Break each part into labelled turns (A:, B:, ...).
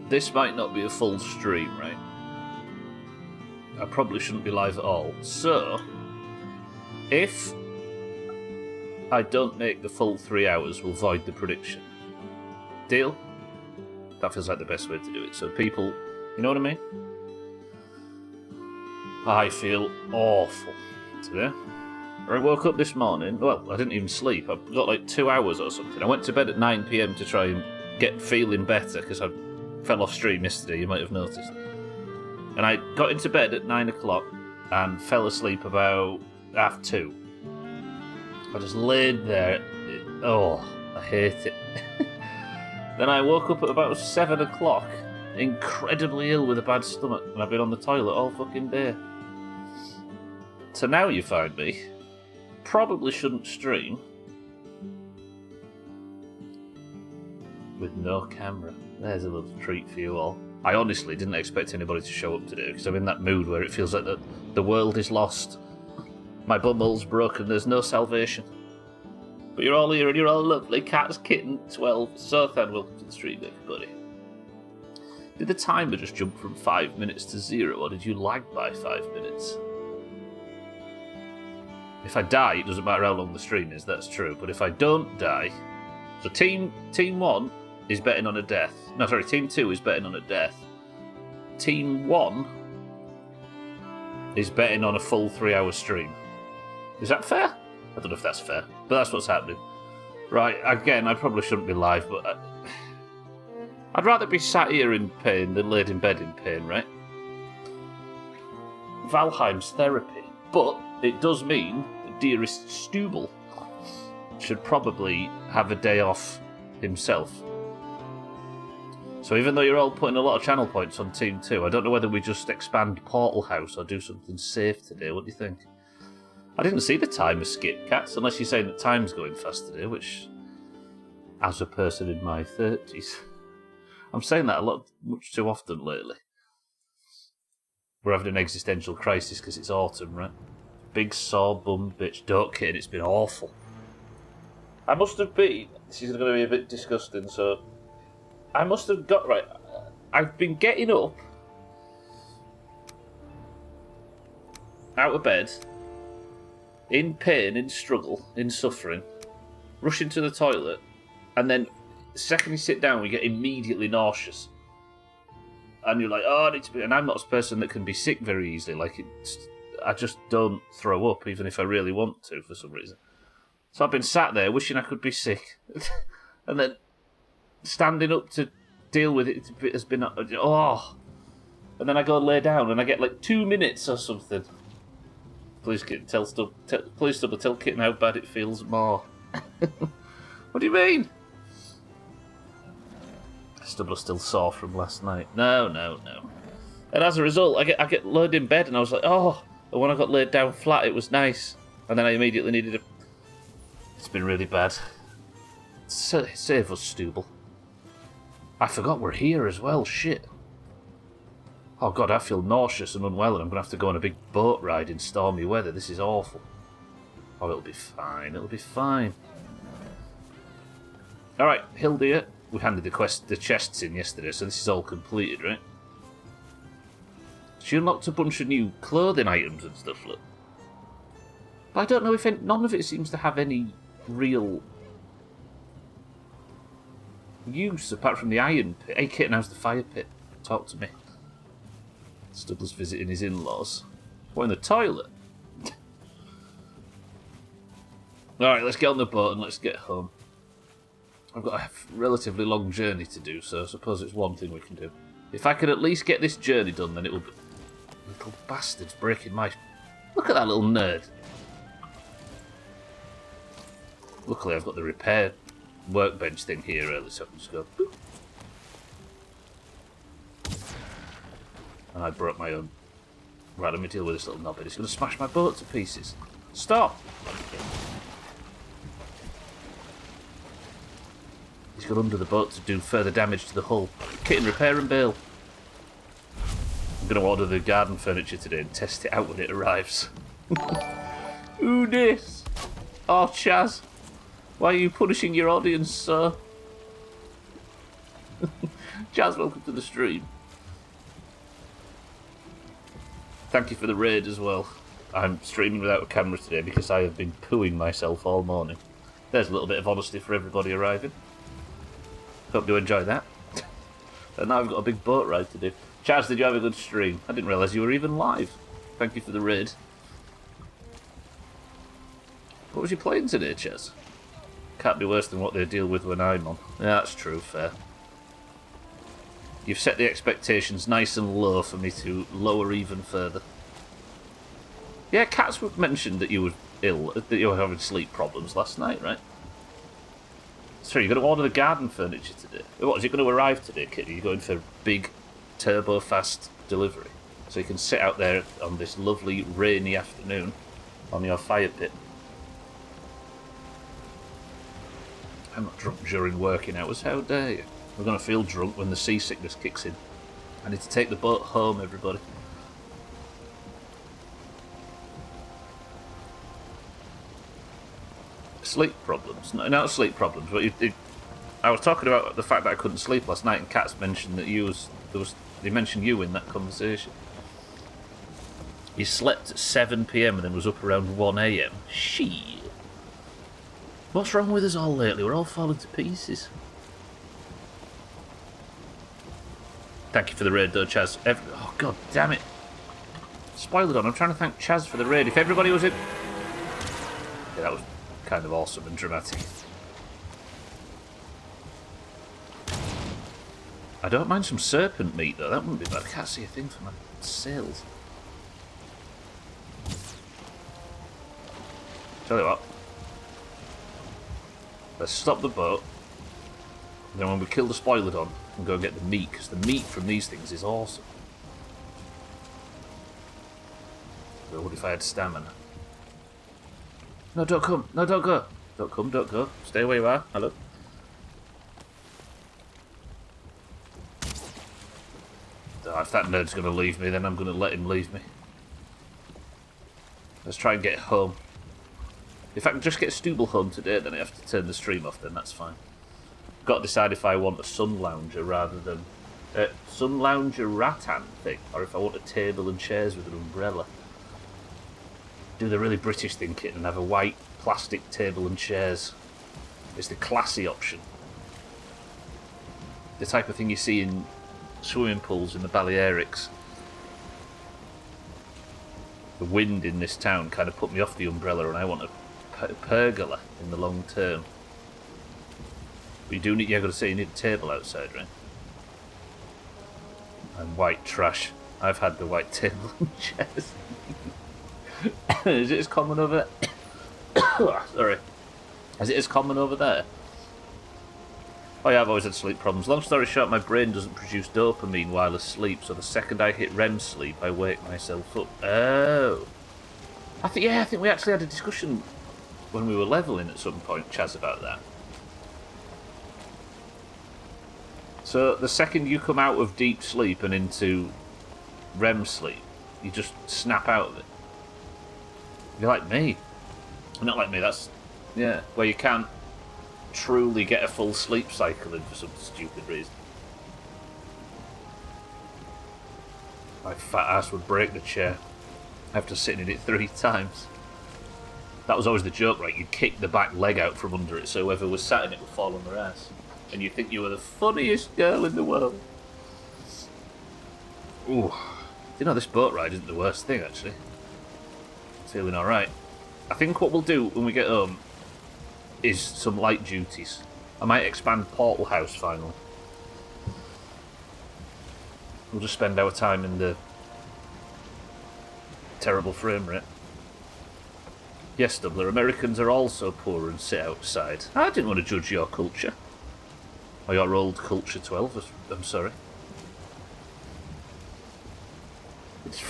A: this might not be a full stream, right? I probably shouldn't be live at all. So, if I don't make the full 3 hours, we'll void the prediction. Deal? That feels like the best way to do it. So people, you know what I mean? I feel awful today. I woke up this morning, well, I didn't even sleep. I got like 2 hours or something. I went to bed at 9 PM to try and get feeling better because I fell off stream yesterday, you might have noticed. And I got into bed at 9 o'clock and fell asleep about 2:30. I just laid there. I hate it. Then I woke up at about 7 o'clock, incredibly ill with a bad stomach, and I've been on the toilet all fucking day. So now you find me. Probably shouldn't stream with no camera. There's a little treat for you all. I honestly didn't expect anybody to show up today because I'm in that mood where it feels like the world is lost. My bumhole's broken, there's no salvation. But you're all here and you're all lovely. Cats, kitten, 12. Sothan, welcome to the stream, everybody. Did the timer just jump from 5 minutes to 0, or did you lag by 5 minutes? If I die, it doesn't matter how long the stream is, that's true. But if I don't die... So Team 1 is betting on a death. No, sorry, Team 2 is betting on a death. Team 1 is betting on a full 3 hour stream. Is that fair? I don't know if that's fair, but that's what's happening. Right, again, I probably shouldn't be live, but I'd rather be sat here in pain than laid in bed in pain, right? Valheim's therapy. But it does mean that dearest Stubble should probably have a day off himself. So even though you're all putting a lot of channel points on Team 2, I don't know whether we just expand Portal House or do something safe today. What do you think? I didn't see the timer skip, Cats, unless you're saying that time's going fast today, which, as a person in my 30s, I'm saying that much too often lately. We're having an existential crisis because it's autumn, right? Big sore bum bitch, don't kid, it's been awful. I must have been, this is going to be a bit disgusting, so I must have got, right, I've been getting up out of bed in pain, in struggle, in suffering, rushing to the toilet, and then the second you sit down, we get immediately nauseous. And you're like, oh, I need to be... And I'm not a person that can be sick very easily. Like, I just don't throw up, even if I really want to, for some reason. So I've been sat there wishing I could be sick. And then standing up to deal with it has been... Oh! And then I go and lay down, and I get like 2 minutes or something. Please, Kitten, tell Kitten how bad it feels more. What do you mean? Stubble's still sore from last night. No. And as a result, I get laid in bed, and I was like, oh. And when I got laid down flat, it was nice. And then I immediately needed a... It's been really bad. Save us, Stubble. I forgot we're here as well, shit. Oh god, I feel nauseous and unwell, and I'm going to have to go on a big boat ride in stormy weather. This is awful. Oh, it'll be fine. Alright, Hildia. We handed the chests in yesterday, so this is all completed, right? She unlocked a bunch of new clothing items and stuff, look. But I don't know if none of it seems to have any real use, apart from the iron pit. Hey, Kitten, how's the fire pit? Talk to me. Stubble's visiting his in-laws. What, in the toilet? Alright, let's get on the boat and let's get home. I've got a relatively long journey to do, so I suppose it's one thing we can do. If I could at least get this journey done, then it will be... Little bastard's breaking my... Look at that little nerd. Luckily, I've got the repair workbench thing here early, so I can just go... Boop. And I broke my own... Right, let me deal with this little knobbit. It's going to smash my boat to pieces. Stop! He's got under the boat to do further damage to the hull. Kitten, repair and bail. I'm going to order the garden furniture today and test it out when it arrives. Who this? Oh, Chaz. Why are you punishing your audience, sir? Chaz, welcome to the stream. Thank you for the raid as well. I'm streaming without a camera today because I have been pooing myself all morning. There's a little bit of honesty for everybody arriving. Hope you enjoy that. And now I've got a big boat ride to do. Chaz, did you have a good stream? I didn't realise you were even live. Thank you for the raid. What was you playing today, Chaz? Can't be worse than what they deal with when I'm on. Yeah, that's true, fair. You've set the expectations nice and low for me to lower even further. Yeah, Cats mentioned that you were ill, that you were having sleep problems last night, right? Sorry, you're going to order the garden furniture today. What, is it going to arrive today, Kitty? You're going for big, turbo-fast delivery. So you can sit out there on this lovely, rainy afternoon on your fire pit. I'm not drunk during working hours, how dare you? We're going to feel drunk when the seasickness kicks in. I need to take the boat home, everybody. Sleep problems? No, not sleep problems, but I was talking about the fact that I couldn't sleep last night, and Kat's mentioned that they mentioned you in that conversation. You slept at 7 PM and then was up around 1 AM. Shit. What's wrong with us all lately? We're all falling to pieces. Thank you for the raid, though, Chaz. Oh, god damn it. Spoiler on. I'm trying to thank Chaz for the raid. If everybody was in... Yeah, that was kind of awesome and dramatic. I don't mind some serpent meat, though. That wouldn't be bad. I can't see a thing for my sails. Tell you what. Let's stop the boat. And then when we kill the spoilerdon, and go and get the meat, because the meat from these things is awesome. But what if I had stamina? No, don't come. No, don't go. Don't come, don't go. Stay where you are. Hello. Oh, if that nerd's going to leave me, then I'm going to let him leave me. Let's try and get home. If I can just get Stubble home today, then I have to turn the stream off, then that's fine. Got to decide if I want a sun lounger rather than a sun lounger rattan thing, or if I want a table and chairs with an umbrella. Do the really British thing, Kit, and have a white plastic table and chairs. It's the classy option. The type of thing you see in swimming pools in the Balearics. The wind in this town kind of put me off the umbrella, and I want a pergola in the long term. But you do need, you've got to say you need a table outside, right? And white trash. I've had the white table and chairs. Is it as common over Sorry. Is it as common over there? Oh yeah, I've always had sleep problems. Long story short, my brain doesn't produce dopamine while asleep, so the second I hit REM sleep, I wake myself up. Oh. I think we actually had a discussion when we were leveling at some point, Chaz, about that. So the second you come out of deep sleep and into REM sleep, you just snap out of it. You're like me. Not like me, that's... Yeah, where you can't truly get a full sleep cycle in for some stupid reason. My fat ass would break the chair after sitting in it 3 times. That was always the joke, right? You'd kick the back leg out from under it so whoever was sat in it would fall on their ass. And you'd think you were the funniest girl in the world. Ooh. You know, this boat ride isn't the worst thing, actually. Feeling alright. I think what we'll do when we get home is some light duties. I might expand Portal House finally. We'll just spend our time in the terrible frame rate. Yes, Doubler, Americans are also poor and sit outside. I didn't want to judge your culture. Or your old culture 12, I'm sorry. It's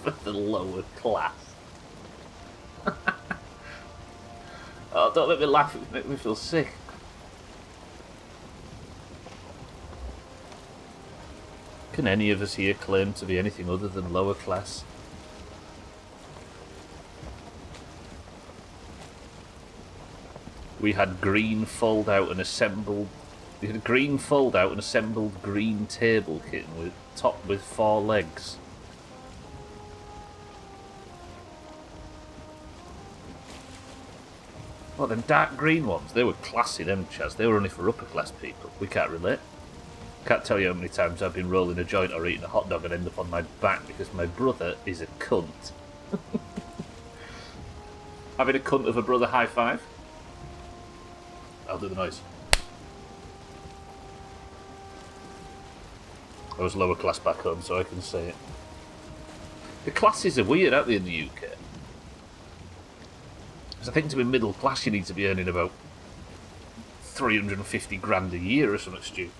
A: for the lower class. Oh, don't make me laugh, it makes me feel sick. Can any of us here claim to be anything other than lower class? We had green fold out and assembled You had a green fold-out and assembled green table kitten with top with 4 legs. Oh, them dark green ones, they were classy, them, Chaz. They were only for upper class people. We can't relate. Can't tell you how many times I've been rolling a joint or eating a hot dog and end up on my back because my brother is a cunt. Having a cunt of a brother high five? I'll do the noise. I was lower class back home, so I can say it. The classes are weird, aren't they, in the UK? Because I think to be middle class, you need to be earning about 350 grand a year or something stupid.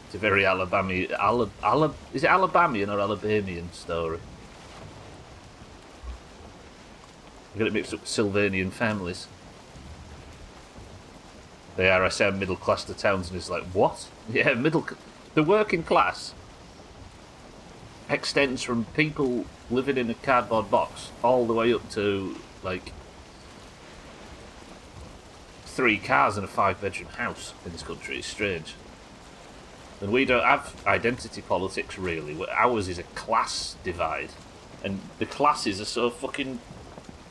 A: It's a very is it Alabamian or Alabamian story? I got it mixed up with Sylvanian families. They are. I sound middle class to Townsend. Is like, what? Yeah, the working class extends from people living in a cardboard box all the way up to like 3 cars and a 5-bedroom house in this country. It's strange. And we don't have identity politics really. Ours is a class divide, and the classes are so fucking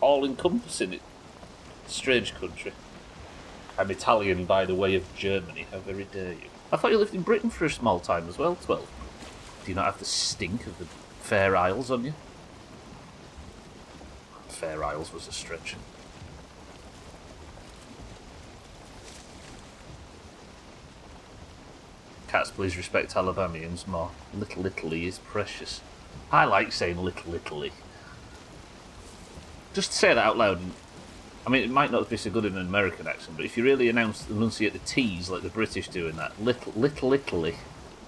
A: all-encompassing. Strange country. I'm Italian by the way of Germany. How very dare you? I thought you lived in Britain for a small time as well, 12. Do you not have the stink of the Fair Isles on you? Fair Isles was a stretch. Cats, please respect Alabamians more. Little Italy is precious. I like saying Little Italy. Just say that out loud. I mean, it might not be so good in an American accent, but if you really enunciate the T's like the British do in that, Little Italy.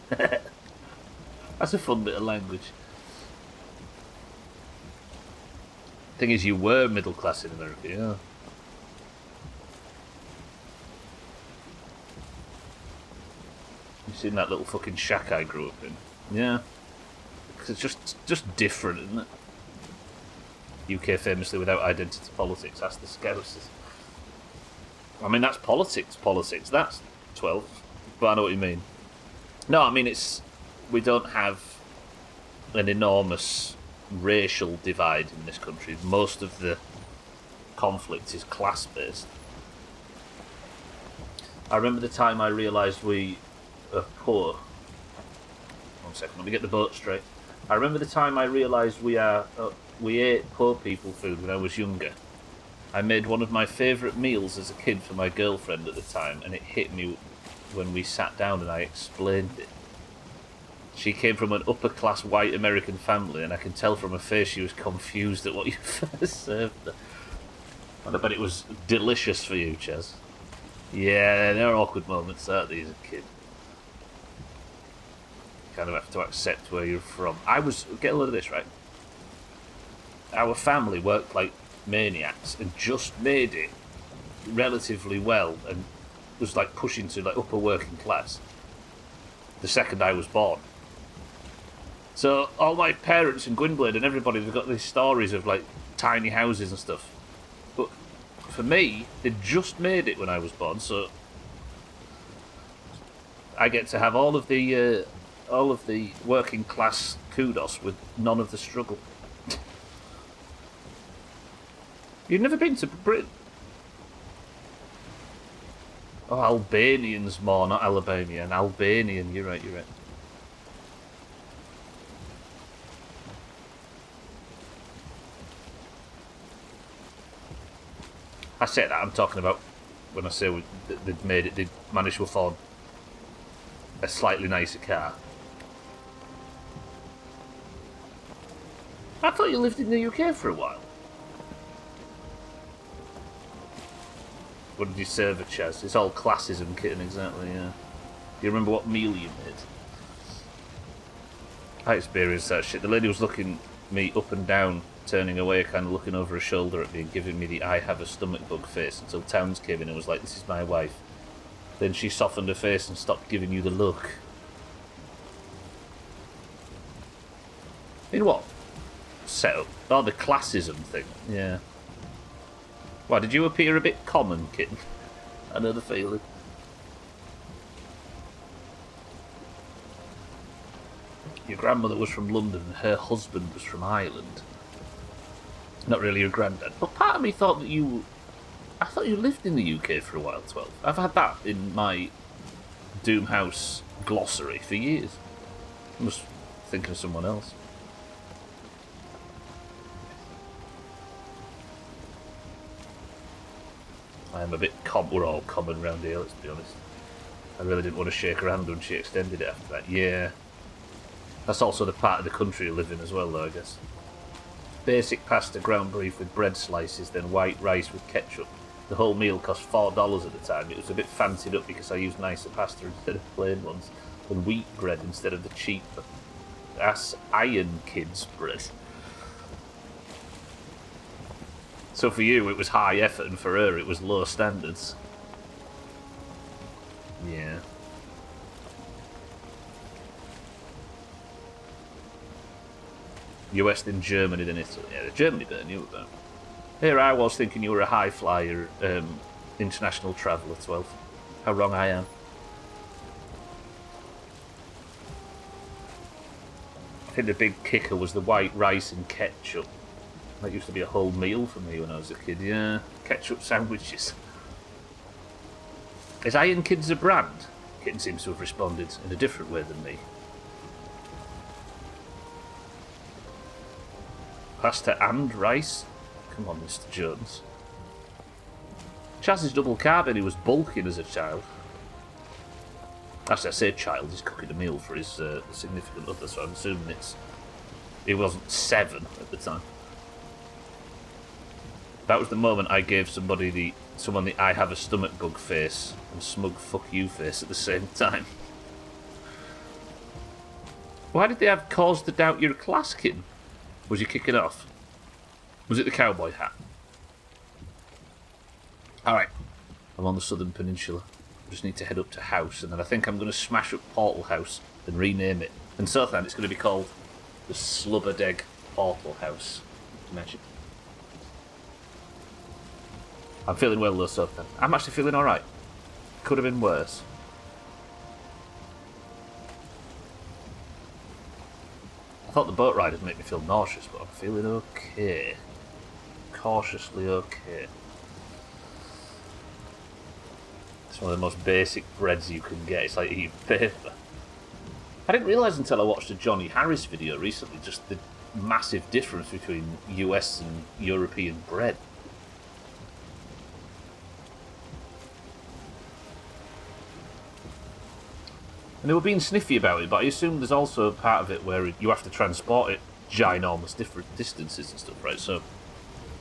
A: That's a fun bit of language. Thing is, you were middle class in America, yeah. You seen that little fucking shack I grew up in? Yeah. It's just different, isn't it? UK famously without identity politics. That's the Scousers. I mean, that's politics. That's 12. But I know what you mean. No, I mean, we don't have an enormous racial divide in this country. Most of the conflict is class-based. I remember the time I realised we are poor. 1 second, let me get the boat straight. I remember the time I realised we ate poor people food when I was younger. I made one of my favourite meals as a kid for my girlfriend at the time, and it hit me when we sat down and I explained it. She came from an upper-class white American family, and I can tell from her face she was confused at what you first served her. And I bet it was delicious for you, Chaz. Yeah, there are awkward moments, aren't there, as a kid? You kind of have to accept where you're from. Get a load of this, right? Our family worked like maniacs and just made it relatively well and was like pushing to like upper working class the second I was born. So all my parents and Gwynblade and everybody, they've got these stories of like tiny houses and stuff. But for me, they just made it when I was born, so I get to have all of the working class kudos with none of the struggle. You've never been to Britain? Oh, Albanians more, not Alabamian. Albanian, you're right. I say that, I'm talking about when I say they'd managed to afford a slightly nicer car. I thought you lived in the UK for a while. What did you serve at Chaz? It's all classism, kitten, exactly, yeah. Do you remember what meal you made? I experienced that shit. The lady was looking me up and down, turning away, kind of looking over her shoulder at me and giving me the I have a stomach bug face until Towns came in and was like, this is my wife. Then she softened her face and stopped giving you the look. In what? Setup? Oh, the classism thing, yeah. Why, did you appear a bit common, kitten? I know the feeling. Your grandmother was from London and her husband was from Ireland. Not really your granddad. But part of me thought that you... I thought you lived in the UK for a while, 12. I've had that in my Doomhaus glossary for years. I must think of someone else. I am a bit we're all common round here, let's be honest. I really didn't want to shake her hand when she extended it after that. Yeah. That's also the part of the country you live in as well, though, I guess. Basic pasta, ground beef with bread slices, then white rice with ketchup. The whole meal cost $4 at the time. It was a bit fancied up because I used nicer pasta instead of plain ones, and wheat bread instead of the cheap ass Iron Kids bread. So for you it was high effort, and for her it was low standards. Yeah. US than Germany than Italy. Yeah, the Germany bit I knew about. Here I was thinking you were a high flyer, international traveller, 12. How wrong I am. I think the big kicker was the white rice and ketchup. That used to be a whole meal for me when I was a kid, yeah. Ketchup sandwiches. Is Iron Kids a brand? Kitten seems to have responded in a different way than me. Pasta and rice? Come on, Mr. Jones. Chaz is double carb and he was bulking as a child. Actually, I say child, he's cooking a meal for his significant other, so I'm assuming he wasn't 7 at the time. That was the moment I gave someone the I have a stomach bug face and smug fuck you face at the same time. Why did they have cause to doubt your class, kitten? Was you kicking off? Was it the cowboy hat? Alright. I'm on the southern peninsula. I just need to head up to House, and then I think I'm going to smash up Portal House and rename it. And so then it's going to be called the Slubberdeg Portal House. Imagine. I'm feeling well though, so then. I'm actually feeling alright. Could have been worse. I thought the boat ride would make me feel nauseous, but I'm feeling okay. Cautiously okay. It's one of the most basic breads you can get. It's like eating paper. I didn't realise until I watched a Johnny Harris video recently just the massive difference between US and European bread. And they were being sniffy about it, but I assume there's also a part of it where you have to transport it ginormous different distances and stuff, right? So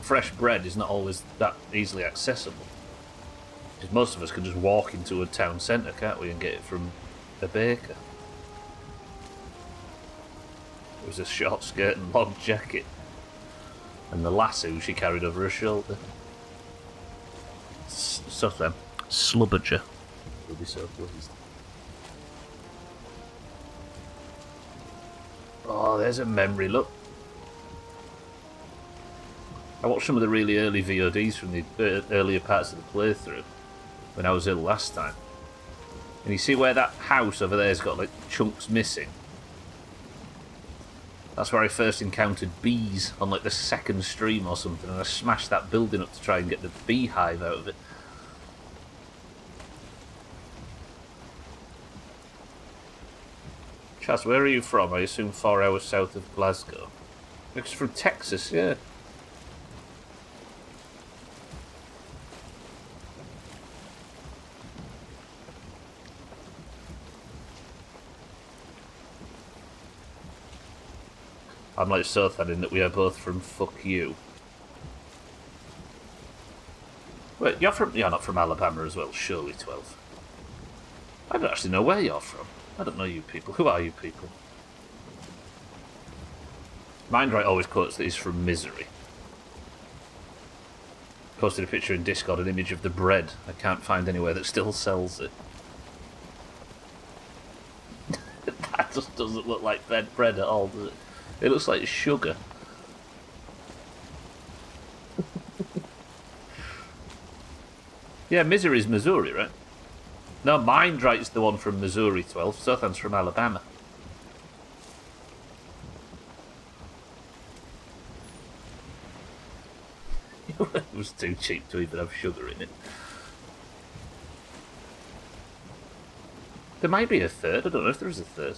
A: fresh bread is not always that easily accessible. Because most of us can just walk into a town centre, can't we, and get it from a baker. It was a short skirt and long jacket. And the lasso she carried over her shoulder. So then, Slubberger will be so pleased. Oh, there's a memory, look. I watched some of the really early VODs from the earlier parts of the playthrough when I was ill last time. And you see where that house over there's got like chunks missing? That's where I first encountered bees on like the second stream or something, and I smashed that building up to try and get the beehive out of it. Chaz, where are you from? I assume 4 hours south of Glasgow. Looks from Texas, yeah. I'm like Sothan in that we are both from fuck you. Wait, you're not from Alabama as well, surely, 12. I don't actually know where you're from. I don't know you people. Who are you people? Mindright always quotes that he's from Misery. Posted a picture in Discord, an image of the bread. I can't find anywhere that still sells it. That just doesn't look like bread at all, does it? It looks like sugar. Yeah, Misery's Missouri, right? No, Mindright's the one from Missouri 12. Sothan's from Alabama. It was too cheap to even have sugar in it. There might be a third. I don't know if there is a third.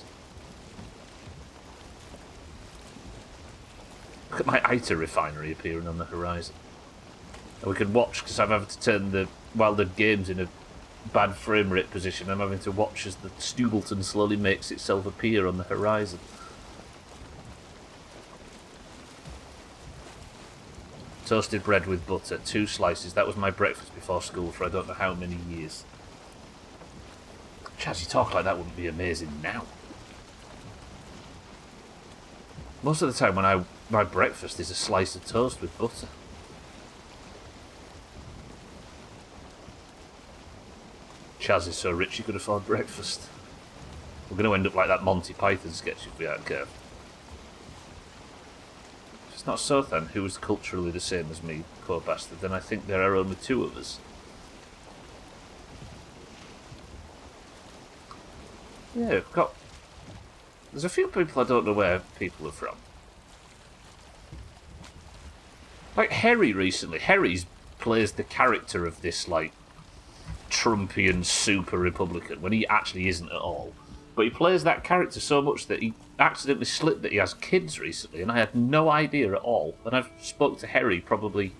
A: Look at my Ita refinery appearing on the horizon. And we can watch, because I'm having to turn the... While the game's in a bad frame rate position, I'm having to watch as the Stubleton slowly makes itself appear on the horizon. Toasted bread with butter, 2 slices. That was my breakfast before school for I don't know how many years. Chaz, you talk like that wouldn't be amazing now. Most of the time when my breakfast is a slice of toast with butter. Chaz is so rich he could afford breakfast. We're going to end up like that Monty Python sketch if we aren't careful. If it's not Sothan, who is culturally the same as me, poor bastard, then I think there are only 2 of us. Yeah, we've got... There's a few people I don't know where people are from. Like Harry recently. Harry's plays the character of this, like, Trumpian super Republican, when he actually isn't at all. But he plays that character so much that he accidentally slipped that he has kids recently, and I had no idea at all. And I've spoke to Harry probably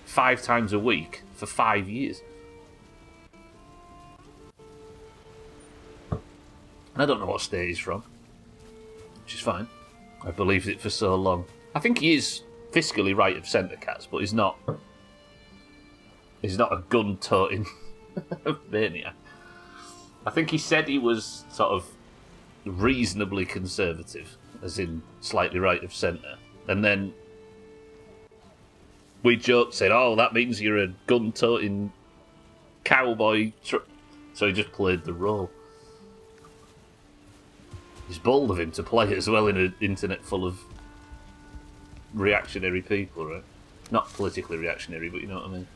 A: 5 times a week for 5 years. And I don't know what state he's from, which is fine. I believed it for so long. I think he is fiscally right of centre, Cats, but he's not a gun-toting maniac. I think he said he was sort of reasonably conservative, as in slightly right of centre. And then we joked, said, oh, that means you're a gun-toting cowboy. So he just played the role. It's bold of him to play as well in an internet full of reactionary people, right? Not politically reactionary, but you know what I mean.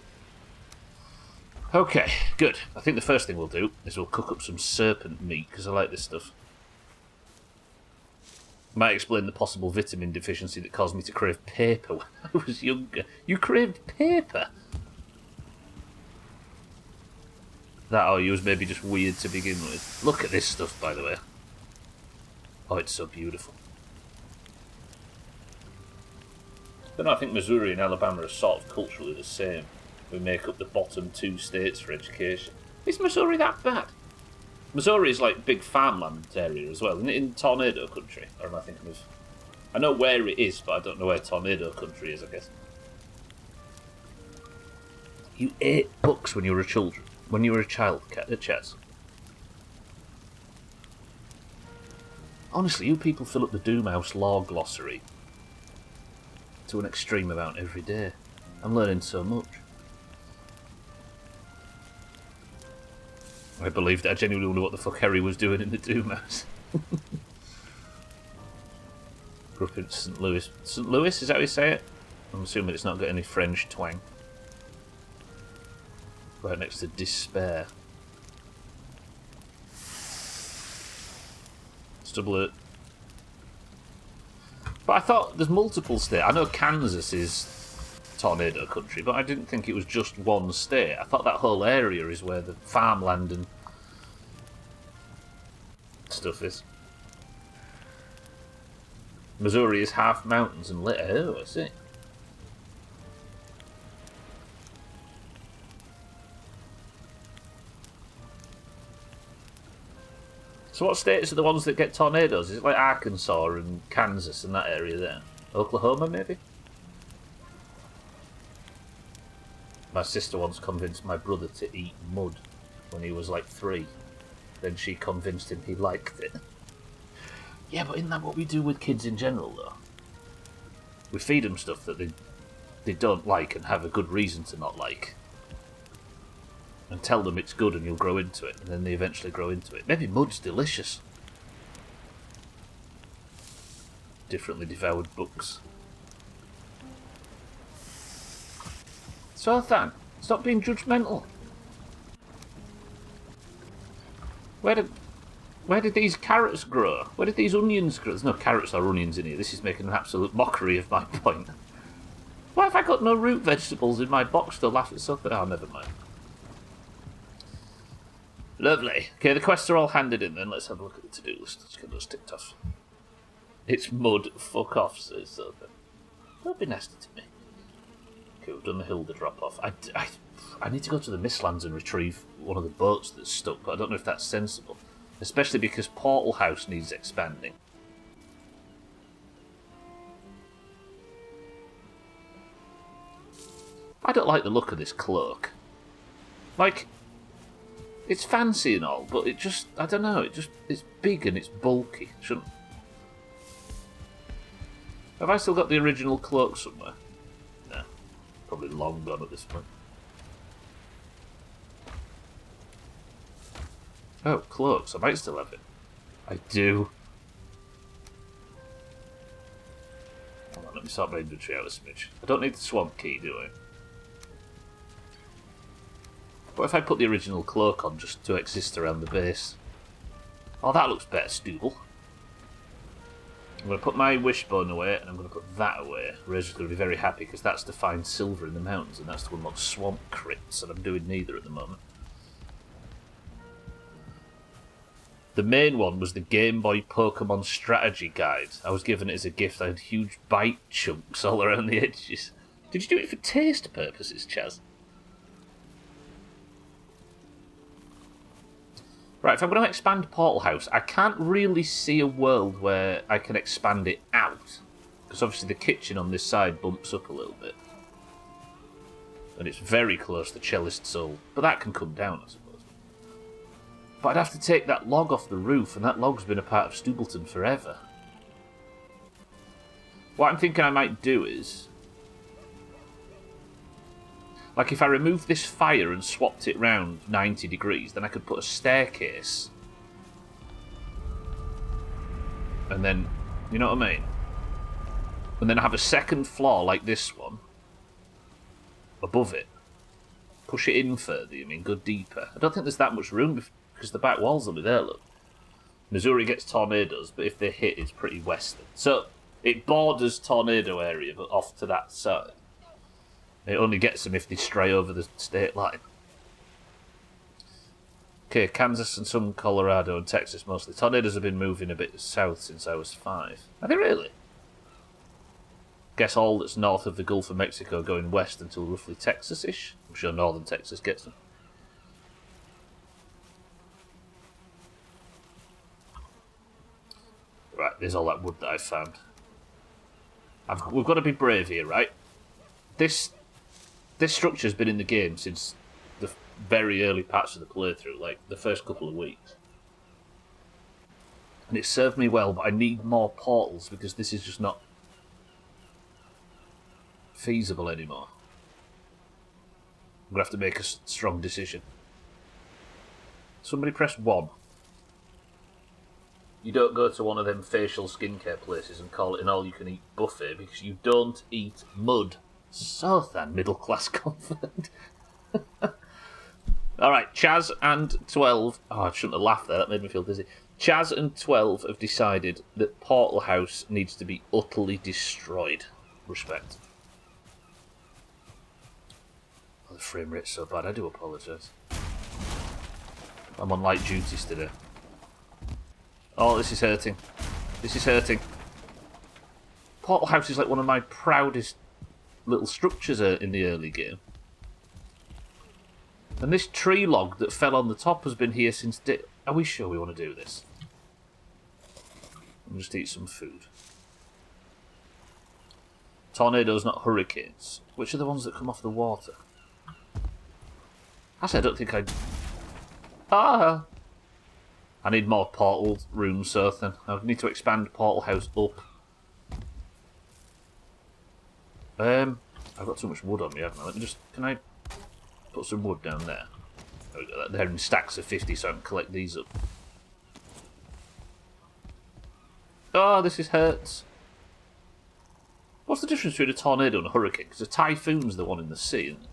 A: Okay, good. I think the first thing we'll do is we'll cook up some serpent meat, because I like this stuff. Might explain the possible vitamin deficiency that caused me to crave paper when I was younger. You craved paper? That or you was maybe just weird to begin with. Look at this stuff, by the way. Oh, it's so beautiful. But no, I think Missouri and Alabama are sort of culturally the same. We make up the bottom 2 states for education. Is Missouri that bad? Missouri is like big farmland area as well. Isn't it in tornado country? Or am I thinking of... I know where it is, but I don't know where tornado country is, I guess. You ate books when you were a child, Chaz. Honestly, you people fill up the Doomhaus law glossary to an extreme amount every day. I'm learning so much. I believe that I genuinely wonder what the fuck Harry was doing in the Doomhaus. Grew up in St. Louis. St. Louis, is that how you say it? I'm assuming it's not got any French twang. Right next to Despair. Double it. But I thought there's multiple states. I know Kansas is tornado country, but I didn't think it was just one state. I thought that whole area is where the farmland and stuff is. Missouri is half mountains and lit. Oh, I see. So what states are the ones that get tornadoes? Is it like Arkansas and Kansas and that area there? Oklahoma, maybe? My sister once convinced my brother to eat mud when he was like 3. Then she convinced him he liked it. Yeah, but isn't that what we do with kids in general, though? We feed them stuff that they don't like and have a good reason to not like. And tell them it's good and you'll grow into it, and then they eventually grow into it. Maybe mud's delicious. Differently devoured books. So, Than, stop being judgmental. Where did these carrots grow? Where did these onions grow? There's no carrots or onions in here. This is making an absolute mockery of my point. Why have I got no root vegetables in my box to laugh at something? Oh, never mind. Lovely. Okay, the quests are all handed in then. Let's have a look at the to-do list. Let's get those ticked off. It's mud. Fuck off, says something. Don't be nasty to me. Okay, we've done the Hilda drop-off. I need to go to the Mistlands and retrieve one of the boats that's stuck, but I don't know if that's sensible. Especially because Portal House needs expanding. I don't like the look of this cloak. Like, it's fancy and all, but it just, I don't know, it's big and it's bulky. Shouldn't... Have I still got the original cloak somewhere? No. Probably long gone at this point. Oh, cloaks. I might still have it. I do. Hold on, let me sort my inventory out a smidge. I don't need the swamp key, do I? What if I put the original cloak on just to exist around the base? Oh, that looks better, Stooble. I'm going to put my wishbone away, and I'm going to put that away. Razor's going to be very happy, because that's to find silver in the mountains, and that's to unlock swamp crypts, and I'm doing neither at the moment. The main one was the Game Boy Pokemon Strategy Guide. I was given it as a gift. I had huge bite chunks all around the edges. Did you do it for taste purposes, Chaz? Right, if I'm going to expand Portal House, I can't really see a world where I can expand it out. Because obviously the kitchen on this side bumps up a little bit. And it's very close to Cellist Soul. But that can come down, I suppose. But I'd have to take that log off the roof, and that log's been a part of Stoobleton forever. What I'm thinking I might do is... like, if I removed this fire and swapped it round 90 degrees, then I could put a staircase. And then, you know what I mean? And then I have a second floor like this one. Above it. Push it in further, you mean, go deeper. I don't think there's that much room, because the back walls will be there, look. Missouri gets tornadoes, but if they hit, it's pretty western. So, it borders tornado area, but off to that side. It only gets them if they stray over the state line. Okay, Kansas and some Colorado and Texas mostly. Tornadoes have been moving a bit south since I was 5. Are they really? Guess all that's north of the Gulf of Mexico going west until roughly Texas-ish. I'm sure northern Texas gets them. Right, there's all that wood that I've found. We've got to be brave here, right? This structure's been in the game since the very early parts of the playthrough, like the first couple of weeks. And it served me well, but I need more portals because this is just not feasible anymore. I'm going to have to make a strong decision. Somebody press 1. You don't go to one of them facial skincare places and call it an all-you-can-eat buffet because you don't eat mud. So than middle-class comfort. Alright, Chaz and 12... oh, I shouldn't have laughed there, that made me feel dizzy. Chaz and 12 have decided that Portal House needs to be utterly destroyed. Respect. Oh, the frame rate's so bad, I do apologise. I'm on light duties today. Oh, this is hurting. This is hurting. Portal House is like one of my proudest little structures in the early game. And this tree log that fell on the top has been here since day... Are we sure we want to do this? I'll just eat some food. Tornadoes, not hurricanes. Which are the ones that come off the water? Actually, I don't think I... Ah! I need more portal rooms, so then. I need to expand Portal House up. I've got too much wood on me, haven't I? Let me just... Can I put some wood down there? There we go. They're in stacks of 50, so I can collect these up. Oh, this hurts. What's the difference between a tornado and a hurricane? Because a typhoon's the one in the sea, isn't it?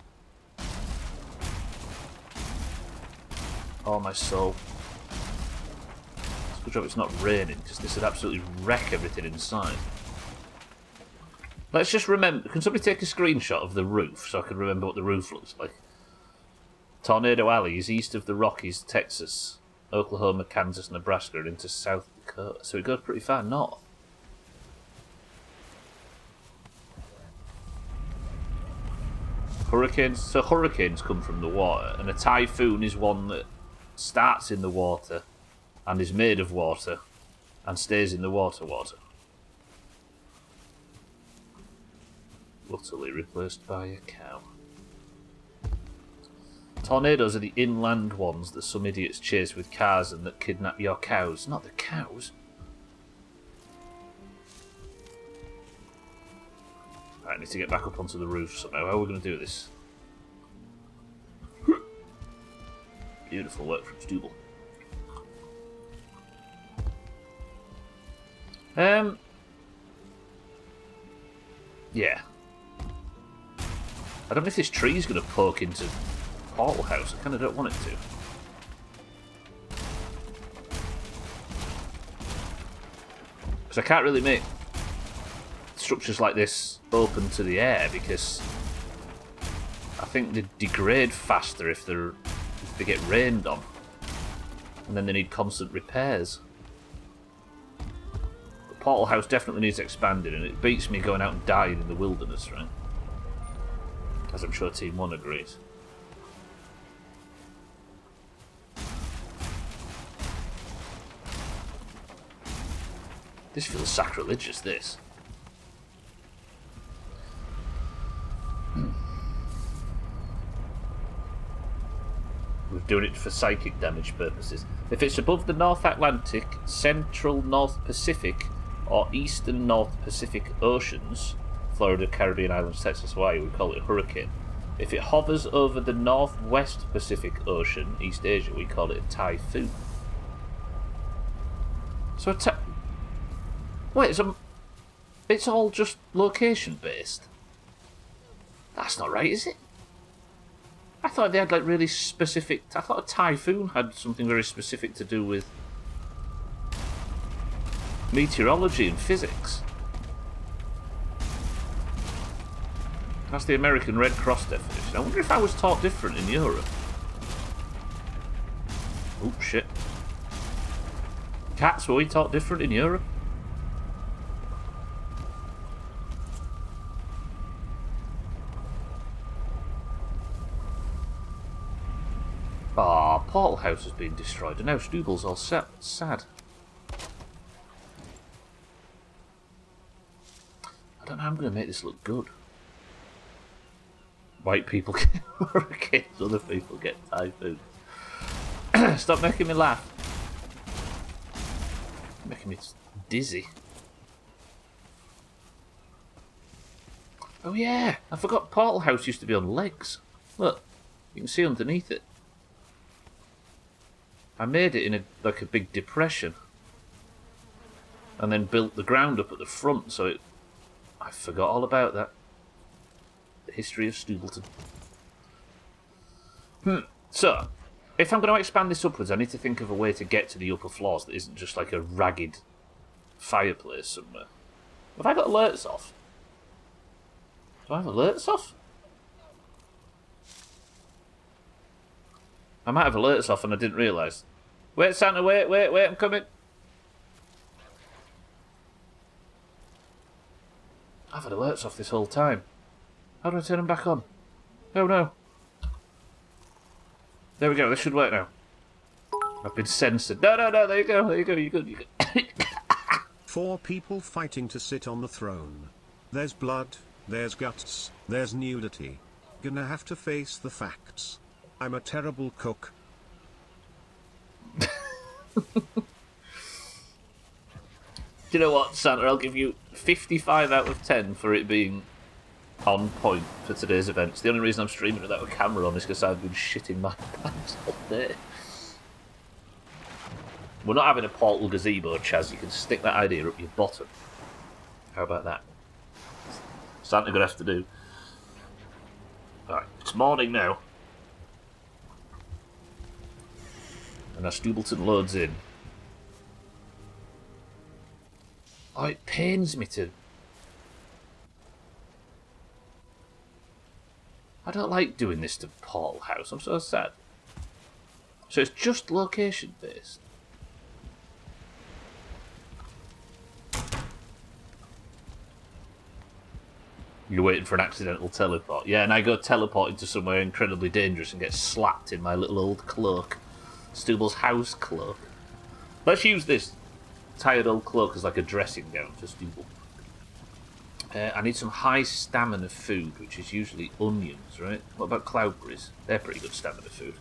A: Oh, my soul. Good job it's not raining, because this would absolutely wreck everything inside. Let's just remember... Can somebody take a screenshot of the roof so I can remember what the roof looks like? Tornado Alley is east of the Rockies, Texas, Oklahoma, Kansas, Nebraska, and into South Dakota. So it goes pretty far north. Hurricanes. So hurricanes come from the water, and a typhoon is one that starts in the water and is made of water and stays in the water. Utterly replaced by a cow. Tornadoes are the inland ones that some idiots chase with cars and that kidnap your cows. Not the cows. Right, I need to get back up onto the roof somehow. How are we going to do this? Beautiful work from Stubble. Yeah. I don't know if this tree's going to poke into Portal House. I kind of don't want it to. Because I can't really make structures like this open to the air because I think they degrade faster if they get rained on. And then they need constant repairs. The Portal House definitely needs expanding, and it beats me going out and dying in the wilderness, right? As I'm sure Team 1 agrees. This feels sacrilegious, this. We're doing it for psychic damage purposes. If it's above the North Atlantic, Central North Pacific, or Eastern North Pacific Oceans, Florida, Caribbean Islands, Texas, Hawaii, we call it a hurricane. If it hovers over the Northwest Pacific Ocean, East Asia, we call it a typhoon. So wait, it's all just location-based? That's not right, is it? I thought they had like really specific... I thought a typhoon had something very specific to do with meteorology and physics. That's the American Red Cross definition. I wonder if I was taught different in Europe. Oh, shit. Cats, were we taught different in Europe? Ah, Portal House has been destroyed, and now Stubble's all sad. I don't know how I'm going to make this look good. White people get hurricanes, other people get typhoons. Stop making me laugh. Making me dizzy. Oh yeah, I forgot Portal House used to be on legs. Look, you can see underneath it. I made it in a big depression, and then built the ground up at the front. So I forgot all about that. The history of Stubbleton. So, if I'm going to expand this upwards, I need to think of a way to get to the upper floors that isn't just like a ragged fireplace somewhere. Have I got alerts off? Do I have alerts off? I might have alerts off and I didn't realise. Wait, Santa, wait, I'm coming. I've had alerts off this whole time. How do I turn them back on? Oh no. There we go, this should work now. I've been censored. No, there you go, you're good.
B: 4 people fighting to sit on the throne. There's blood, there's guts, there's nudity. Gonna have to face the facts. I'm a terrible cook.
A: Do you know what, Santa? I'll give you 55 out of 10 for it being on point for today's events. The only reason I'm streaming without a camera on is because I've been shitting my pants all day. We're not having a portal gazebo, Chaz. You can stick that idea up your bottom. How about that? Santa gonna have to do. Alright, it's morning now. And as Stubbleton loads in, Oh, it pains me to... I don't like doing this to Portal House. I'm so sad. So it's just location-based. You're waiting for an accidental teleport. Yeah, and I go teleporting to somewhere incredibly dangerous and get slapped in my little old cloak. Stubble's house cloak. Let's use this tired old cloak as like a dressing gown for Stubble. I need some high stamina food, which is usually onions, right? What about cloudberries? They're pretty good stamina food.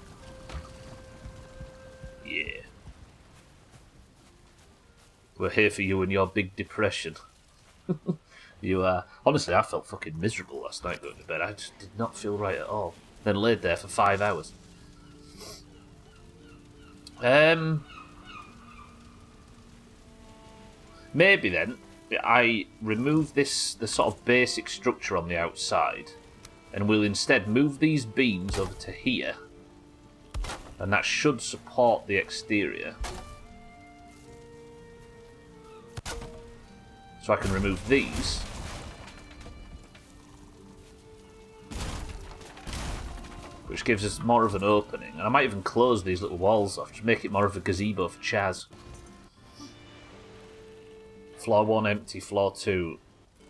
A: Yeah. We're here for you and your big depression. You honestly, I felt fucking miserable last night going to bed. I just did not feel right at all. Then laid there for 5 hours. Maybe then I remove the sort of basic structure on the outside, and we'll instead move these beams over to here, and that should support the exterior. So I can remove these. Which gives us more of an opening. And I might even close these little walls off to make it more of a gazebo for Chaz. Floor 1 empty, floor 2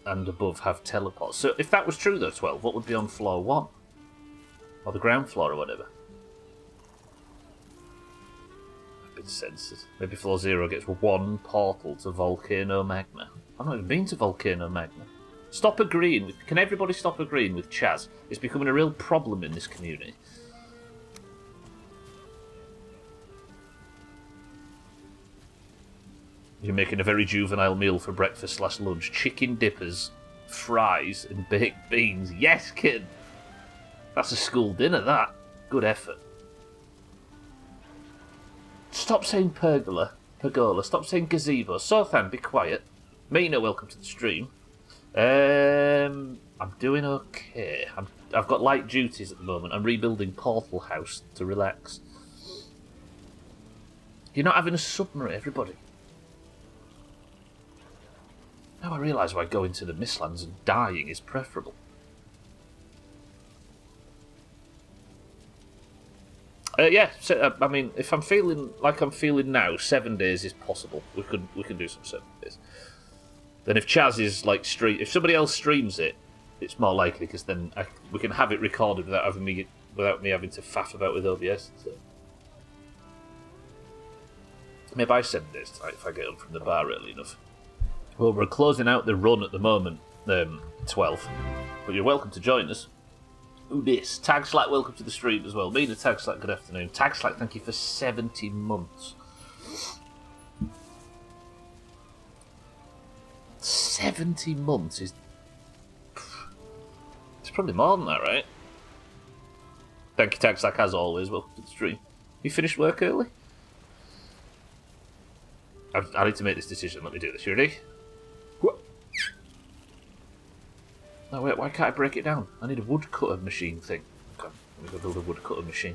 A: and above have teleports. So if that was true though, 12, what would be on floor 1? Or the ground floor or whatever? I've been censored. Maybe floor 0 gets 1 portal to Volcano Magma. I've not even been to Volcano Magma. Stop agreeing. Can everybody stop agreeing with Chaz? It's becoming a real problem in this community. You're making a very juvenile meal for breakfast / lunch. Chicken dippers, fries, and baked beans. Yes, kid! That's a school dinner, that. Good effort. Stop saying pergola. Stop saying gazebo. Sothan, be quiet. Mina, welcome to the stream. I'm doing okay. I've got light duties at the moment. I'm rebuilding Portal House to relax. You're not having a submarine, everybody. Now I realise why going to the Mistlands and dying is preferable. Yeah, so, I mean, if I'm feeling like I'm feeling now, 7 days is possible. We can do some 7 days. Then if Chaz is like if somebody else streams it, it's more likely because then we can have it recorded without me having to faff about with OBS. So. Maybe I 7 days tonight if I get up from the bar early enough. Well, we're closing out the run at the moment, 12. But you're welcome to join us. Who this? Tag Slack, welcome to the stream as well. Mina Tag Slack, good afternoon. Tag Slack, thank you for 70 months. 70 months is... It's probably more than that, right? Thank you, Tag Slack, as always. Welcome to the stream. You finished work early? I need to make this decision. Let me do this. You ready? No, wait, why can't I break it down? I need a woodcutter machine thing. Okay, let me go build a woodcutter machine.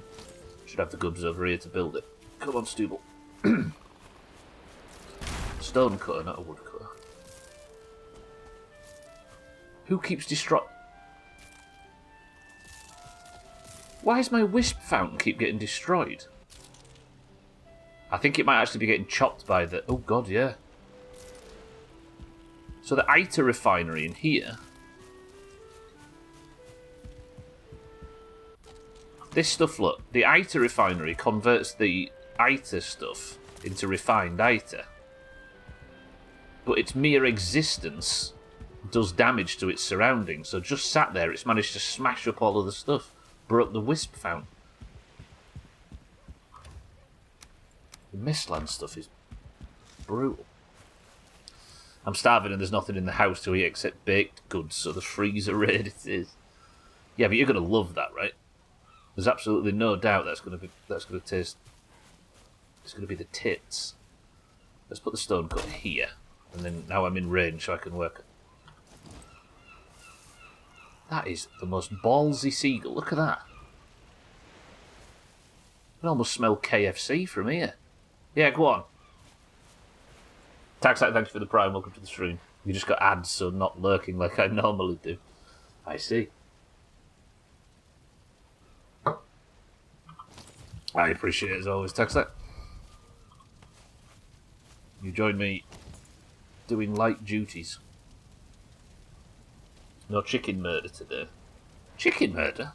A: Should have the gubs over here to build it. Come on, Stubble. Stone cutter, not a woodcutter. Who keeps destroying... Why does my wisp fountain keep getting destroyed? I think it might actually be getting chopped by the... Oh god, yeah. So the ITER refinery in here... This stuff, look, the ITER refinery converts the ITER stuff into refined ITER. But its mere existence does damage to its surroundings, so just sat there, it's managed to smash up all of the stuff. Broke the wisp fountain. The Mistland stuff is brutal. I'm starving and there's nothing in the house to eat except baked goods, so the freezer raid it is. Yeah, but you're going to love that, right? There's absolutely no doubt that's going to taste... It's going to be the tits. Let's put the stone cut here. And then now I'm in range so I can work. That is the most ballsy seagull. Look at that. I can almost smell KFC from here. Yeah, go on. Taxite, thank you for the prime. Welcome to the stream. You just got ads, so not lurking like I normally do. I see. I appreciate it as always, Taxite. You join me doing light duties. No chicken murder today. Chicken murder?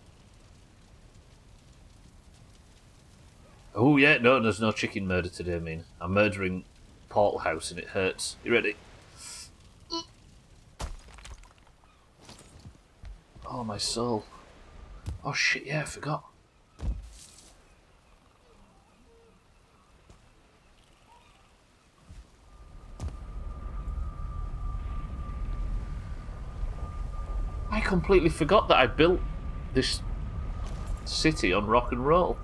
A: Oh yeah, no, there's no chicken murder today, I mean. I'm murdering Portalhouse and it hurts. You ready? Oh, my soul. Oh shit, yeah, I forgot. I completely forgot that I built this city on rock and roll.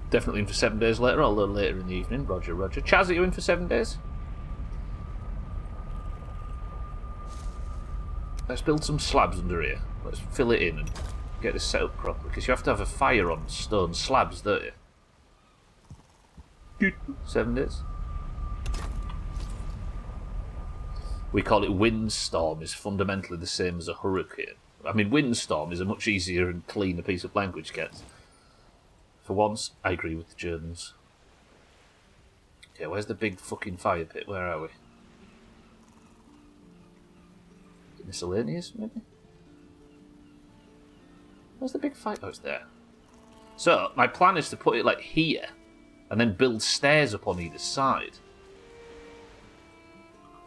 A: Definitely in for 7 days later, although later in the evening. Roger, roger. Chaz, are you in for 7 days? Let's build some slabs under here. Let's fill it in and get this set up properly, because you have to have a fire on stone slabs, don't you? 7 days. We call it windstorm, is fundamentally the same as a hurricane. I mean, windstorm is a much easier and cleaner piece of language, gets. For once, I agree with the Germans. Okay, where's the big fucking fire pit? Where are we? Miscellaneous, maybe? Where's the big fire? Oh, it's there. So, my plan is to put it, like, here, and then build stairs up on either side.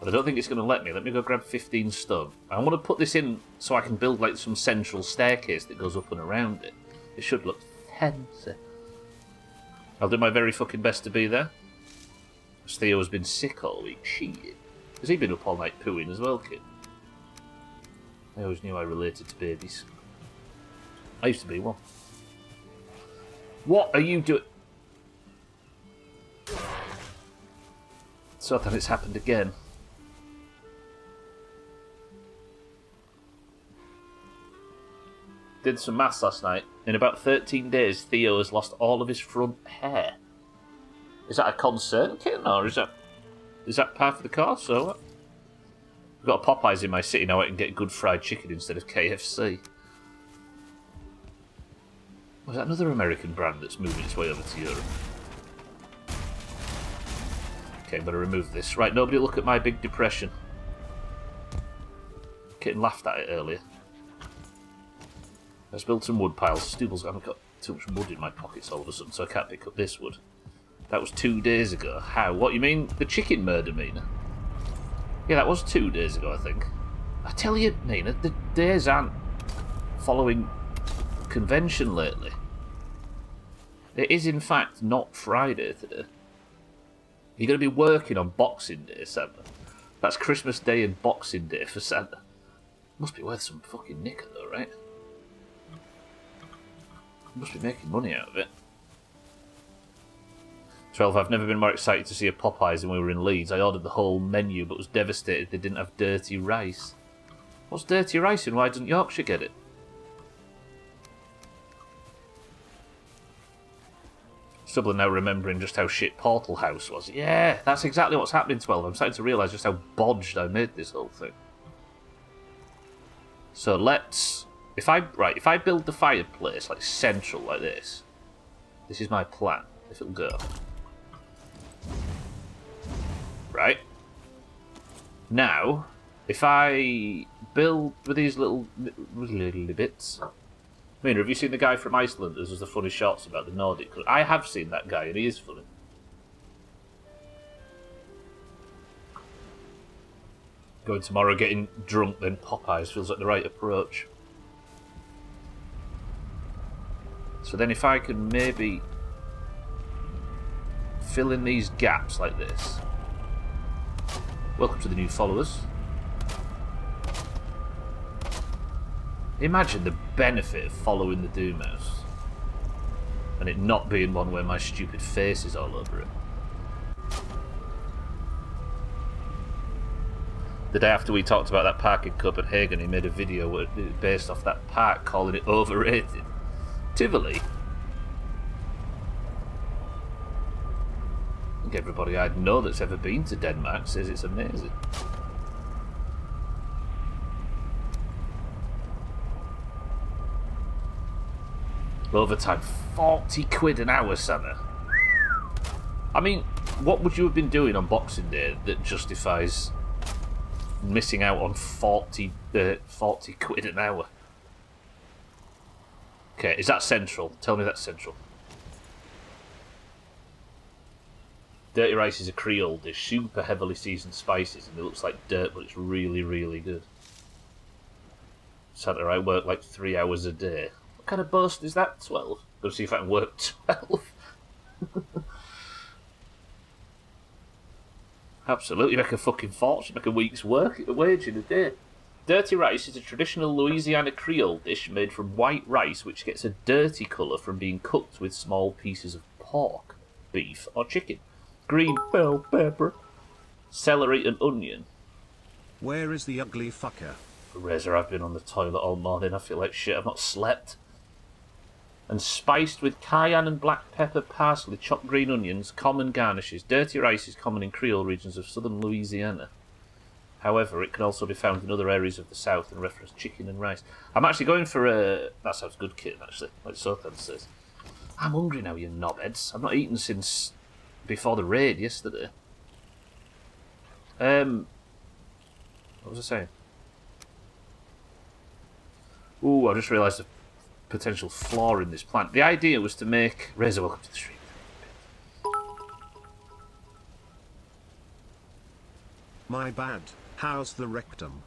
A: But I don't think it's going to let me. Let me go grab 15 stone. I want to put this in so I can build, like, some central staircase that goes up and around it. It should look fancy. I'll do my very fucking best to be there. Theo's been sick all week. Shit. Has he been up all night pooing as well, kid? I always knew I related to babies. I used to be one. What are you doing? So then it's happened again. Did some maths last night. In about 13 days, Theo has lost all of his front hair. Is that a concern, kitten, or is that part of the course, or what? I've got a Popeyes in my city now. I can get good fried chicken instead of KFC. Was that another American brand that's moving its way over to Europe? Okay, I'm going to remove this. Right, nobody look at my big depression. Kitten laughed at it earlier. Let's build some wood piles. Stubbles, I've got too much wood in my pockets all of a sudden, so I can't pick up this wood. That was 2 days ago. How? What, you mean the chicken murder, Mina? Yeah, that was 2 days ago, I think. I tell you, Mina, the days aren't following convention lately. It is, in fact, not Friday today. You're going to be working on Boxing Day, Santa. That's Christmas Day and Boxing Day for Santa. Must be worth some fucking knicker, though, right? Must be making money out of it. 12, I've never been more excited to see a Popeyes when we were in Leeds. I ordered the whole menu but was devastated they didn't have dirty rice. What's dirty rice and why doesn't Yorkshire get it? Stubborn now remembering just how shit Portalhouse was. Yeah, that's exactly what's happening, 12. I'm starting to realise just how bodged I made this whole thing. So let's... If I build the fireplace, like, central like this is my plan, if it'll go. Right. Now, if I build with these little bits... Mina, have you seen the guy from Iceland who does the funny shots about the Nordic? I have seen that guy, and he is funny. Going tomorrow, getting drunk, then Popeyes feels like the right approach. So then if I can maybe fill in these gaps like this. Welcome to the new followers. Imagine the benefit of following the Doomhaus. And it not being one where my stupid face is all over it. The day after we talked about that park in Copenhagen, he made a video based off that park, calling it overrated. Tivoli. think everybody I know that's ever been to Denmark says it's amazing. Overtime, 40 quid an hour, Santa. I mean, what would you have been doing on Boxing Day that justifies missing out on 40 quid an hour? Okay, is that central? Tell me that's central. Dirty rice is a Creole dish, super heavily seasoned spices, and it looks like dirt, but it's really, really good. Santa, I work like 3 hours a day. What kind of boast is that? 12? Go see if I can work 12. Absolutely, make a fucking fortune, make a week's wage in a day. Dirty rice is a traditional Louisiana Creole dish made from white rice, which gets a dirty colour from being cooked with small pieces of pork, beef, or chicken. Green bell pepper, celery, and onion.
B: Where is the ugly fucker?
A: Razor, I've been on the toilet all morning. I feel like shit. I've not slept. And spiced with cayenne and black pepper, parsley, chopped green onions, common garnishes. Dirty rice is common in Creole regions of southern Louisiana. However, it can also be found in other areas of the south and reference chicken and rice. I'm actually going for a... That sounds good, kid, actually, like Sothan says. I'm hungry now, you knobheads. I've not eaten since before the raid yesterday. What was I saying? Ooh, I just realised a potential flaw in this plant. The idea was to make... Razor, welcome to the stream.
B: My bad. How's the rectum?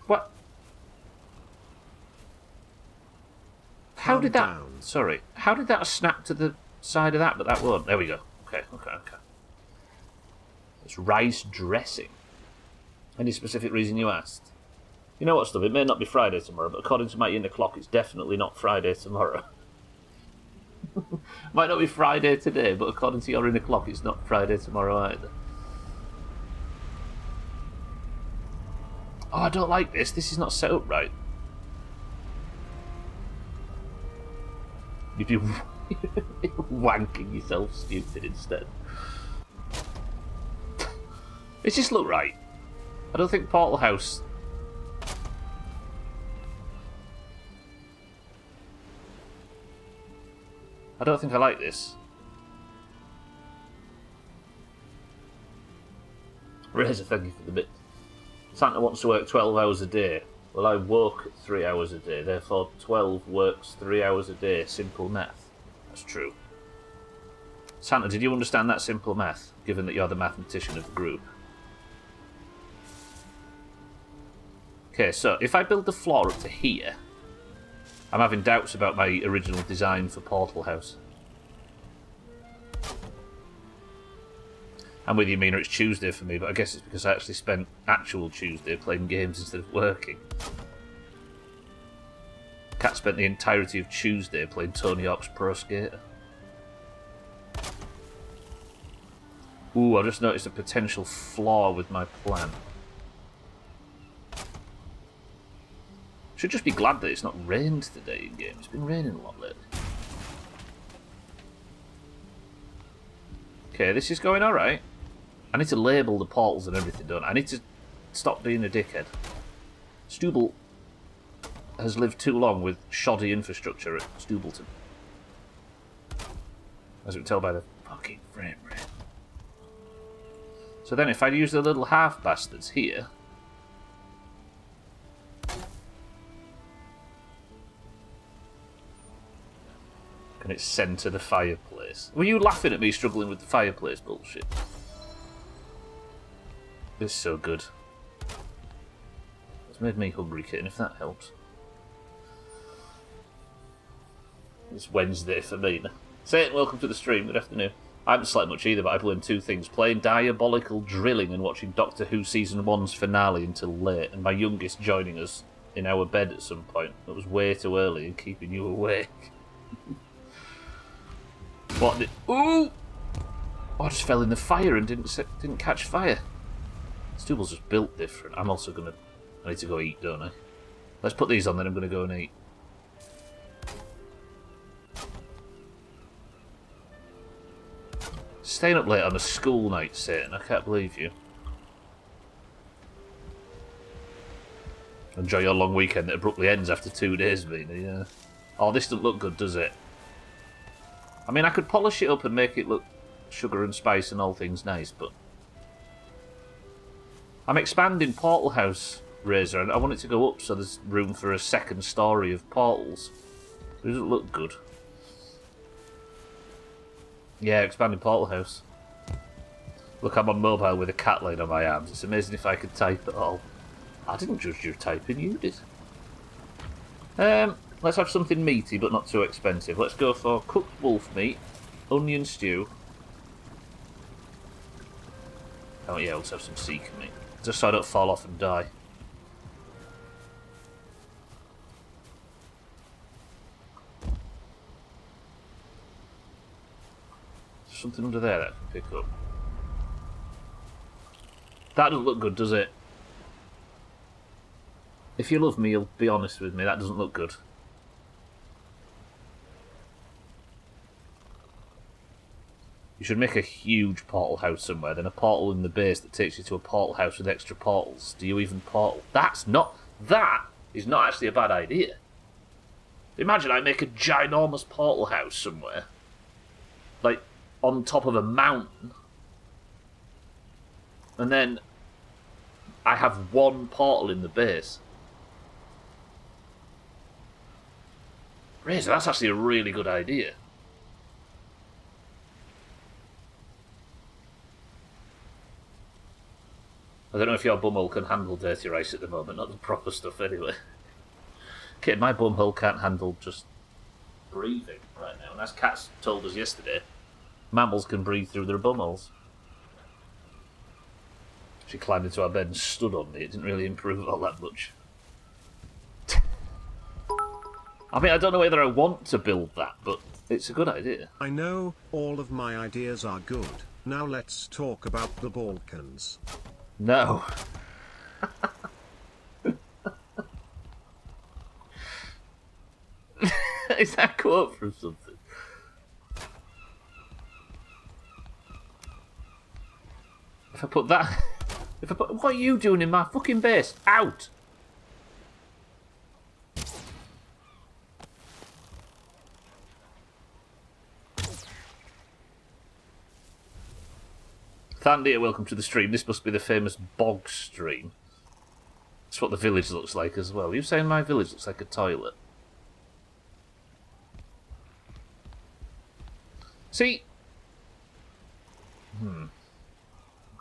A: What? How did that...
B: down.
A: Sorry. How did that snap to the side of that, but that won't? There we go. Okay. It's rice dressing. Any specific reason you asked? You know what, Stub? It may not be Friday tomorrow, but according to my inner clock, it's definitely not Friday tomorrow. Might not be Friday today, but according to your inner clock, it's not Friday tomorrow either. Oh, I don't like this. This is not set up right. You'd be wanking yourself stupid instead. It just look right. I don't think Portal House... I don't think I like this. Razor, thank you for the bit. Santa wants to work 12 hours a day. Well, I work 3 hours a day, therefore 12 works 3 hours a day. Simple math. That's true. Santa, did you understand that simple math, given that you're the mathematician of the group? Okay, so if I build the floor up to here, I'm having doubts about my original design for Portal House. I'm with you, Mina, it's Tuesday for me, but I guess it's because I actually spent actual Tuesday playing games instead of working. Cat spent the entirety of Tuesday playing Tony Hawk's Pro Skater. Ooh, I just noticed a potential flaw with my plan. Should just be glad that it's not rained today in game. It's been raining a lot lately. Okay, this is going alright. I need to label the portals and everything, don't I? I need to stop being a dickhead. Stubble has lived too long with shoddy infrastructure at Stubleton. As we can tell by the fucking frame rate. So then if I use the little half bastards here... Can it centre the fireplace? Were you laughing at me struggling with the fireplace bullshit? This is so good. It's made me hungry, kitten, if that helps. It's Wednesday for me. Satan, welcome to the stream. Good afternoon. I haven't slept much either, but I've learned two things. Playing diabolical drilling and watching Doctor Who Season 1's finale until late, and my youngest joining us in our bed at some point. It was way too early and keeping you awake. What did... Ooh! Oh, I just fell in the fire and didn't catch fire. Stubble's just built different. I'm also gonna... I need to go eat, don't I? Let's put these on, then I'm gonna go and eat. Staying up late on a school night, Satan. I can't believe you. Enjoy your long weekend that abruptly ends after 2 days, Mina, yeah. Oh, this doesn't look good, does it? I mean, I could polish it up and make it look sugar and spice and all things nice, but... I'm expanding Portal House, Razor, and I want it to go up so there's room for a second story of portals. It doesn't look good. Yeah, expanding Portal House. Look, I'm on mobile with a cat laid on my arms. It's amazing if I could type at all. I didn't judge your typing, you did. Let's have something meaty but not too expensive. Let's go for cooked wolf meat, onion stew. Oh yeah, let's have some seeker meat. Just so I don't fall off and die. There's something under there that I can pick up. That doesn't look good, does it? If you love me, you'll be honest with me. That doesn't look good. You should make a huge portal house somewhere, then a portal in the base that takes you to a portal house with extra portals. Do you even portal? That is not actually a bad idea. Imagine I make a ginormous portal house somewhere. Like, on top of a mountain. And then I have one portal in the base. Razor, that's actually a really good idea. I don't know if your bumhole can handle dirty rice at the moment, not the proper stuff anyway. Kid, my bumhole can't handle just breathing right now. And as Cats told us yesterday, mammals can breathe through their bumholes. She climbed into our bed and stood on me. It didn't really improve all that much. I mean, I don't know whether I want to build that, but it's a good idea.
B: I know all of my ideas are good. Now let's talk about the Balkans.
A: No. Is that a quote from something? If I put that... What are you doing in my fucking base? Out! Thandia, welcome to the stream. This must be the famous bog stream. That's what the village looks like as well. You're saying my village looks like a toilet? See?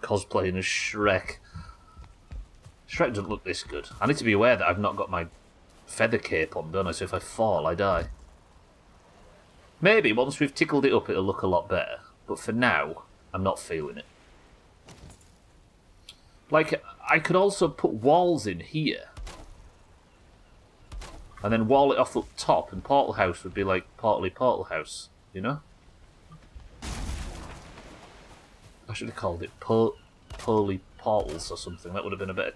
A: Cosplaying as Shrek. Shrek doesn't look this good. I need to be aware that I've not got my feather cape on, don't I? So if I fall, I die. Maybe once we've tickled it up, it'll look a lot better. But for now, I'm not feeling it. Like, I could also put walls in here. And then wall it off up top, and Portal House would be like Portal House, you know? I should have called it Poly Portals or something. That would have been a better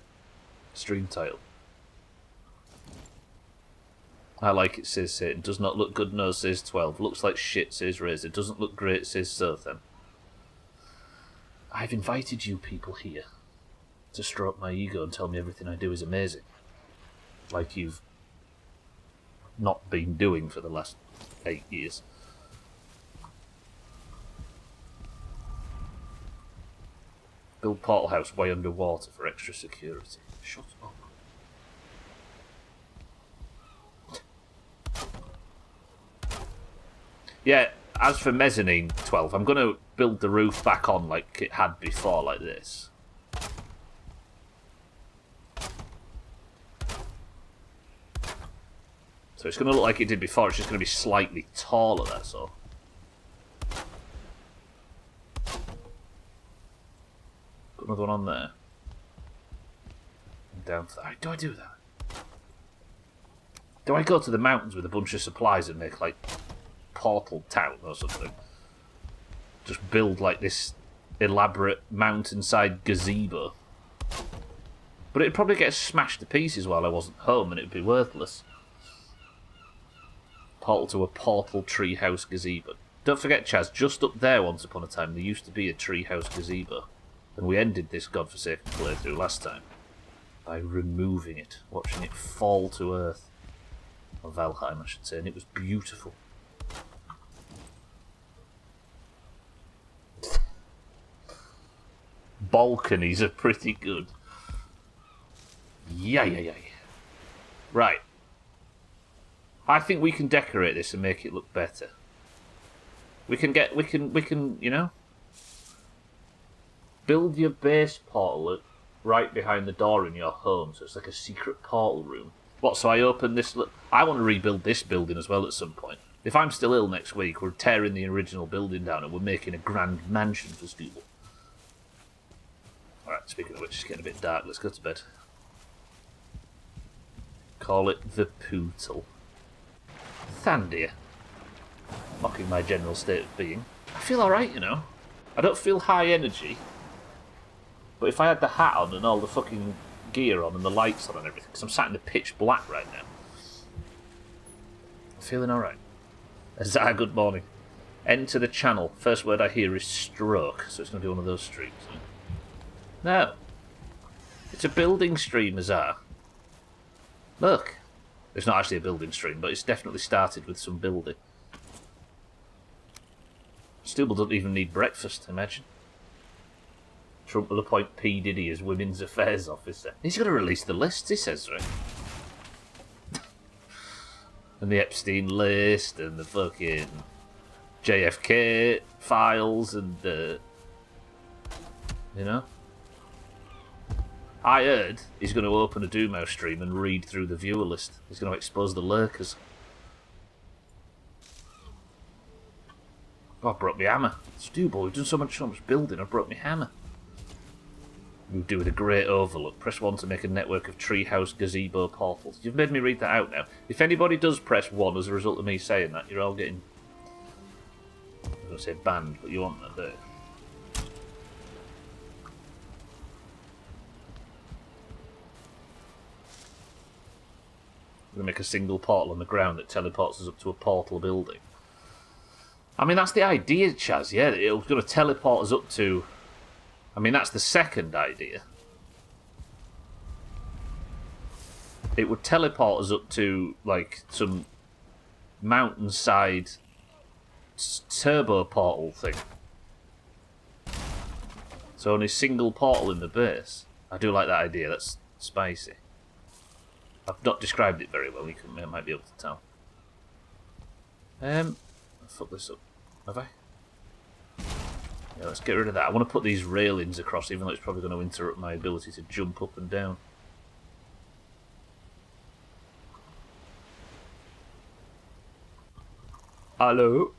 A: stream title. I like it, says Satan. Does not look good, no, says 12. Looks like shit, says Razor. Doesn't look great, says Sothem. I've invited you people here to stroke my ego and tell me everything I do is amazing. Like you've not been doing for the last 8 years. Build Portal House way underwater for extra security. Shut up. Yeah, as for Mezzanine 12, I'm going to build the roof back on like it had before, like this. So it's going to look like it did before, it's just going to be slightly taller, that's all. Put another one on there. And down to that. Do I do that? Do I go to the mountains with a bunch of supplies and make, like, Portal Town or something? Just build, like, this elaborate mountainside gazebo. But it'd probably get smashed to pieces while I wasn't home and it'd be worthless. Portal to a portal treehouse gazebo. Don't forget, Chaz, just up there once upon a time, there used to be a treehouse gazebo. And we ended this godforsaken playthrough last time by removing it, watching it fall to earth. Or Valheim, I should say, and it was beautiful. Balconies are pretty good. Yeah. Right. I think we can decorate this and make it look better. We can, you know, build your base portal right behind the door in your home, so it's like a secret portal room. What, so I open this... I want to rebuild this building as well at some point. If I'm still ill next week, we're tearing the original building down and we're making a grand mansion for school. Alright, speaking of which, it's getting a bit dark. Let's go to bed. Call it the Pootle. Thandia. Mocking my general state of being. I feel alright, you know. I don't feel high energy. But if I had the hat on and all the fucking gear on and the lights on and everything, because I'm sat in the pitch black right now, I'm feeling alright. Is that a good morning? Enter the channel. First word I hear is stroke, so it's going to be one of those streams. No. It's a building stream, Azar. Look. It's not actually a building stream, but it's definitely started with some building. Stubble doesn't even need breakfast, imagine. Trump will appoint P. Diddy as Women's Affairs Officer. He's going to release the lists, he says, right? And the Epstein list, and the fucking JFK files, and the... You know? I heard he's going to open a Doomhaus stream and read through the viewer list. He's going to expose the lurkers. Oh, I broke my hammer. Stubble, we've done so much building, I broke my hammer. We do with a great overlook. Press 1 to make a network of treehouse gazebo portals. You've made me read that out now. If anybody does press 1 as a result of me saying that, you're all getting... I was going to say banned, but you want that there. We're going to make a single portal on the ground that teleports us up to a portal building. I mean, that's the idea, Chaz, yeah. It's going to teleport us up to... I mean, that's the second idea. It would teleport us up to, like, some mountainside turbo portal thing. So only single portal in the base. I do like that idea, that's spicy. I've not described it very well, you might be able to tell. I'll fuck this up. Have I? Yeah, let's get rid of that. I want to put these railings across, even though it's probably going to interrupt my ability to jump up and down. Hello?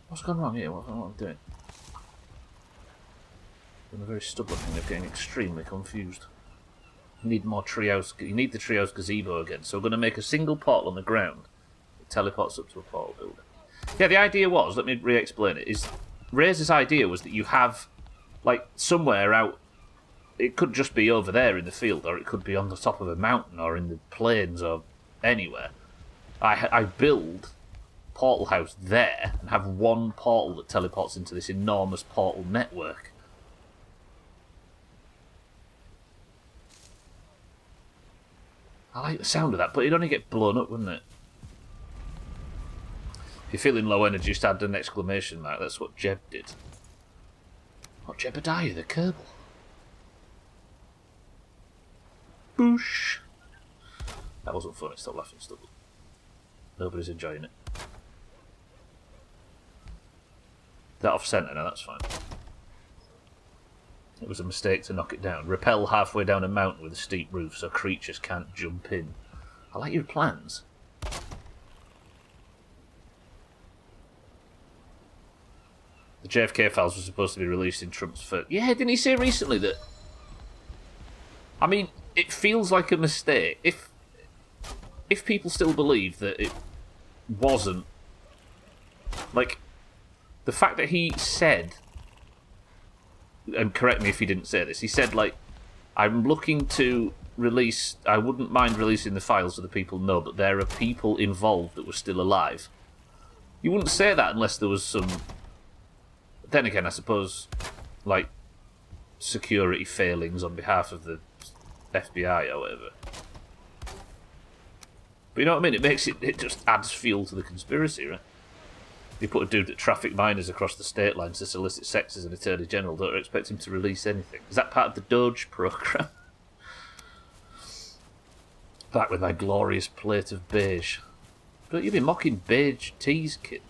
A: What's gone wrong here? What am I doing? I'm very stubborn thing of getting extremely confused. You need more treehouse. You need the treehouse gazebo again. So we're going to make a single portal on the ground. It teleports up to a portal building. Yeah, the idea was, let me re-explain it, is Razor's idea was that you have, like, somewhere out, it could just be over there in the field, or it could be on the top of a mountain, or in the plains, or anywhere. I build Portal House there, and have one portal that teleports into this enormous portal network. I like the sound of that, but it'd only get blown up, wouldn't it? If you're feeling low energy, just add an exclamation mark. That's what Jeb did. What, Jebediah the Kerbal? Boosh! That wasn't funny, stop laughing, Stubble. Nobody's enjoying it. That off centre now, that's fine. It was a mistake to knock it down. Rappel halfway down a mountain with a steep roof so creatures can't jump in. I like your plans. The JFK files were supposed to be released in Trump's first... Yeah, didn't he say recently that... I mean, it feels like a mistake. If people still believe that it wasn't... Like, the fact that he said... And correct me if he didn't say this. He said, like, I'm looking to release. I wouldn't mind releasing the files so the people know, but there are people involved that were still alive. You wouldn't say that unless there was some. Then again, I suppose, like security failings on behalf of the FBI or whatever. But you know what I mean? It makes it just adds fuel to the conspiracy, right? You put a dude that trafficked minors across the state lines to solicit sex as an attorney general, don't expect him to release anything. Is that part of the Doge program? Back with my glorious plate of beige. But you've been mocking beige teas, kid.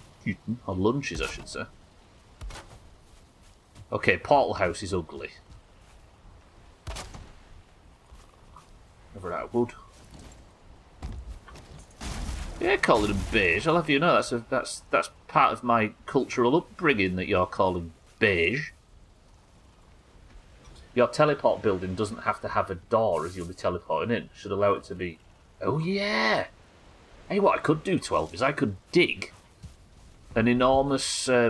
A: Or lunches, I should say. Okay, Portal House is ugly. Never out of wood. Yeah, call it a beige. I'll have you know that's part of my cultural upbringing that you're calling beige. Your teleport building doesn't have to have a door as you'll be teleporting in. Should allow it to be. Oh yeah. Hey, what I could do, 12, is I could dig an enormous. I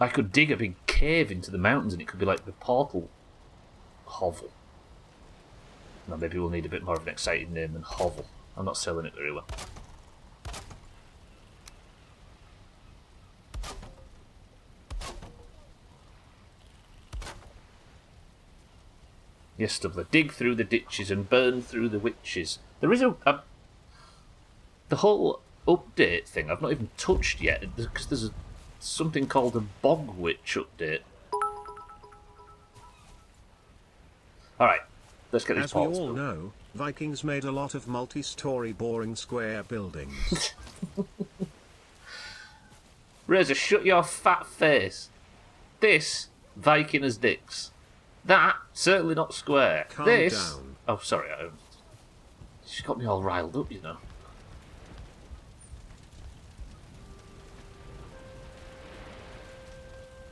A: could dig a big cave into the mountains, and it could be like the portal hovel. Now maybe we'll need a bit more of an exciting name than hovel. I'm not selling it very well. Yes, Stubbler. Dig through the ditches and burn through the witches. There is the whole update thing I've not even touched yet, because there's something called a bog witch update. Alright, let's get these
B: As we
A: portals
B: all
A: built.
B: know, Vikings made a lot of multi-story boring square buildings.
A: Razor, shut your fat face. This, Viking as dicks. That, certainly not square.
B: Calm
A: This...
B: down.
A: Oh, sorry, she's got me all riled up, you know.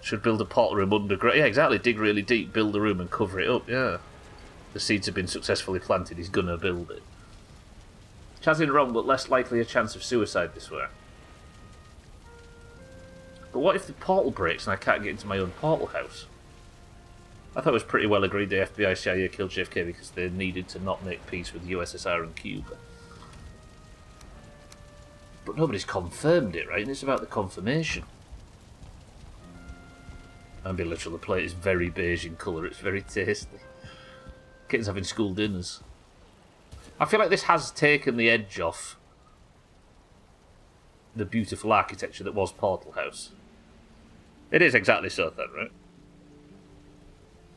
A: Should build a portal room underground. Yeah, exactly. Dig really deep, build a room and cover it up, yeah. The seeds have been successfully planted, he's gonna build it. Chaz isn't wrong, but less likely a chance of suicide this way. But what if the portal breaks and I can't get into my own portal house? I thought it was pretty well agreed the FBI CIA killed JFK because they needed to not make peace with the USSR and Cuba. But nobody's confirmed it, right? And it's about the confirmation. And be literal, the plate is very beige in colour, it's very tasty. Kittens having school dinners. I feel like this has taken the edge off the beautiful architecture that was Portal House. It is exactly so then, right?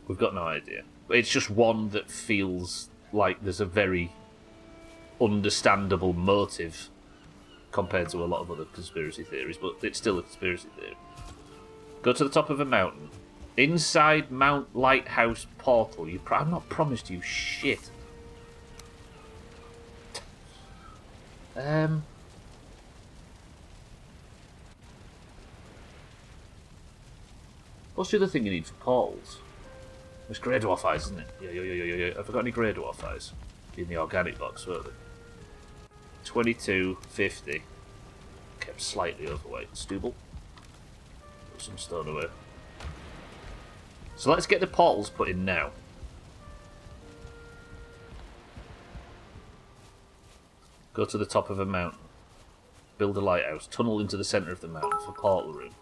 A: We've got no idea. But it's just one that feels like there's a very understandable motive compared to a lot of other conspiracy theories, but it's still a conspiracy theory. Go to the top of a mountain. Inside Mount Lighthouse Portal. I'm not promised you shit. What's the other thing you need for portals? It's grey dwarf eyes, isn't it? Yeah. Have I got any grey dwarf eyes? In the organic box, weren't they? 22.50. Kept slightly overweight. Stubble. Put some stone away. So let's get the portals put in now. Go to the top of a mountain. Build a lighthouse. Tunnel into the centre of the mountain for portal room.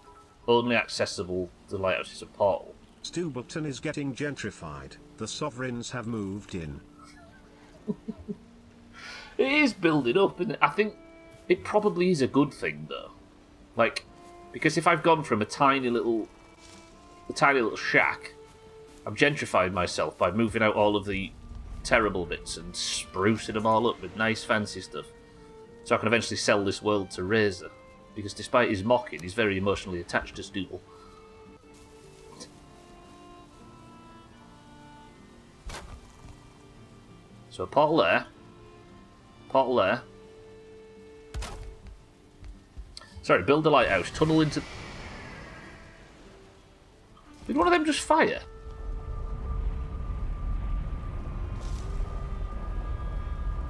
A: Only accessible to the lighthouse is a portal.
B: Stubleton is getting gentrified. The sovereigns have moved in.
A: It is building up, and I think it probably is a good thing, though. Like, because if I've gone from a tiny little shack, I've gentrified myself by moving out all of the terrible bits and sprucing them all up with nice fancy stuff. So I can eventually sell this world to Razor. Because despite his mocking, he's very emotionally attached to Stubble. So a portal there. Portal there. Sorry, build a lighthouse. Tunnel into... Did one of them just fire?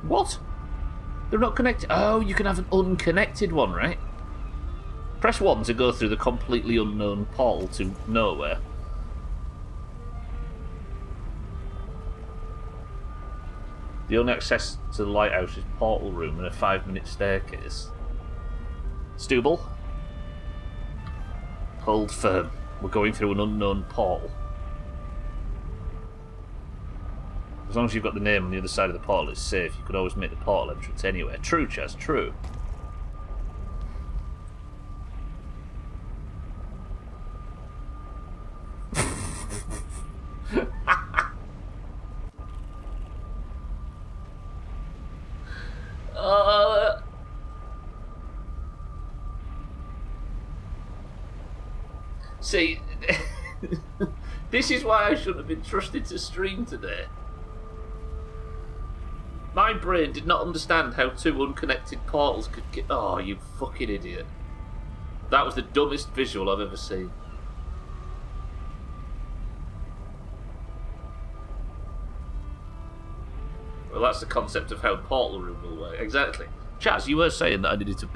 A: What? They're not connected. Oh, you can have an unconnected one, right? Press 1 to go through the completely unknown portal to nowhere. The only access to the lighthouse is portal room and a 5-minute staircase. Stubble. Hold firm. We're going through an unknown portal. As long as you've got the name on the other side of the portal, it's safe. You could always make the portal entrance anywhere. True, Chaz, true. See, this is why I shouldn't have been trusted to stream today. My brain did not understand how 2 unconnected portals could get... Oh, you fucking idiot. That was the dumbest visual I've ever seen. Well, that's the concept of how portal room will work. Exactly. Chaz, you were saying that I needed to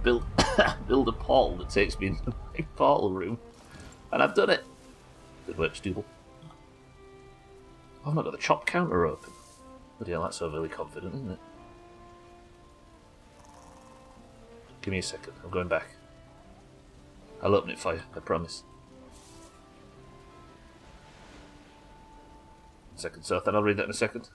A: build a portal that takes me into my portal room. And I've done it. Good work, Stubble. I've not got the chop counter open. Bloody hell, that's overly confident, isn't it? Give me a second, I'm going back. I'll open it for you, I promise. 1 second, so then I'll read that in a second.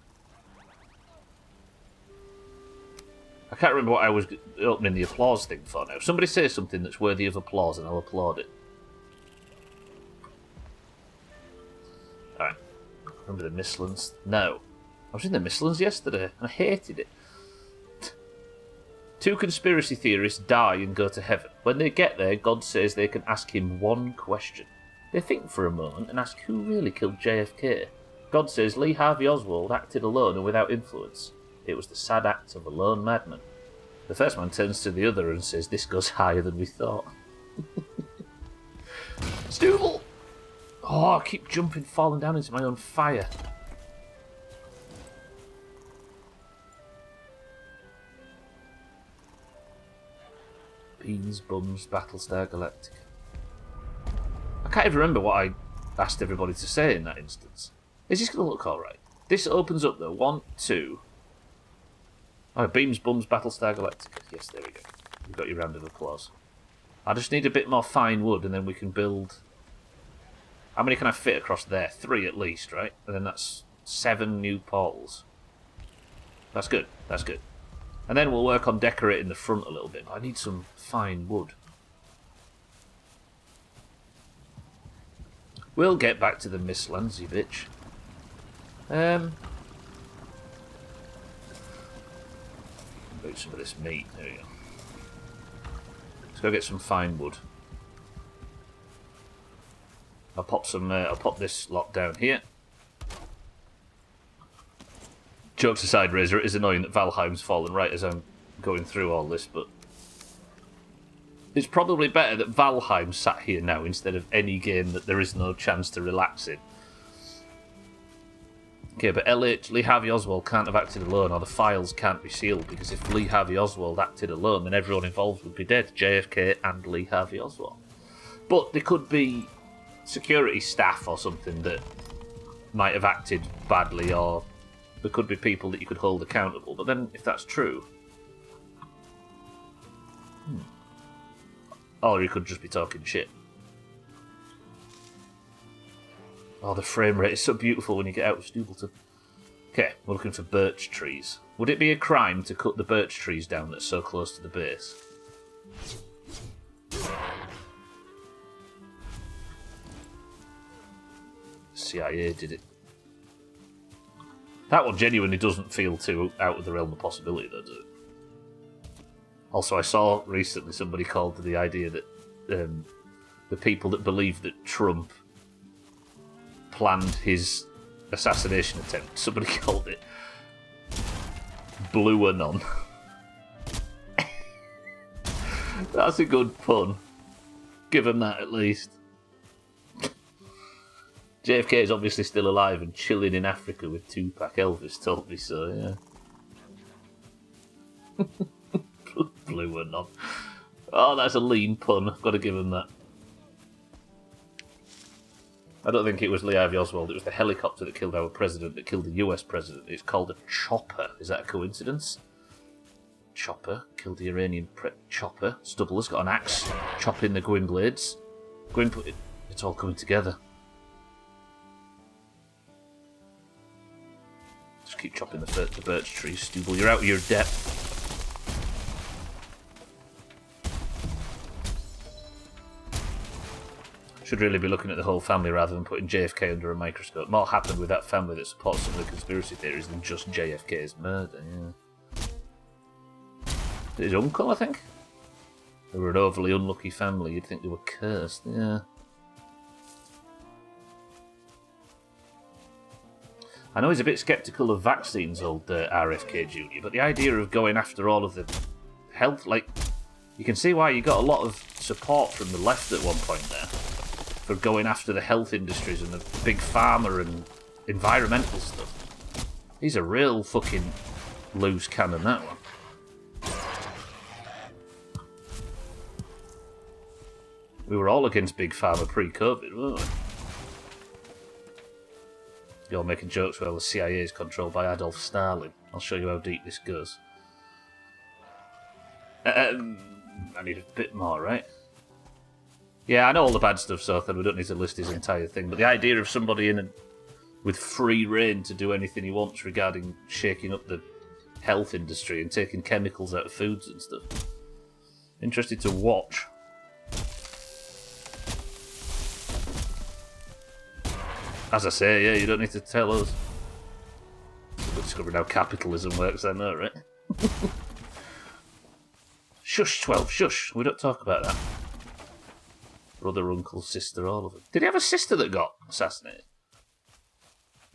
A: I can't remember what I was opening the applause thing for now. Somebody say something that's worthy of applause and I'll applaud it. Alright. Remember the Mistlands? No. I was in the Mistlands yesterday and I hated it. 2 conspiracy theorists die and go to heaven. When they get there, God says they can ask him one question. They think for a moment and ask who really killed JFK. God says Lee Harvey Oswald acted alone and without influence. It was the sad act of a lone madman. The first man turns to the other and says, this goes higher than we thought. Stubble! Oh, I keep jumping, falling down into my own fire. Beans, bums, Battlestar Galactica. I can't even remember what I asked everybody to say in that instance. Is this going to look alright? This opens up though. 1, 2. Oh, Beams, Bums, Battlestar Galactica. Yes, there we go. You've got your round of applause. I just need a bit more fine wood and then we can build... How many can I fit across there? 3 at least, right? And then that's 7 new portals. That's good. That's good. And then we'll work on decorating the front a little bit. But I need some fine wood. We'll get back to the Mistlands, you bitch. Got some of this meat. There we go. Let's go get some fine wood. I'll pop this lot down here. Jokes aside, Razor, it is annoying that Valheim's fallen right as I'm going through all this, but it's probably better that Valheim sat here now instead of any game that there is no chance to relax in. Okay, but Lee Harvey Oswald can't have acted alone, or the files can't be sealed, because if Lee Harvey Oswald acted alone, then everyone involved would be dead. JFK and Lee Harvey Oswald. But there could be security staff or something that might have acted badly, or there could be people that you could hold accountable. But then, if that's true... Or you could just be talking shit. Oh, the frame rate is so beautiful when you get out of Stubleton. Okay, we're looking for birch trees. Would it be a crime to cut the birch trees down that's so close to the base? CIA did it. That one genuinely doesn't feel too out of the realm of possibility, though, does it? Also, I saw recently somebody called the idea that the people that believe that Trump planned his assassination attempt, somebody called it Blue Anon. That's a good pun. Give him that at least. JFK is obviously still alive and chilling in Africa with Tupac. Elvis told me so, yeah. Blue Anon. Oh, that's a lean pun. I've got to give him that. I don't think it was Lee Harvey Oswald. It was the helicopter that killed our president, that killed the US president. It's called a chopper. Is that a coincidence? Chopper killed the Iranian chopper. Stubble's got an axe, chopping the Gwyn blades. It's all coming together. Just keep chopping the birch trees, Stubble. You're out of your depth. Should really be looking at the whole family rather than putting JFK under a microscope. More happened with that family that supports some of the conspiracy theories than just JFK's murder, yeah. His uncle, I think? They were an overly unlucky family. You'd think they were cursed, yeah. I know he's a bit sceptical of vaccines, old RFK Jr., but the idea of going after all of the health, like, you can see why you got a lot of support from the left at one point there. For going after the health industries and the big pharma and environmental stuff. He's a real fucking loose cannon, that one. We were all against big pharma pre-COVID, weren't we? You're making jokes while the CIA is controlled by Adolf Stalin. I'll show you how deep this goes. I need a bit more, right? Yeah, I know all the bad stuff, so we don't need to list his entire thing, but the idea of somebody with free rein to do anything he wants regarding shaking up the health industry and taking chemicals out of foods and stuff. Interested to watch. As I say, yeah, you don't need to tell us. We're discovering how capitalism works, I know, right? Shush, 12, shush. We don't talk about that. Brother, uncle, sister, all of them. Did he have a sister that got assassinated?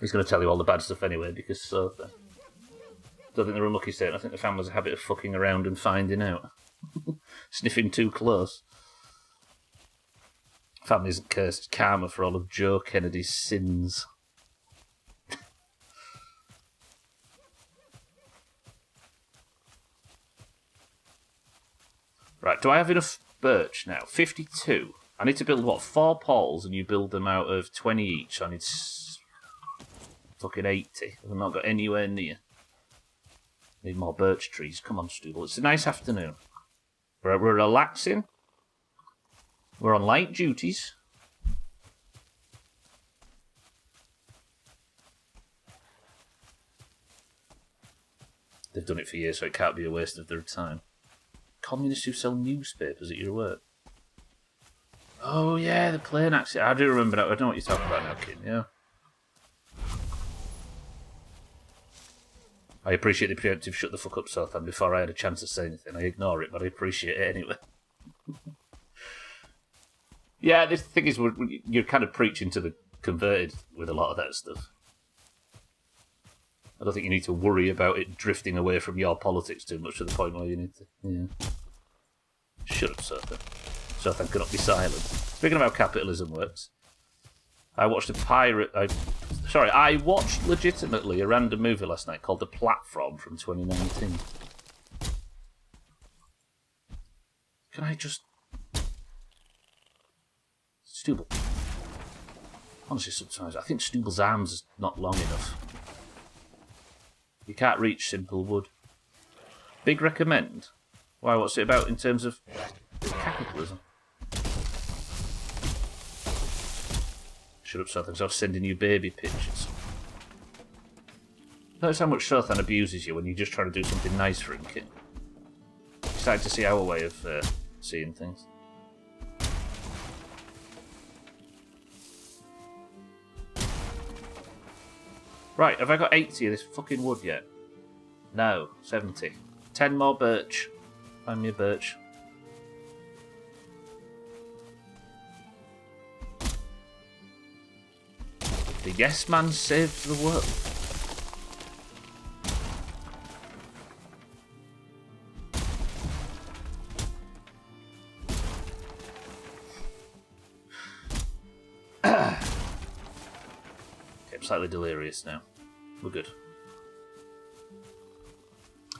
A: He's going to tell you all the bad stuff anyway, because so. Don't think they're unlucky state. I think the family's a habit of fucking around and finding out. Sniffing too close. Family isn't cursed, it's karma for all of Joe Kennedy's sins. Right, do I have enough birch now? 52. I need to build, what, 4 poles, and you build them out of 20 each. So I need fucking 80. I've not got anywhere near. Need more birch trees. Come on, Stubble. It's a nice afternoon. We're relaxing. We're on light duties. They've done it for years, so it can't be a waste of their time. Communists who sell newspapers at your work. Oh, yeah, the plane accident. I do remember that. I don't know what you're talking about now, kid, yeah. I appreciate the preemptive shut the fuck up, Sothan, before I had a chance to say anything. I ignore it, but I appreciate it anyway. Yeah, the thing is, you're kind of preaching to the converted with a lot of that stuff. I don't think you need to worry about it drifting away from your politics too much to the point where you need to. Yeah. Shut up, Sothan. Sothan cannot be silent. Speaking of how capitalism works, I watched I watched legitimately a random movie last night called The Platform from 2019. Can I just... Stubble. Honestly, sometimes I think Stubble's arms are not long enough. You can't reach simple wood. Big recommend. Why, what's it about in terms of capitalism? Shut up, Sothan, because I was sending you baby pictures. Notice how much Sothan abuses you when you're just trying to do something nice for him, kid. You're starting to see our way of seeing things. Right, have I got 80 of this fucking wood yet? No, 70. 10 more birch. Find me a birch. The yes man saved the world. Okay, I'm slightly delirious now. We're good.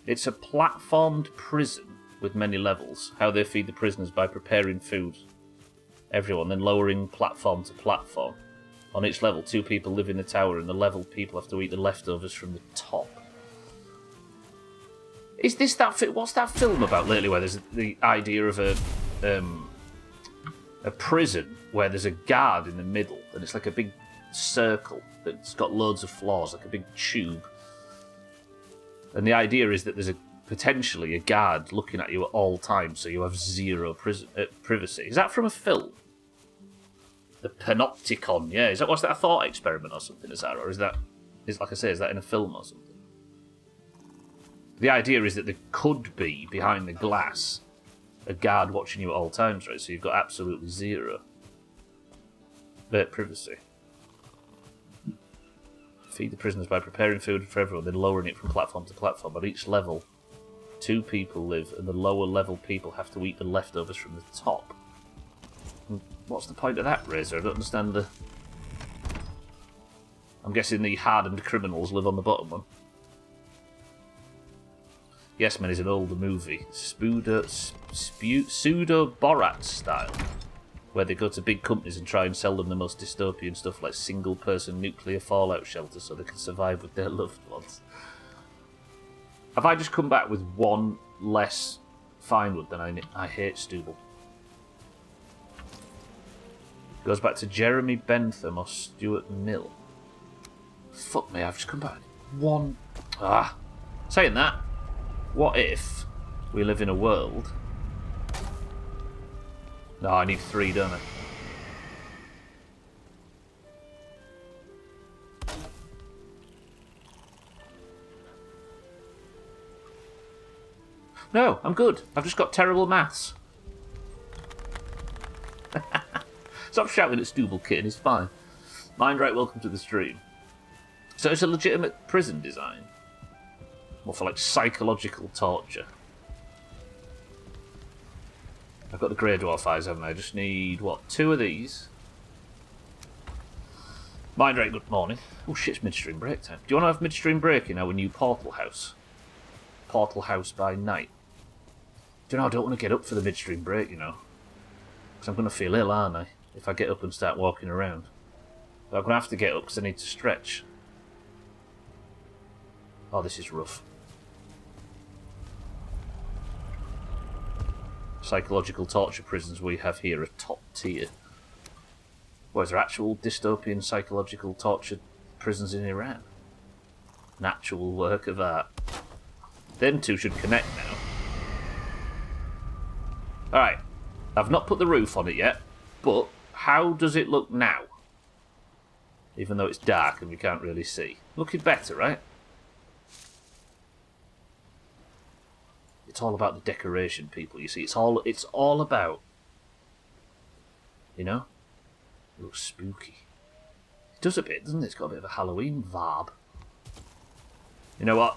A: It's a platformed prison with many levels. How they feed the prisoners by preparing food. Everyone, then lowering platform to platform. On each level, 2 people live in the tower, and the level people have to eat the leftovers from the top. Is this that? What's that film about lately? Where there's the idea of a prison where there's a guard in the middle, and it's like a big circle that's got loads of floors, like a big tube. And the idea is that there's potentially a guard looking at you at all times, so you have zero privacy. Is that from a film? The Panopticon, yeah. Was that a thought experiment or something? Is that, or is that like I say, is that in a film or something? The idea is that there could be behind the glass a guard watching you at all times, right? So you've got absolutely zero privacy. Feed the prisoners by preparing food for everyone, then lowering it from platform to platform. On each level, 2 people live, and the lower level people have to eat the leftovers from the top. What's the point of that, Razor? I don't understand the... I'm guessing the hardened criminals live on the bottom one. Yes Man is an older movie. Pseudo Borat style. Where they go to big companies and try and sell them the most dystopian stuff like single-person nuclear fallout shelters so they can survive with their loved ones. Have I just come back with 1 less fine wood than I hate Stubble? Goes back to Jeremy Bentham or Stuart Mill. Fuck me, I've just come back. 1... Saying that, what if we live in a world... No, I need 3, don't I? No, I'm good. I've just got terrible maths. Stop shouting at Stubble Kitten, it's fine. Mindright, welcome to the stream. So it's a legitimate prison design? Or for like psychological torture? I've got the Grey Dwarf eyes, haven't I? I just need, what, 2 of these? Mindright, good morning. Oh shit, it's midstream break time. Do you want to have midstream break in our new Portal House? Portal House by night. Do you know, I don't want to get up for the midstream break, you know. Because I'm going to feel ill, aren't I? If I get up and start walking around. But I'm going to have to get up because I need to stretch. Oh, this is rough. Psychological torture prisons we have here are top tier. What, is there actual dystopian psychological torture prisons in Iran? An actual work of art. Them 2 should connect now. Alright, I've not put the roof on it yet, but how does it look now? Even though it's dark and we can't really see. Looking better, right? It's all about the decoration, people, you see. It's all about, you know? It looks spooky. It does a bit, doesn't it? It's got a bit of a Halloween vibe. You know what?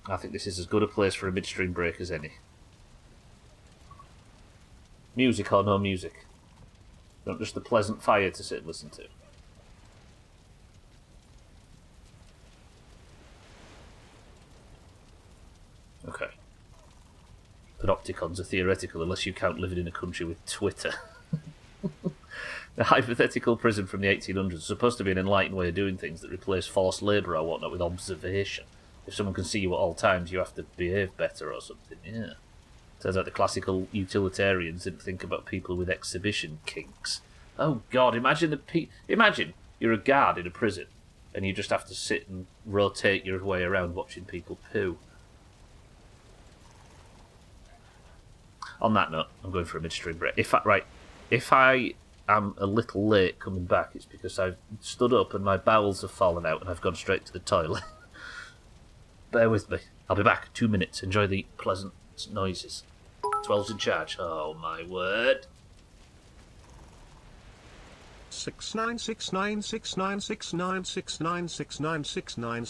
A: I think this is as good a place for a midstream break as any. Music or no music? Not just the pleasant fire to sit and listen to. Okay. Panopticons are theoretical unless you count living in a country with Twitter. The hypothetical prison from the 1800s is supposed to be an enlightened way of doing things that replace forced labour or whatnot with observation. If someone can see you at all times, you have to behave better or something, yeah. Turns out the classical utilitarians didn't think about people with exhibition kinks. Oh god, imagine imagine you're a guard in a prison and you just have to sit and rotate your way around watching people poo. On that note, I'm going for a midstream break. If I am a little late coming back, it's because I've stood up and my bowels have fallen out and I've gone straight to the toilet. Bear with me. I'll be back. 2 minutes. Enjoy the pleasant noises. 12's in charge. Oh my word.
B: Septuagintillion 696 sextuagintillion 969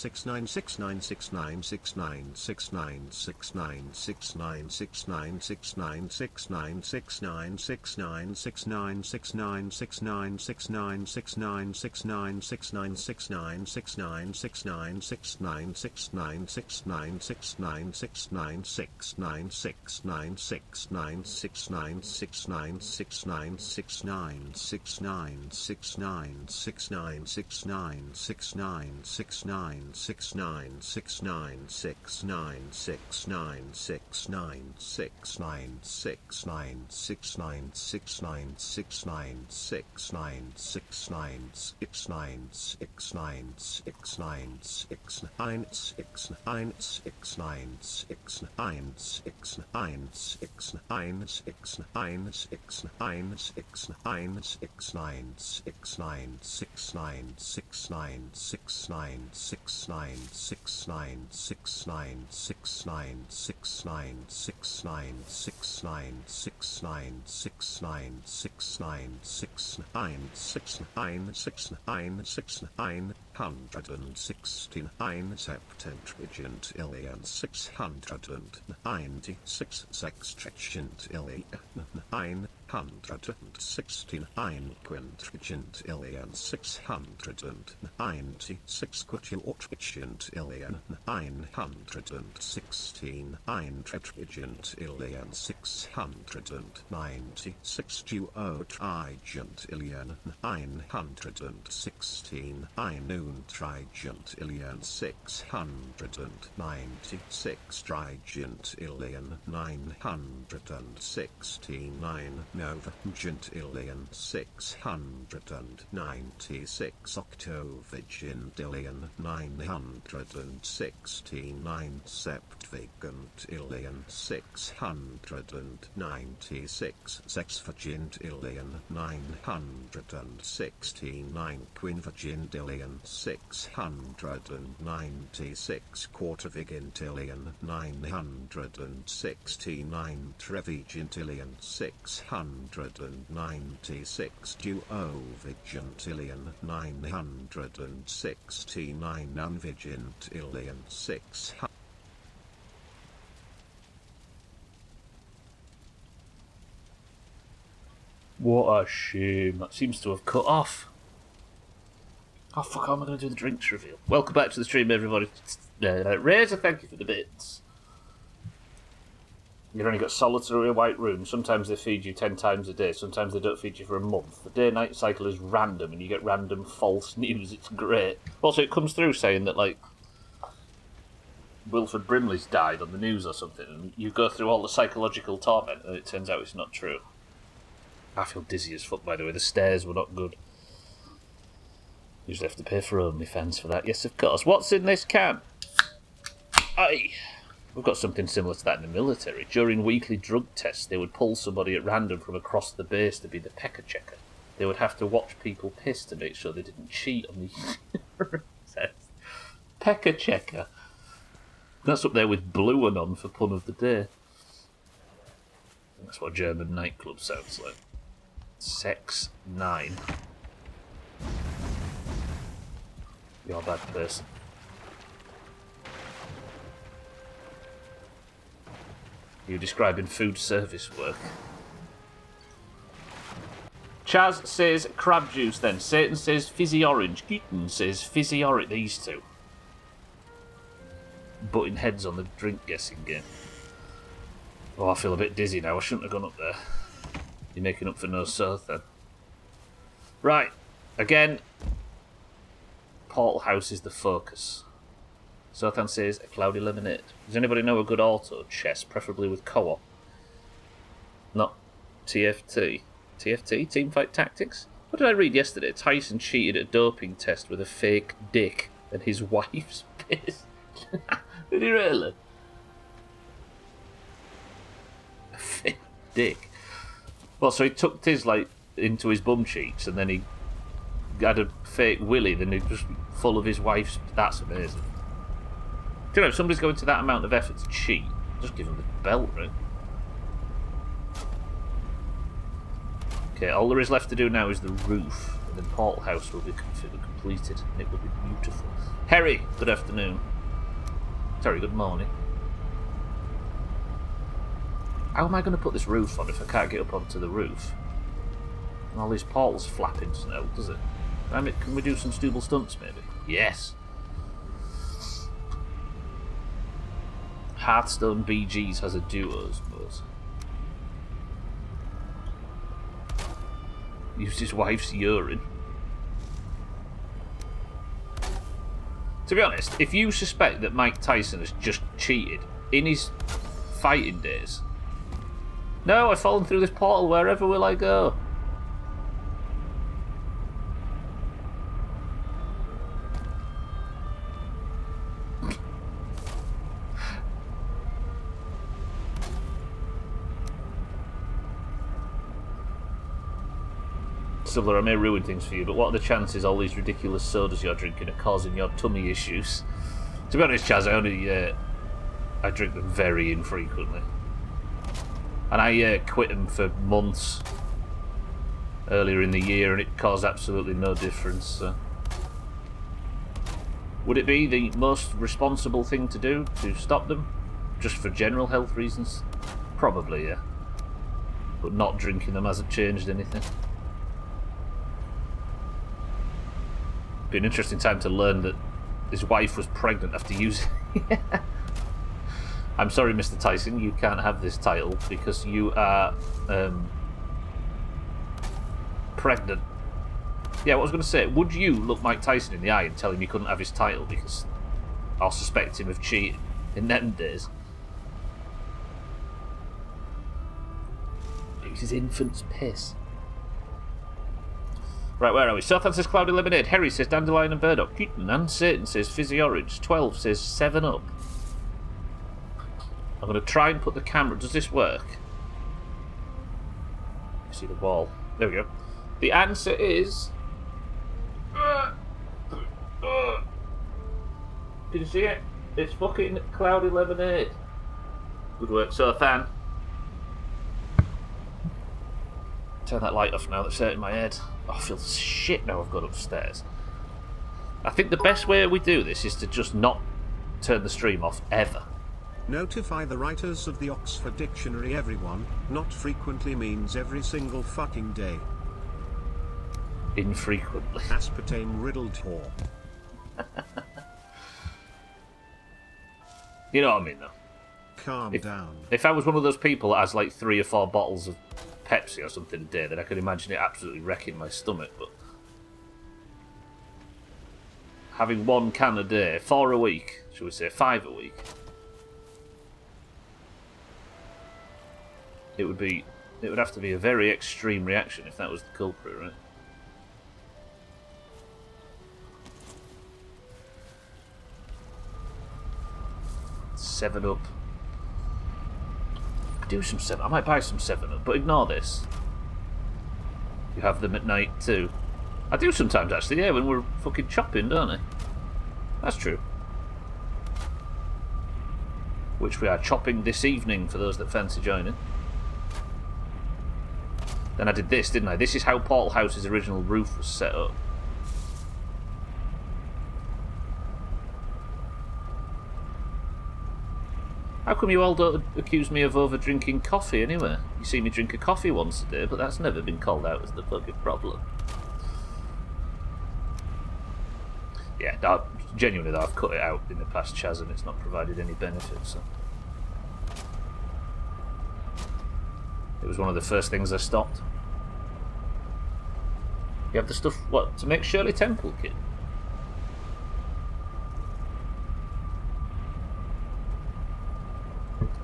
B: quintuagintillion 696 quadriquagintillion 916 tetragintillion 696 duotrigintillion 916 untrigintillion 696 trigintillion 969 novagintillion 696 octovigintillion 969 septvigintillion 696 sexvagintillion 969 quinvagintillion 696 quartervigintillion 969 trevigintillion 696 duovigintillion 969 unvigintillion 600.
A: What a shame. That seems to have cut off. Oh, fuck, how am I going to do the drinks reveal? Welcome back to the stream, everybody. Razor, thank you for the bits. You've only got solitary white rooms. Sometimes they feed you 10 times a day. Sometimes they don't feed you for a month. The day-night cycle is random, and you get random false news. It's great. Also, it comes through saying that, like, Wilford Brimley's died on the news or something, and you go through all the psychological torment, and it turns out it's not true. I feel dizzy as fuck, by the way. The stairs were not good. Usually have to pay for OnlyFans for that. Yes, of course. What's in this can? Aye. We've got something similar to that in the military. During weekly drug tests, they would pull somebody at random from across the base to be the pecker checker. They would have to watch people piss to make sure they didn't cheat on the test. Pecker checker. That's up there with Blue Anon for pun of the day. That's what a German nightclub sounds like. Sex 9. You're a bad person. You're describing food service work. Chaz says crab juice then. Satan says fizzy orange. Keaton says fizzy orange. These two. Butting heads on the drink guessing game. Oh, I feel a bit dizzy now. I shouldn't have gone up there. You're making up for no South then. Right. Again. Portal House is the focus. Sothan says a cloudy lemonade. Does anybody know a good auto chess, preferably with co-op? Not TFT. TFT? Teamfight Tactics? What did I read yesterday? Tyson cheated at a doping test with a fake dick and his wife's piss. Did he really? A fake dick. Well, so he tucked his, like, into his bum cheeks and then he had a fake willy, then he just full of his wife's... That's amazing. Do you know, if somebody's going to that amount of effort to cheat, just give them the belt, right? Okay, all there is left to do now is the roof. And then Portal House will be completed, and it will be beautiful. Harry, good afternoon. Sorry, good morning. How am I going to put this roof on if I can't get up onto the roof? And all these portals flapping snow, does it? I mean, can we do some stubble stunts, maybe? Yes. Hearthstone BGs has a duos mode. Used his wife's urine. To be honest, if you suspect that Mike Tyson has just cheated in his fighting days... No, I've fallen through this portal, wherever will I go? Similar, I may ruin things for you, but what are the chances all these ridiculous sodas you're drinking are causing your tummy issues? To be honest, Chaz, I drink them very infrequently. And I quit them for months earlier in the year, and it caused absolutely no difference. So. Would it be the most responsible thing to do to stop them? Just for general health reasons? Probably, yeah. But not drinking them hasn't changed anything. Be an interesting time to learn that his wife was pregnant after using it. I'm sorry, Mr. Tyson, you can't have this title because you are pregnant. Yeah, what I was going to say, would you look Mike Tyson in the eye and tell him he couldn't have his title because I'll suspect him of cheating in them days? It was his infant's piss. Right, where are we? Southland says Cloudy Lemonade. Harry says Dandelion and Burdock. Keaton and Satan says Fizzy Orange. 12 says 7-Up. I'm going to try and put the camera... Does this work? You see the wall. There we go. The answer is... Did you see it? It's fucking Cloudy Lemonade. Good work, Sothan. Turn that light off now, that's hurting my head. Oh, I feel shit now I've got upstairs. I think the best way we do this is to just not turn the stream off, ever.
B: Notify the writers of the Oxford Dictionary, everyone. Not frequently means every single fucking day.
A: Infrequently.
B: Aspartame riddled whore.
A: You know what I mean, though?
B: Calm down.
A: If I was one of those people that has like 3 or 4 bottles of Pepsi or something a day, then I could imagine it absolutely wrecking my stomach, but having 1 can a day, 4 a week, should we say 5 a week, it would have to be a very extreme reaction if that was the culprit, right? Seven Up. Do some 7. I might buy some 7-Up, but ignore this. You have them at night too. I do sometimes, actually, yeah, when we're fucking chopping, don't I? That's true. Which we are chopping this evening for those that fancy joining. Then I did this, didn't I? This is how Portal House's original roof was set up. How come you all don't accuse me of over-drinking coffee anyway? You see me drink a coffee once a day, but that's never been called out as the fucking problem. Yeah, no, genuinely though, I've cut it out in the past, Chaz, and it's not provided any benefit, so... It was one of the first things I stopped. You have the stuff, what, to make Shirley Temple kit?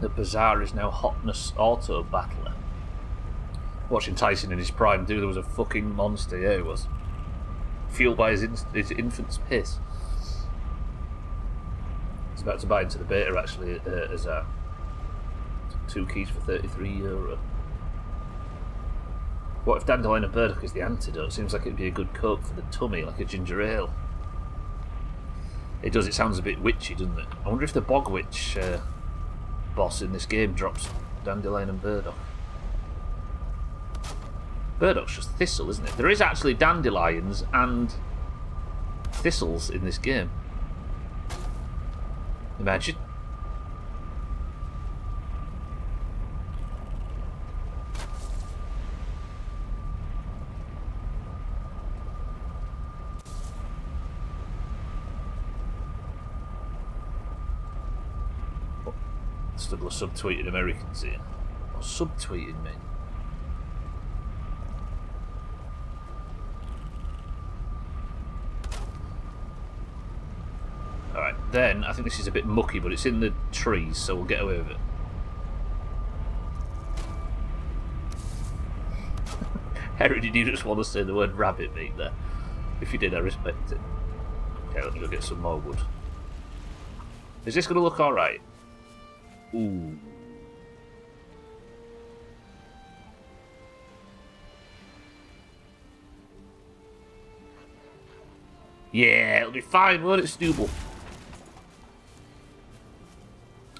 A: The Bazaar is now Hotness Auto Battler. Watching Tyson in his prime, dude, there was a fucking monster, yeah, he was. Fueled by his infant's piss. He's about to buy into the beta, actually, as 2 keys for €33. What if Dandelion and Burdock is the antidote? Seems like it'd be a good coat for the tummy, like a ginger ale. It does, it sounds a bit witchy, doesn't it? I wonder if the Bog Witch boss in this game drops Dandelion and Burdock. Burdock's just thistle, isn't it? There is actually dandelions and thistles in this game. Imagine. Still subtweeting Americans here. What's subtweeting me? Alright, then I think this is a bit mucky, but it's in the trees, so we'll get away with it. Harry, did you just want to say the word rabbit meat there? If you did, I respect it. Okay, let me go get some more wood. Is this going to look alright? Ooh. Yeah, it'll be fine, won't it, Stooble?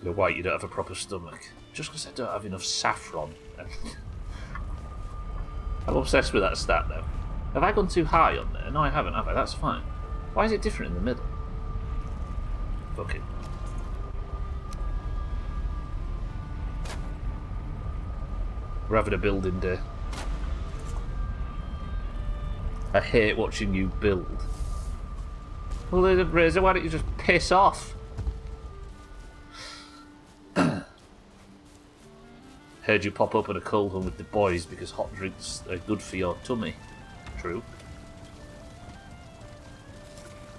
A: You're white, you don't have a proper stomach. Just because I don't have enough saffron. I'm obsessed with that stat, though. Have I gone too high on there? No, I haven't, have I? That's fine. Why is it different in the middle? Fuck it. We're having a building day. I hate watching you build. Well, Razor, why don't you just piss off? Heard you pop up at a cold one with the boys because hot drinks are good for your tummy. True.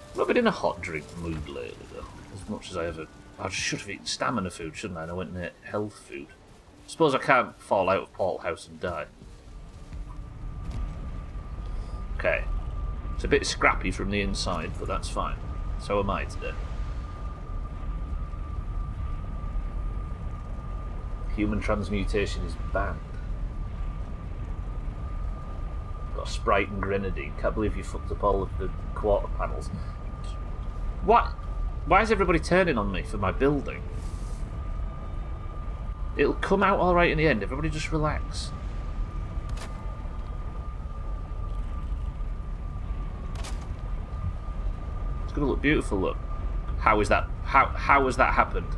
A: I've not been in a hot drink mood lately, though. As much as I ever... I should have eaten stamina food, shouldn't I? And I went and ate health food. Suppose I can't fall out of Porthouse and die. Okay. It's a bit scrappy from the inside, but that's fine. So am I today. Human transmutation is banned. Got Sprite and Grenadine. Can't believe you fucked up all of the quarter panels. What? Why is everybody turning on me for my building? It'll come out alright in the end. Everybody just relax. It's going to look beautiful, look. How is that? How has that happened?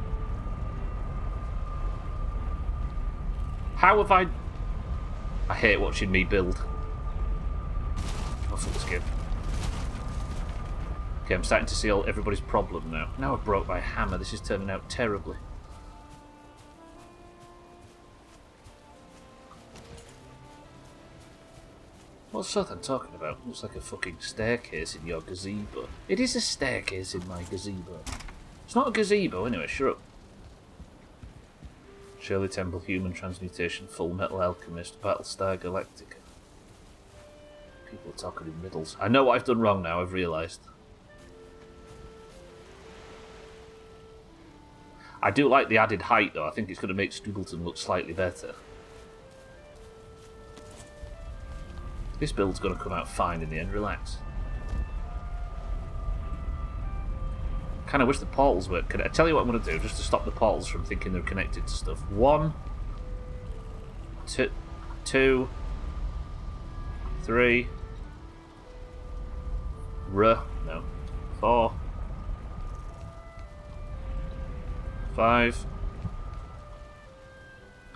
A: How have I hate watching me build. Oh, fuck this game. Okay, I'm starting to see everybody's problem now. Now I broke my hammer. This is turning out terribly. What's Southern talking about? Looks like a fucking staircase in your gazebo. It is a staircase in my gazebo. It's not a gazebo anyway, shut up. Shirley Temple, Human Transmutation, Full Metal Alchemist, Battlestar Galactica. People are talking in riddles. I know what I've done wrong now, I've realised. I do like the added height though, I think it's going to make Stoobleton look slightly better. This build's going to come out fine in the end, relax. Kind of wish the portals worked. I tell you what I'm going to do, just to stop the portals from thinking they're connected to stuff. 1, 2, 3, no, 4, 5,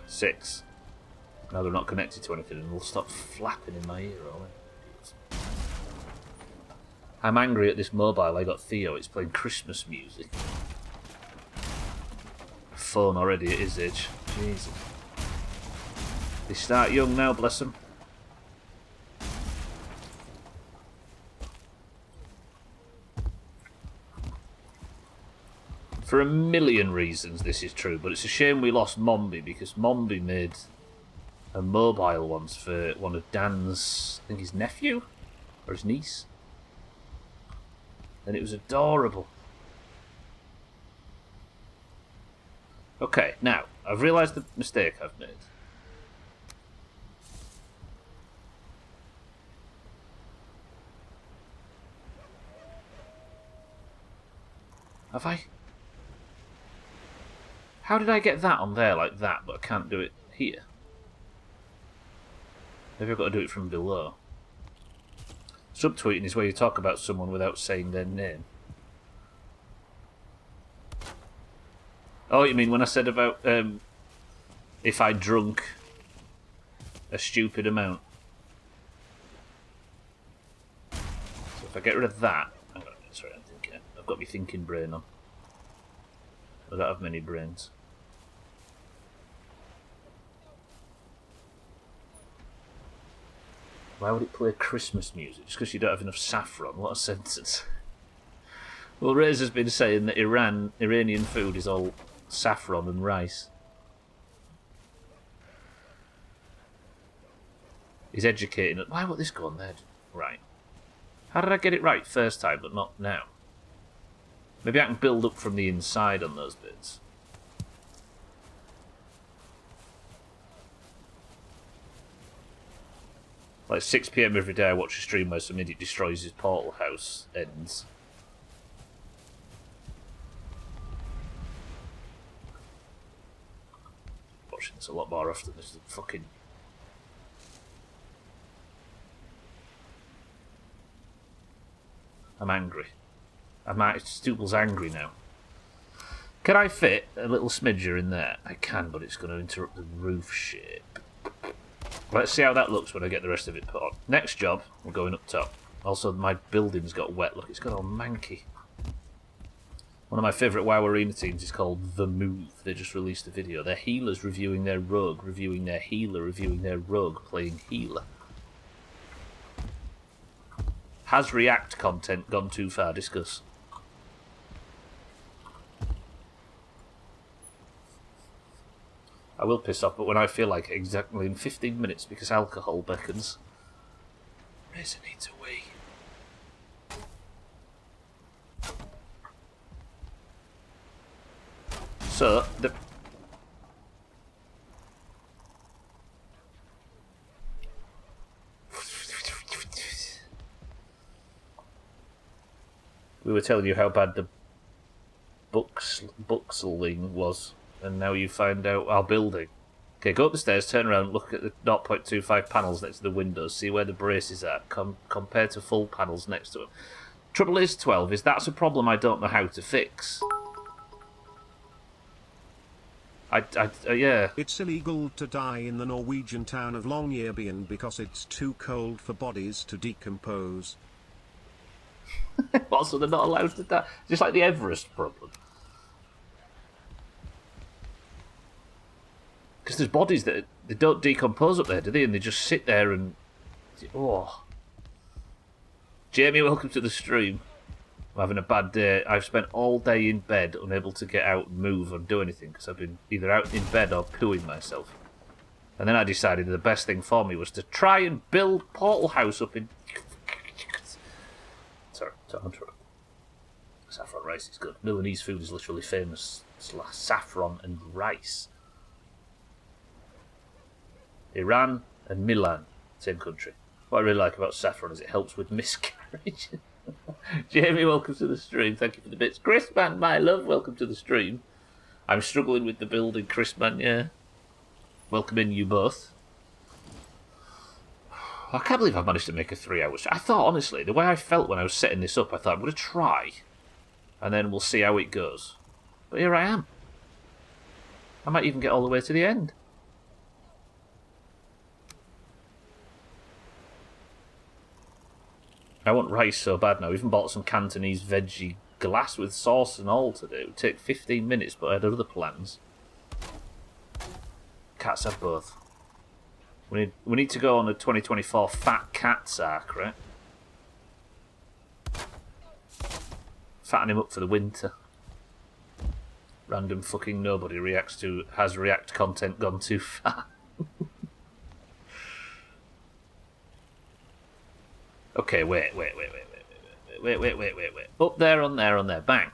A: 6. Now they're not connected to anything and they'll stop flapping in my ear, all right? I'm angry at this mobile. I got Theo. It's playing Christmas music. Phone already at his age. Jesus. They start young now, bless them. For a million reasons this is true, but it's a shame we lost Mombi because Mombi made a mobile once for one of Dan's, I think his nephew or his niece. And it was adorable. Okay, now, I've realised the mistake I've made. Have I? How did I get that on there like that, but I can't do it here? Maybe I've got to do it from below. Subtweeting is where you talk about someone without saying their name. Oh, you mean when I said about if I drunk a stupid amount? So if I get rid of that... Hang on a minute, sorry, I'm thinking. I've got my thinking brain on. I don't have many brains. Why would it play Christmas music? Just because you don't have enough saffron? What a sentence. Well, Razor's been saying that Iranian food is all saffron and rice. He's educating it. Why would this go on there? Right. How did I get it right first time, but not now? Maybe I can build up from the inside on those bits. Like 6 PM every day I watch a stream where some idiot destroys his portal house ends. Watching this a lot more often. This is fucking... I'm angry. Stoople's angry now. Can I fit a little smidger in there? I can, but it's going to interrupt the roof shape. Let's see how that looks when I get the rest of it put on. Next job, we're going up top. Also, my building's got wet. Look, it's got all manky. One of my favourite WoW Arena teams is called The Move. They just released a video. Their healers reviewing their rogue, reviewing their healer, reviewing their rogue, playing healer. Has React content gone too far? Discuss. I will piss off, but when I feel like it, exactly in 15 minutes, because alcohol beckons. Razor needs a wee. So, we were telling you how bad the buxeling was. And now you find out our building. Okay, go up the stairs, turn around, look at the 0.25 panels next to the windows, see where the braces are, compared to full panels next to them. Trouble is, 12, is that's a problem I don't know how to fix. Yeah.
B: It's illegal to die in the Norwegian town of Longyearbyen because it's too cold for bodies to decompose.
A: Also, they're not allowed to die. Just like the Everest problem. Because there's bodies that they don't decompose up there, do they? And they just sit there and... Oh. Jamie, welcome to the stream. I'm having a bad day. I've spent all day in bed, unable to get out and move or do anything, because I've been either out in bed or pooing myself. And then I decided the best thing for me was to try and build Portal House up in... Sorry, saffron rice is good. Milanese food is literally famous. It's saffron and rice. Iran and Milan, same country. What I really like about saffron is it helps with miscarriage. Jamie, welcome to the stream. Thank you for the bits. Chris Man, my love, welcome to the stream. I'm struggling with the building, Chris Man, yeah. Welcome in, you both. I can't believe I've managed to make a 3 hour stream. I thought, honestly, the way I felt when I was setting this up, I thought I'm going to try. And then we'll see how it goes. But here I am. I might even get all the way to the end. I want rice so bad now. I even bought some Cantonese veggie glass with sauce and all to do. It would take 15 minutes, but I had other plans. Cats have both. We need to go on a 2024 Fat Cats arc, right? Fatten him up for the winter. Random fucking nobody reacts to... Has React content gone too far? Okay, wait. Up there, on there, bang.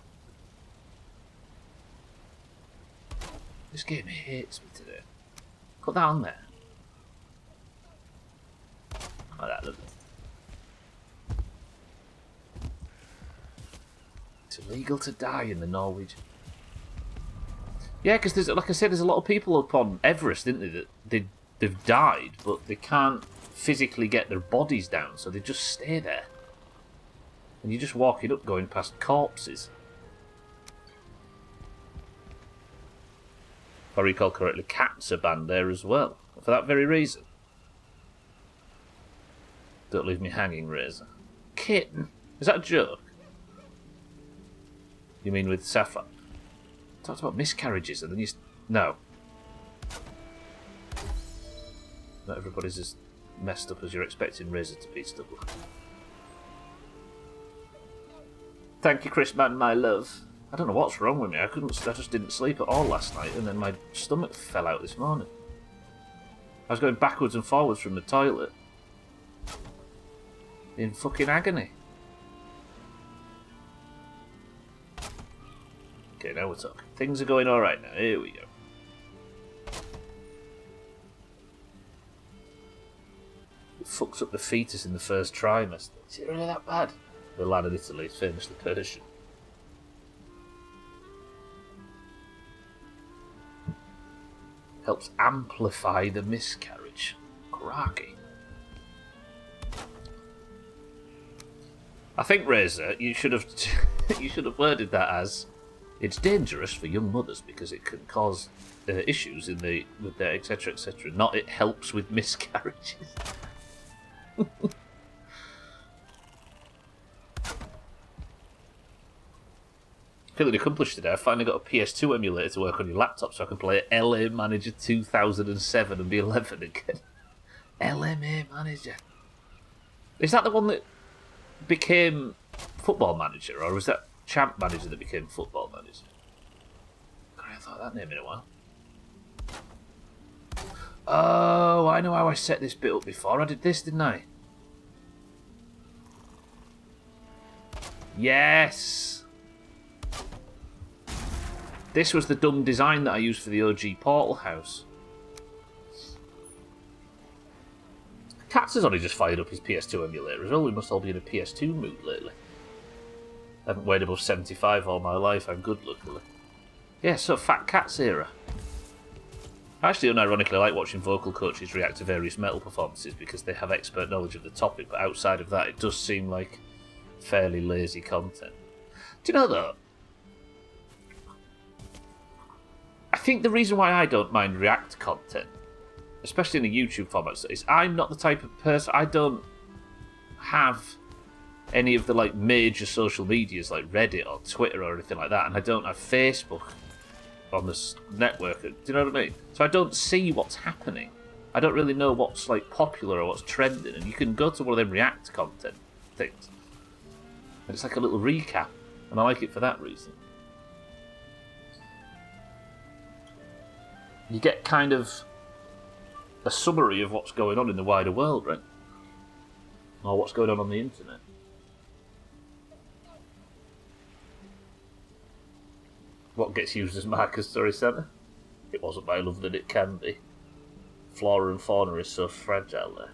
A: This game hates me today. Put that on there. Like that, look. It's illegal to die in the Norwegian. Yeah, because there's, like I said, there's a lot of people up on Everest, didn't they, that they they've died, but they can't physically get their bodies down, so they just stay there. And you're just walking up going past corpses. If I recall correctly, cats are banned there as well, for that very reason. Don't leave me hanging, Razor. Kitten? Is that a joke? You mean with Sapphire? Talked about miscarriages and then you... No. Not everybody's as messed up as you're expecting Razor to be, Stubble. Thank you, Chris Man, my love. I don't know what's wrong with me. I just didn't sleep at all last night, and then my stomach fell out this morning. I was going backwards and forwards from the toilet. In fucking agony. Okay, now we're talking. Things are going alright now. Here we go. It fucks up the fetus in the first trimester. Is it really that bad? The lad in Italy is famously Persian. Helps amplify the miscarriage. Crikey. I think, Razor, you should have worded that as it's dangerous for young mothers because it can cause issues with their etc etc. Not it helps with miscarriages. Feeling accomplished today. I finally got a PS2 emulator to work on your laptop so I can play LA Manager 2007 and be 11 again. LMA Manager. Is that the one that became Football Manager, or was that Champ Manager that became Football Manager? I haven't thought of that name in a while. Oh, I know how I set this bit up before. I did this, didn't I? Yes! This was the dumb design that I used for the OG Portal House. Katz has only just fired up his PS2 emulator as well. We must all be in a PS2 mood lately. I haven't weighed above 75 all my life. I'm good, luckily. Yeah, so Fat Cat's era. I actually unironically like watching vocal coaches react to various metal performances because they have expert knowledge of the topic, but outside of that, it does seem like fairly lazy content. Do you know, though? I think the reason why I don't mind React content, especially in a YouTube format, is I'm not the type of person... I don't have any of the like major social medias like Reddit or Twitter or anything like that, and I don't have Facebook on this network. Do you know what I mean? So I don't see what's happening. I don't really know what's like popular or what's trending, and you can go to one of them React content things, and it's like a little recap, and I like it for that reason. You get kind of a summary of what's going on in the wider world, right? Or what's going on the internet. What gets used as Marcus Story Centre? It wasn't my love that it can be. Flora and fauna is so fragile there.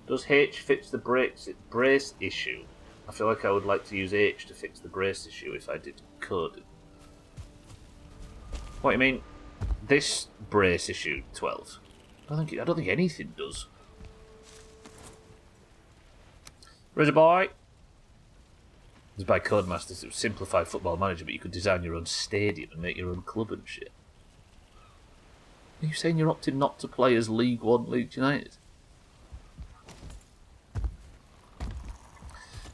A: Does H fix the brace issue? I feel like I would like to use H to fix the brace issue if I did coding. What do you mean? This brace issue 12. I don't think anything does. Razor boy. It's by Codemasters. It was simplified Football Manager, but you could design your own stadium and make your own club and shit. Are you saying you're opting not to play as League One, Leeds United?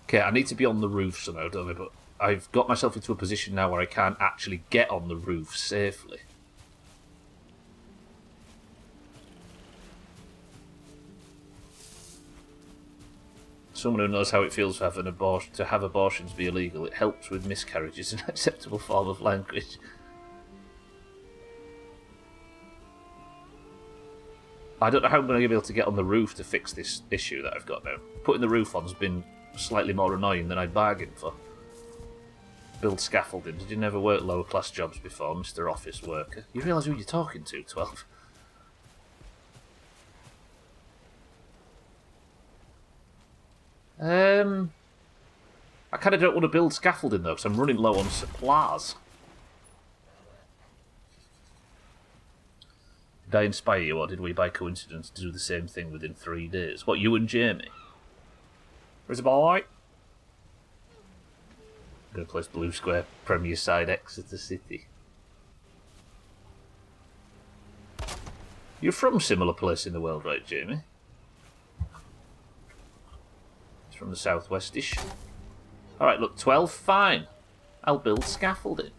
A: Okay, I need to be on the roof somehow, don't I? But I've got myself into a position now where I can't actually get on the roof safely. Someone who knows how it feels to have abortions be illegal. It helps with miscarriages, an acceptable form of language. I don't know how I'm going to be able to get on the roof to fix this issue that I've got now. Putting the roof on has been slightly more annoying than I'd bargained for. Build scaffolding. Did you never work lower class jobs before, Mr. Office Worker? You realise who you're talking to, 12? I kind of don't want to build scaffolding though, because I'm running low on supplies. Did I inspire you, or did we, by coincidence, do the same thing within 3 days? What, you and Jamie? Where's the boy? I'm going to place Blue Square, Premier Side, Exeter City. You're from a similar place in the world, right, Jamie? It's from the southwest-ish. Alright, look, 12, fine. I'll build scaffolding.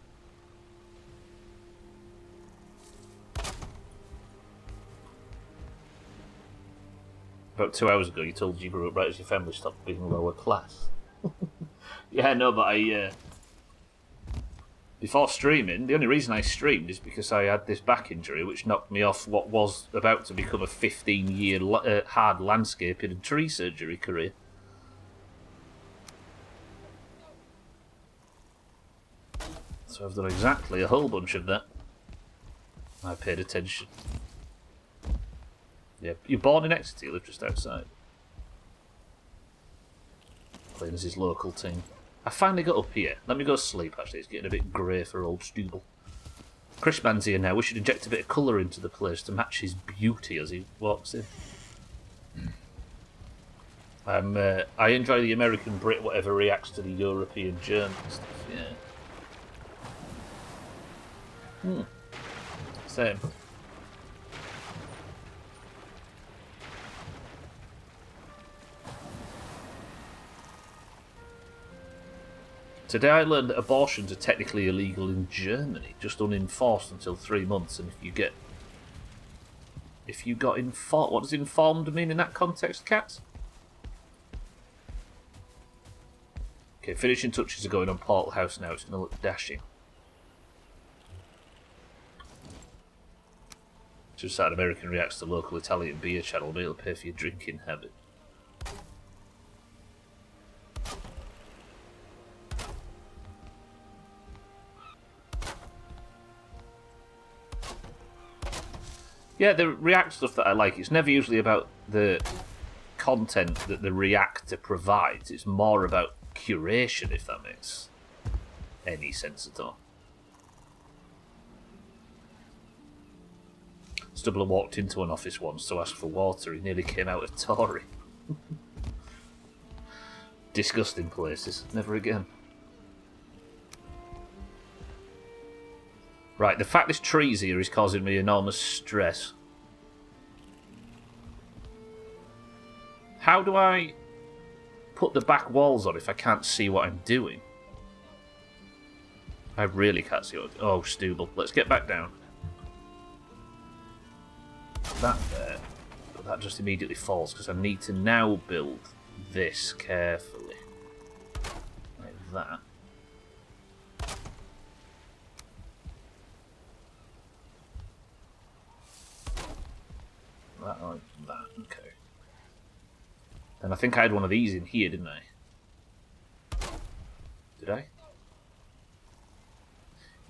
A: About 2 hours ago, you told you grew up right as your family stopped being lower class. Yeah, no, but before streaming, the only reason I streamed is because I had this back injury, which knocked me off what was about to become a 15-year hard landscaping and tree surgery career. So I've done exactly a whole bunch of that. I paid attention. Yeah, you're born in Exeter, you live just outside. Playing as his local team. I finally got up here. Let me go sleep, actually. It's getting a bit grey for old Stubble. Chrisman's here now. We should inject a bit of colour into the place to match his beauty as he walks in. I enjoy the American Brit, whatever reacts to the European German stuff, yeah. Same. Today I learned that abortions are technically illegal in Germany, just unenforced until 3 months, and if you got informed, what does informed mean in that context, Kat? Okay, finishing touches are going on Portal House now, it's going to look dashing. Just that American reacts to local Italian beer channel, but it'll pay for your drinking habit. Yeah, the React stuff that I like, it's never usually about the content that the Reactor provides. It's more about curation, if that makes any sense at all. Stubbler walked into an office once to ask for water. He nearly came out a Tory. Disgusting places. Never again. Right, the fact this tree's here is causing me enormous stress. How do I put the back walls on if I can't see what I'm doing? I really can't see what... Oh, Stubble. Let's get back down. That there. But that just immediately falls, because I need to now build this carefully. Like that. That like that, okay. And I think I had one of these in here, didn't I? Did I?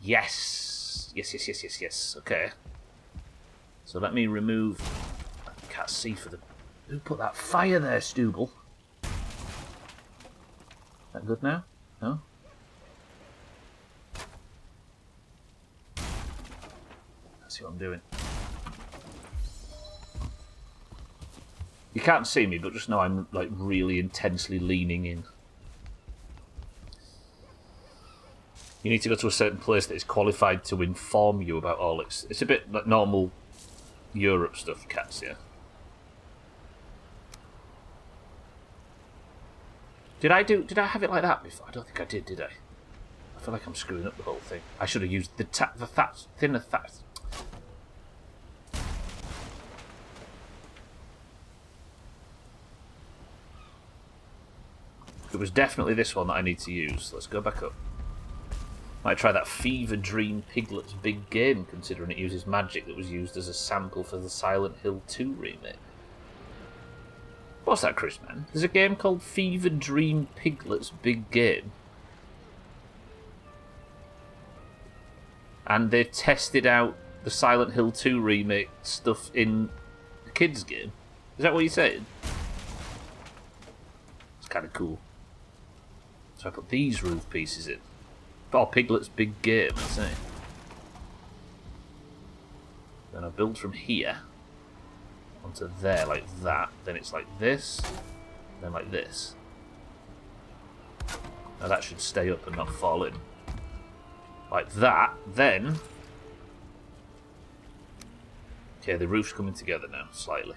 A: Yes! Yes. Okay. So let me remove... I can't see for the... Who put that fire there, Stubble? That good now? No? Let's see what I'm doing. You can't see me, but just know I'm like really intensely leaning in. You need to go to a certain place that is qualified to inform you about all its... It's a bit like normal Europe stuff, Cats, yeah. Did I have it like that before? I don't think I did I? I feel like I'm screwing up the whole thing. I should have used the thinner fat. It was definitely this one that I need to use. Let's go back up. Might try that Fever Dream Piglet's Big Game, considering it uses magic that was used as a sample for the Silent Hill 2 remake. What's that, Chris, man? There's a game called Fever Dream Piglet's Big Game. And they tested out the Silent Hill 2 remake stuff in the kids' game. Is that what you're saying? It's kind of cool. So I put these roof pieces in. Oh, Piglet's Big Game, I say. Then and I build from here onto there like that, then it's like this, then like this. Now that should stay up and not fall in. Like that, then... Okay, the roof's coming together now, slightly.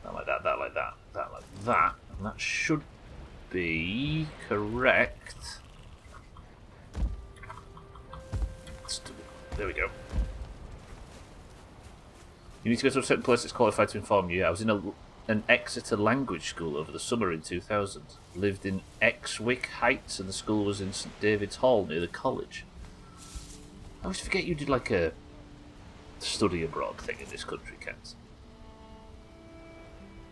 A: That like that, that like that, that like that. And that should be correct. There we go. You need to go to a certain place that's qualified to inform you. I was in an Exeter language school over the summer in 2000. Lived in Exwick Heights and the school was in St David's Hall near the college. I always forget you did like a study abroad thing in this country, Kent.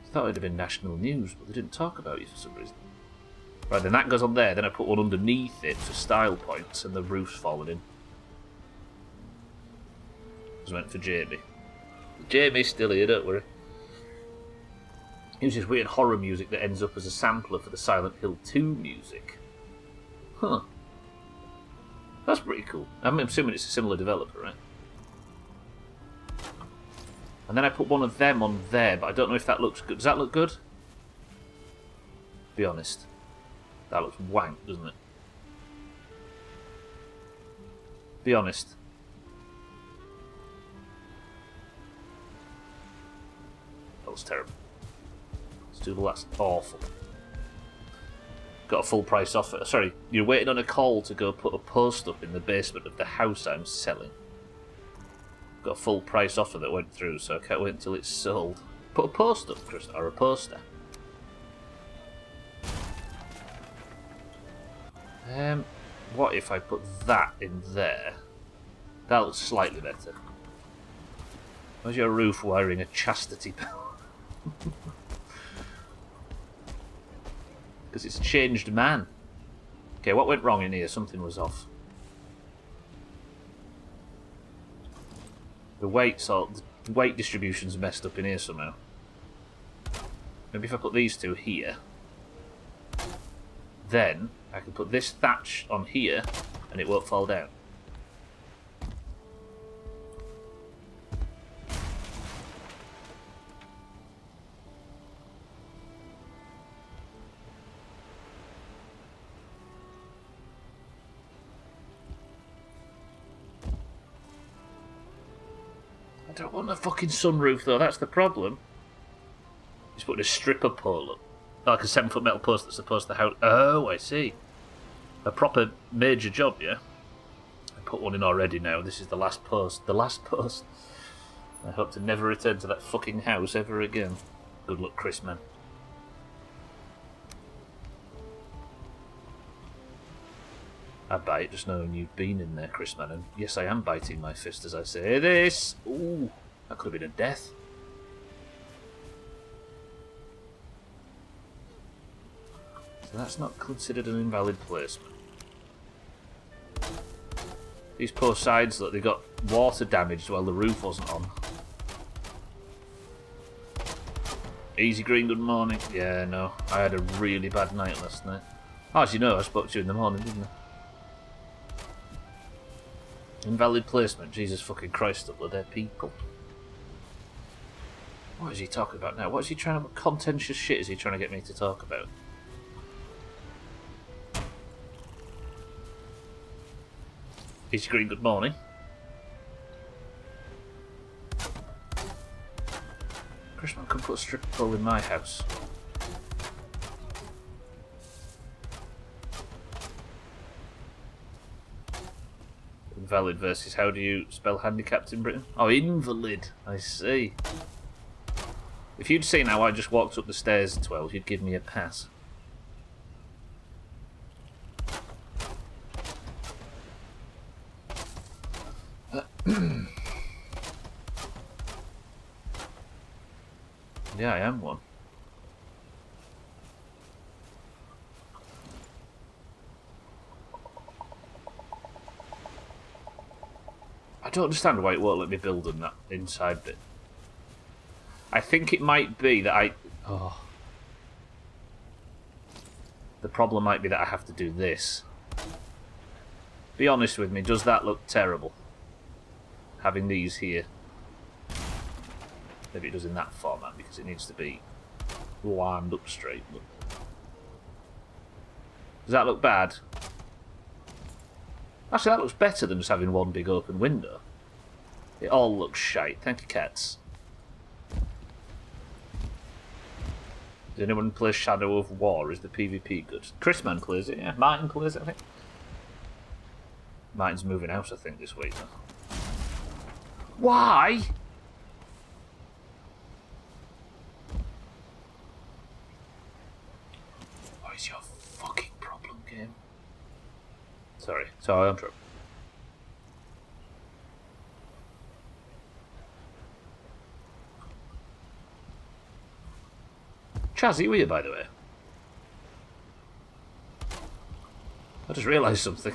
A: I thought it would have been national news, but they didn't talk about you for some reason. Right, then that goes on there, then I put one underneath it for style points and the roof's fallen in. It was meant for Jamie. Jamie's still here, don't worry. Uses weird horror music that ends up as a sampler for the Silent Hill 2 music. Huh. That's pretty cool. I'm assuming it's a similar developer, right? And then I put one of them on there, but I don't know if that looks good. Does that look good? Be honest. That looks wank, doesn't it? Be honest. That was terrible. Let's do the last. Awful. Got a full price offer. Sorry, you're waiting on a call to go put a post up in the basement of the house I'm selling. Got a full price offer that went through, so I can't wait until it's sold. Put a post up, Chris, or a poster. What if I put that in there? That looks slightly better. Where's your roof wiring a chastity belt? Because it's changed man. Okay, what went wrong in here? Something was off. The weight distribution's messed up in here somehow. Maybe if I put these two here, then I can put this thatch on here and it won't fall down. I don't want a fucking sunroof though, that's the problem. He's putting a stripper pole up. Like a 7-foot metal post that's supposed to house. Oh, I see. A proper major job, yeah? I put one in already now. This is the last post. The last post. I hope to never return to that fucking house ever again. Good luck, Chris, man. I'd buy it just knowing you've been in there, Chris, man. And yes, I am biting my fist as I say this. Ooh, that could have been a death. So that's not considered an invalid placement. These poor sides, look, they got water damaged while the roof wasn't on. Easy Green, good morning. Yeah, no, I had a really bad night last night. Oh, as you know, I spoke to you in the morning, didn't I? Invalid placement, Jesus fucking Christ, up with their people. What is he talking about now? What is he trying to... What contentious shit is he trying to get me to talk about? Easy Green, good morning. Chrisman can put a strip pole in my house. Invalid versus how do you spell handicapped in Britain? Oh, invalid. I see. If you'd seen how I just walked up the stairs at 12, you'd give me a pass. Yeah, I am one. I don't understand why it won't let me build on that inside bit. I think it might be that the problem might be that I have to do this. Be honest with me, does that look terrible? Having these here. Maybe it does in that format because it needs to be lined up straight. But... does that look bad? Actually, that looks better than just having one big open window. It all looks shite. Thank you, cats. Does anyone play Shadow of War? Is the PvP good? Chrisman plays it, yeah. Martin plays it, I think. Martin's moving out, I think, this week, though. Why? What is your fucking problem, game? Sorry, I'm trouble. Chazzy, were you, by the way? I just realised something.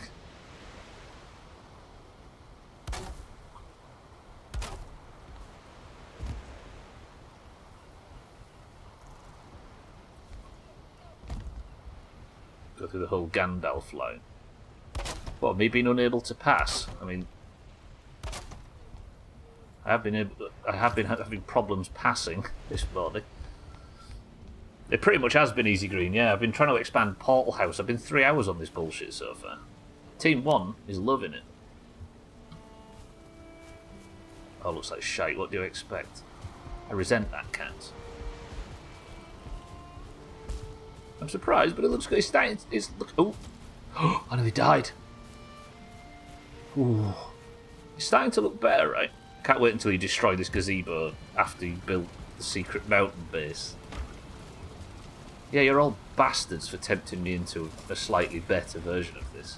A: Go through the whole Gandalf line. What, me being unable to pass? I mean, I have been having problems passing this morning. It pretty much has been easy green, yeah. I've been trying to expand Portal House. I've been 3 hours on this bullshit so far. Team 1 is loving it. Oh, looks like shite. What do you expect? I resent that, cat. I'm surprised, but it looks good. It's starting. Oh, I nearly died. Ooh, it's starting to look better, right? Can't wait until you destroy this gazebo after you build the secret mountain base. Yeah, you're all bastards for tempting me into a slightly better version of this.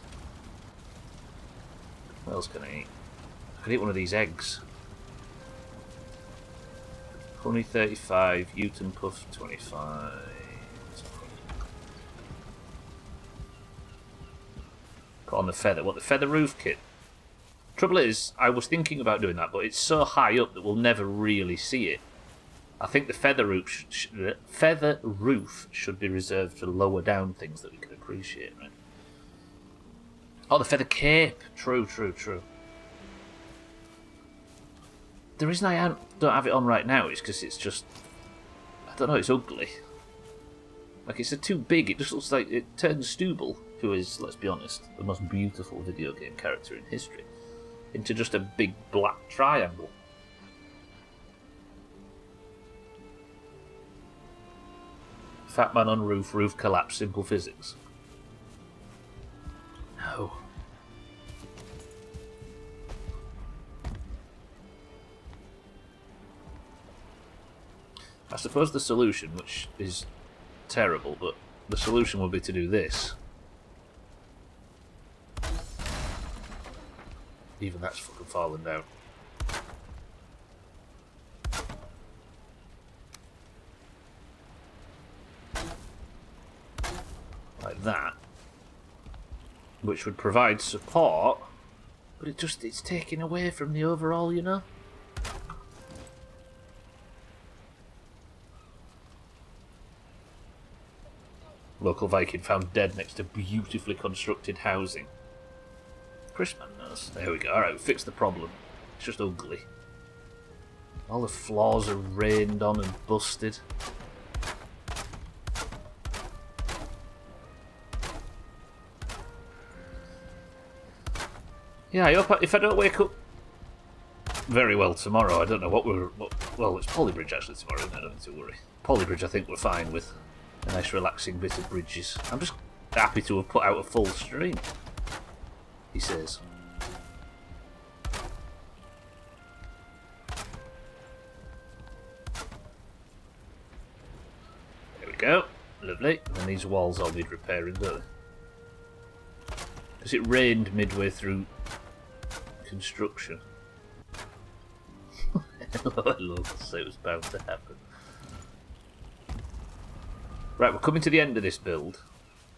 A: What else can I eat? I can eat one of these eggs. Honey 35, Uten Puff 25. Put on the feather. What, the feather roof kit? Trouble is, I was thinking about doing that, but it's so high up that we'll never really see it. I think the feather roof should be reserved for lower down things that we can appreciate, right? Oh, the feather cape. True. The reason I don't have it on right now is because it's just... I don't know, it's ugly. Like, it's too big. It just looks like it turns Stubble, who is, let's be honest, the most beautiful video game character in history, into just a big black triangle. Fat man on roof, roof collapse, simple physics. No. I suppose the solution, which is terrible, but the solution would be to do this. Even that's fucking fallen down. Like that. Which would provide support, but it's taking away from the overall, you know? Local Viking found dead next to beautifully constructed housing. Chrisman knows. There we go. Alright, we fixed the problem. It's just ugly. All the floors are rained on and busted. Yeah, I hope if I don't wake up very well tomorrow, I don't know well, it's Polybridge actually tomorrow, isn't it? I don't need to worry. Polybridge I think we're fine with. A nice relaxing bit of bridges. I'm just happy to have put out a full stream, he says. There we go. Lovely. And then these walls all need repairing, don't they? Because it rained midway through construction. Hello, so it was bound to happen. Right, we're coming to the end of this build.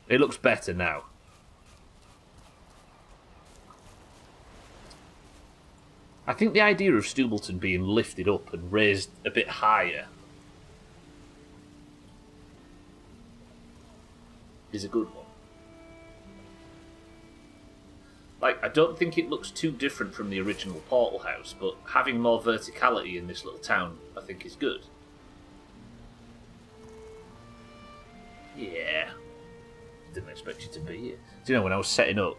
A: It looks better now. I think the idea of Stubleton being lifted up and raised a bit higher is a good one. Like, I don't think it looks too different from the original Portal house, but having more verticality in this little town, I think, is good. Yeah. Didn't expect you to be here. Do you know, when I was setting up,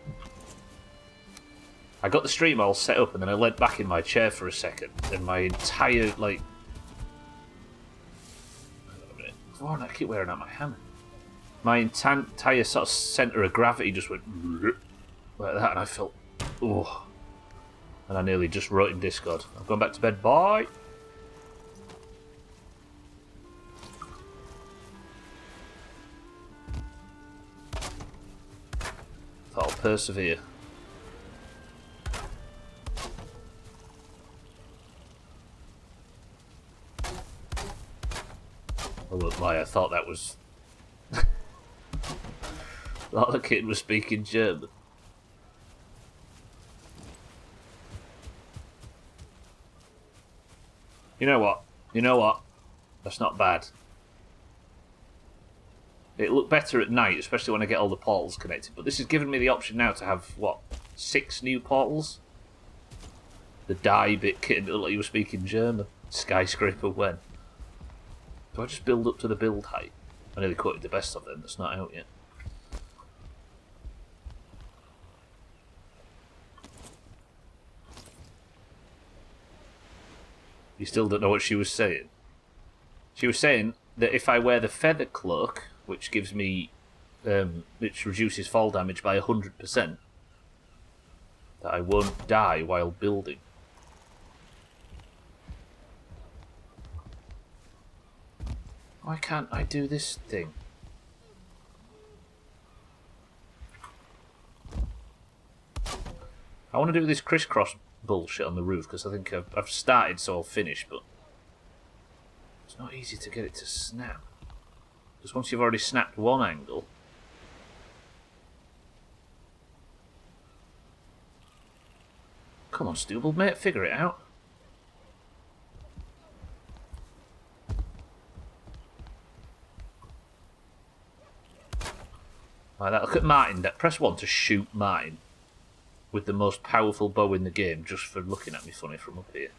A: I got the stream all set up and then I leant back in my chair for a second and my entire, like... Hang on a minute. Oh, I keep wearing out my hammer. My entire sort of centre of gravity just went like that and I felt... Oh. And I nearly just wrote in Discord. I've gone back to bed. Bye! Thought I'll persevere. I won't lie, I thought that was... I thought the kid was speaking German. You know what? You know what? That's not bad. It looked better at night, especially when I get all the portals connected. But this has given me the option now to have, what, 6 new portals? The die bit kid looked like you were speaking German. Skyscraper when? Do I just build up to the build height? I nearly quoted the best of them that's not out yet. You still don't know what she was saying? She was saying that if I wear the feather cloak, which gives me, which reduces fall damage by 100%, that I won't die while building. Why can't I do this thing? I want to do this crisscross bullshit on the roof because I think I've started, so I'll finish, but it's not easy to get it to snap. Because once you've already snapped one angle... Come on, Stubble, mate, figure it out. Like that. Look at Martin. Press 1 to shoot Martin with the most powerful bow in the game, just for looking at me funny from up here.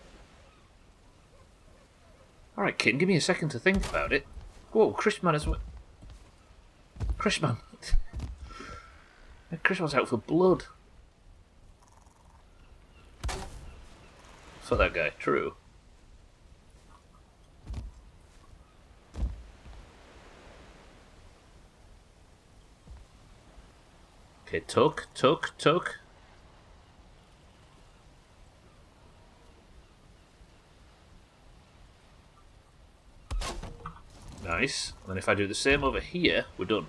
A: Alright, kitten, give me a second to think about it. Whoa, Chrisman as well. Chrisman. Chrisman's out for blood. For that guy, true. Okay, tuck. Nice. And if I do the same over here, we're done.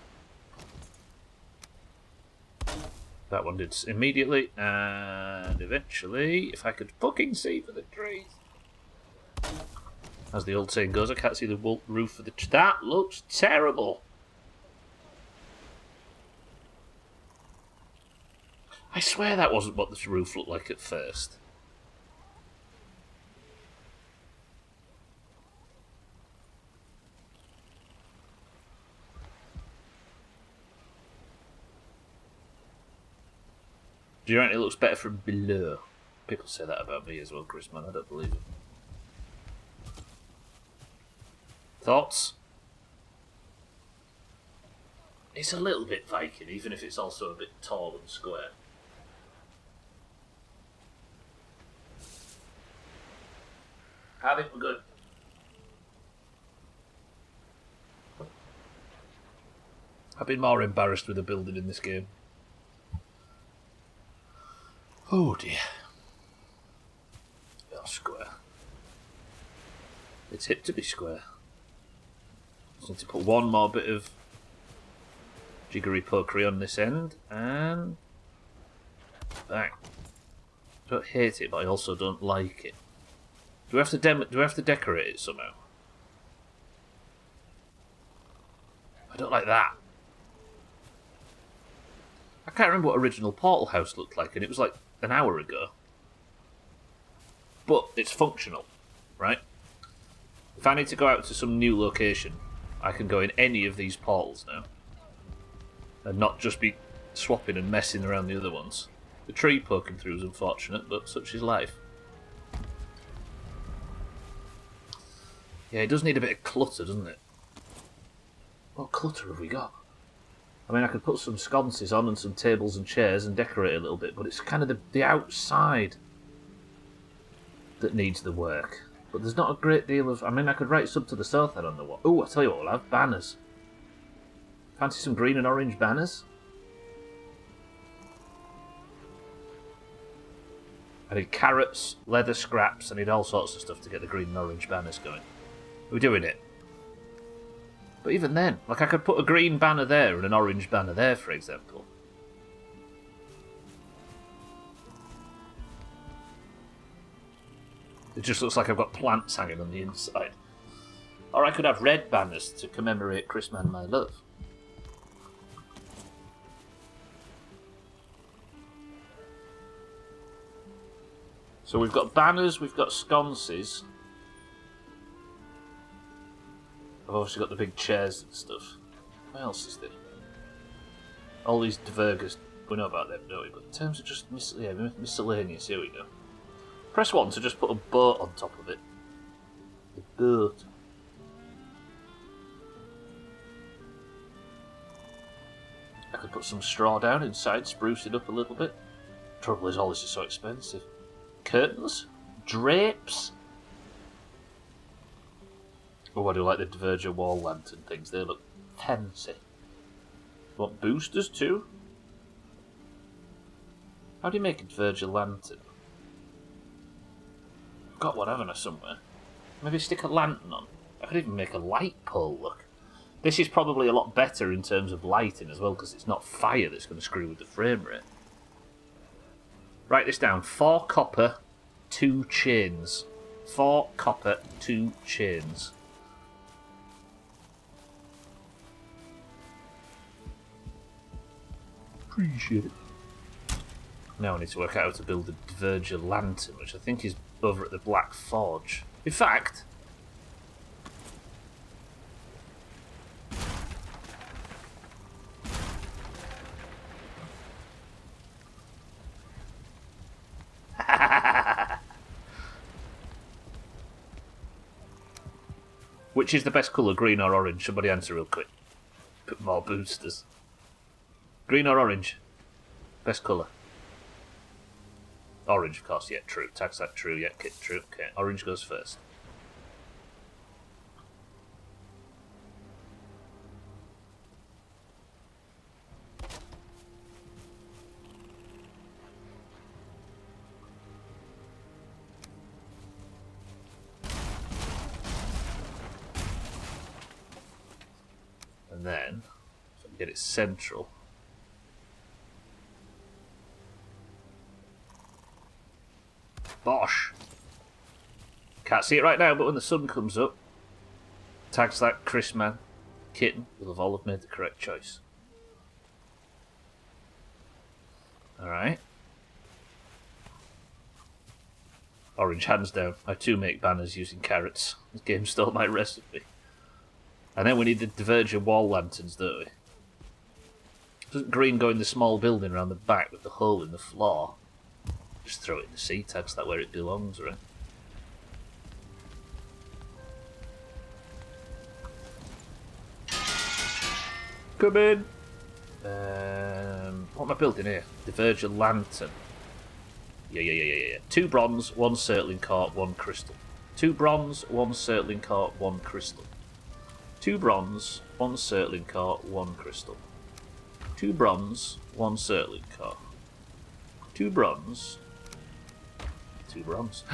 A: That one did immediately, and eventually, if I could fucking see for the trees. As the old saying goes, I can't see the roof of the... That looks terrible! I swear that wasn't what this roof looked like at first. Do you reckon it looks better from below? People say that about me as well, Chrisman. I don't believe it. Thoughts? It's a little bit Viking, even if it's also a bit tall and square. I think we're good. I've been more embarrassed with the building in this game. Oh dear. Oh, square. It's hip to be square. Just need to put one more bit of jiggery pokery on this end, and bang. I don't hate it, but I also don't like it. Do we have to decorate it somehow? I don't like that. I can't remember what original Portal House looked like, and it was like an hour ago. But it's functional, right? If I need to go out to some new location, I can go in any of these portals now. And not just be swapping and messing around the other ones. The tree poking through is unfortunate, but such is life. Yeah, it does need a bit of clutter, doesn't it? What clutter have we got? I mean, I could put some sconces on and some tables and chairs and decorate a little bit, but it's kind of the outside that needs the work. But there's not a great deal of... I mean, I could write some to the south end on the wall. Oh, I tell you what, we'll have banners. Fancy some green and orange banners? I need carrots, leather scraps, I need all sorts of stuff to get the green and orange banners going. We're doing it. But even then, like I could put a green banner there and an orange banner there, for example. It just looks like I've got plants hanging on the inside. Or I could have red banners to commemorate Christmas and my love. So we've got banners, we've got sconces. I've obviously got the big chairs and stuff. What else is there? All these divergers. We know about them, don't we? But in terms of just miscellaneous, here we go. Press 1 to just put a boat on top of it. The boat. I could put some straw down inside, spruce it up a little bit. Trouble is, all this is so expensive. Curtains? Drapes? Oh, I do like the Diverger wall lantern things. They look fancy. Want boosters too? How do you make a Diverger lantern? I've got one, haven't I, somewhere? Maybe stick a lantern on. I could even make a light pole look. This is probably a lot better in terms of lighting as well, because it's not fire that's going to screw with the frame rate. Write this down. 4 copper, 2 chains. 4 copper, 2 chains. Appreciate it. Now I need to work out how to build a Diverger lantern, which I think is over at the Black Forge. In fact... Which is the best colour, green or orange? Somebody answer real quick. Put more boosters. Green or orange? Best colour. Orange, of course, yeah, true. Tax that true, yeah, kit, true. Okay, orange goes first. And then, if I can get it central. Bosh! Can't see it right now, but when the sun comes up, tags that Chris man, kitten, will have all have made the correct choice. Alright. Orange, hands down. I too make banners using carrots. This game stole my recipe. And then we need the Diverger wall lanterns, don't we? Doesn't green go in the small building around the back with the hole in the floor? Just throw it in the sea tags, that's where it belongs, right? Come in! What am I building here? Diverger lantern. Yeah. 2 bronze, 1 circling cart, 1 crystal. 2 bronze, 1 circling cart, 1 crystal. 2 bronze, 1 circling cart, 1 crystal. 2 bronze, 1 circling cart. 2 bronze. 2 bronze.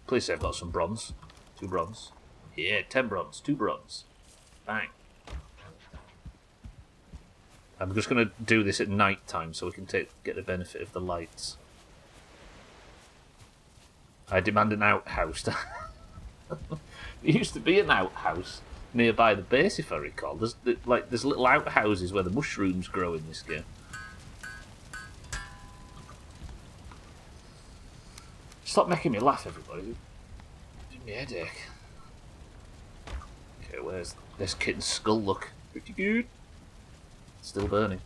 A: Please say I've got some bronze. 2 bronze. Yeah, 10 bronze, 2 bronze. Bang. I'm just going to do this at night time so we can get the benefit of the lights. I demand an outhouse. There used to be an outhouse nearby the base, if I recall. There's little outhouses where the mushrooms grow in this game. Stop making me laugh, everybody. Give me a headache. Okay, where's this kitten's skull? Look. Pretty good. Still burning.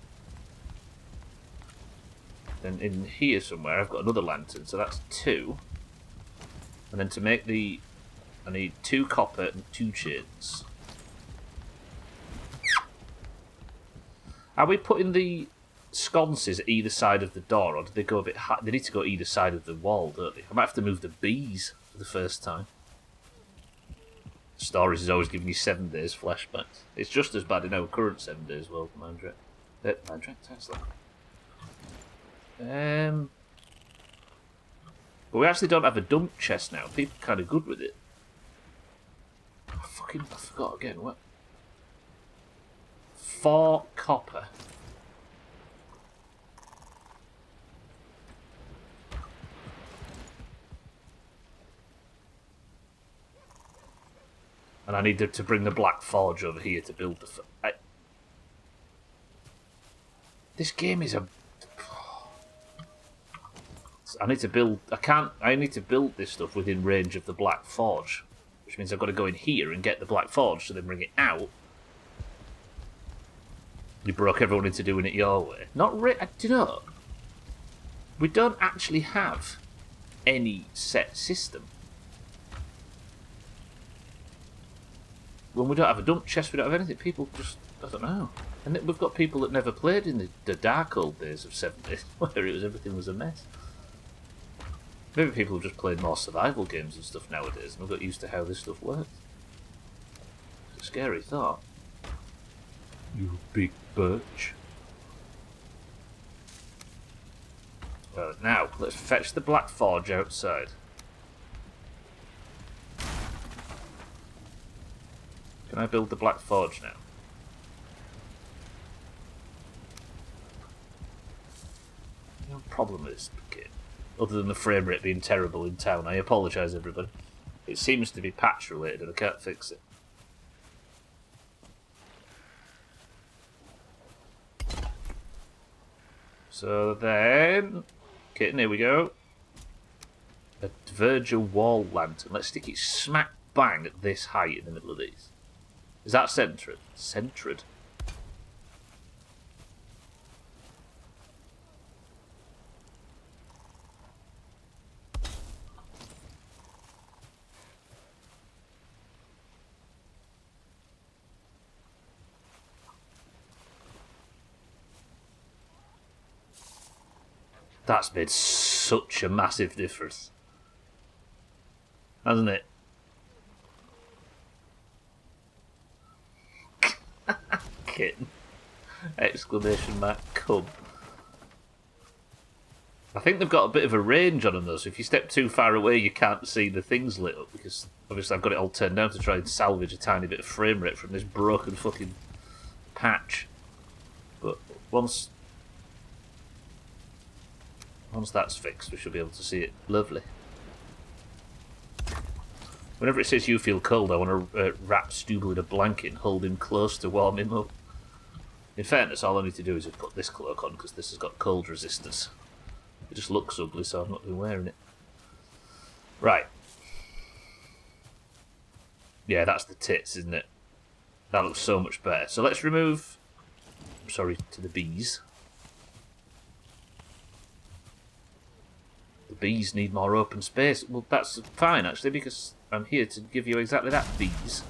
A: Then in here somewhere I've got another lantern, so that's 2. And then to make the... I need 2 copper and 2 chains. Are we putting the sconces at either side of the door, or do they go a bit high? They need to go either side of the wall, don't they? I might have to move the bees for the first time. Stories is always giving you 7 days flashbacks. It's just as bad in our current 7 days world, Mandrak. Mandrak Tesla. But we actually don't have a dump chest now. People are kind of good with it. I forgot again. What? 4 copper. And I need to bring the Black Forge over here to build the... This game is a... I need to build... I need to build this stuff within range of the Black Forge. Which means I've got to go in here and get the Black Forge to then bring it out. You broke everyone into doing it your way. Not really... Do you know? We don't actually have any set system. When we don't have a dump chest, we don't have anything. People just... I don't know. And we've got people that never played in the dark old days of 7 days, where everything was a mess. Maybe people have just played more survival games and stuff nowadays, and have got used to how this stuff works. It's a scary thought. You big birch. Well, now, let's fetch the Black Forge outside. Can I build the Black Forge now? No problem with this game. Other than the frame rate being terrible in town. I apologise, everybody. It seems to be patch related and I can't fix it. So then... Kitten, here we go. A Virgil wall lantern. Let's stick it smack bang at this height in the middle of these. Is that centred? Centred. That's made such a massive difference. Hasn't it? Kitten. Exclamation mark, come. I think they've got a bit of a range on them though, so if you step too far away you can't see the things lit up, because obviously I've got it all turned down to try and salvage a tiny bit of frame rate from this broken fucking patch. But once that's fixed we should be able to see it lovely. Whenever it says you feel cold, I want to wrap Stubble in a blanket and hold him close to warm him up. In fairness, all I need to do is just put this cloak on, because this has got cold resistance. It just looks ugly, so I've not been wearing it. Right. Yeah, that's the tits, isn't it? That looks so much better. So let's remove... Sorry to the bees. The bees need more open space. Well, that's fine, actually, because I'm here to give you exactly that, bees.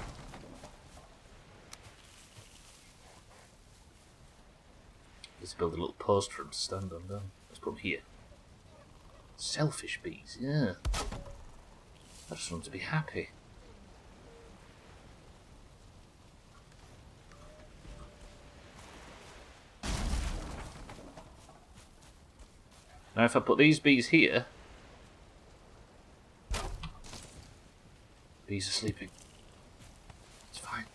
A: Let's build a little post for them to stand on, don't we? Let's put them here. Selfish bees, yeah. I just want to be happy. Now if I put these bees here... Bees are sleeping. It's fine.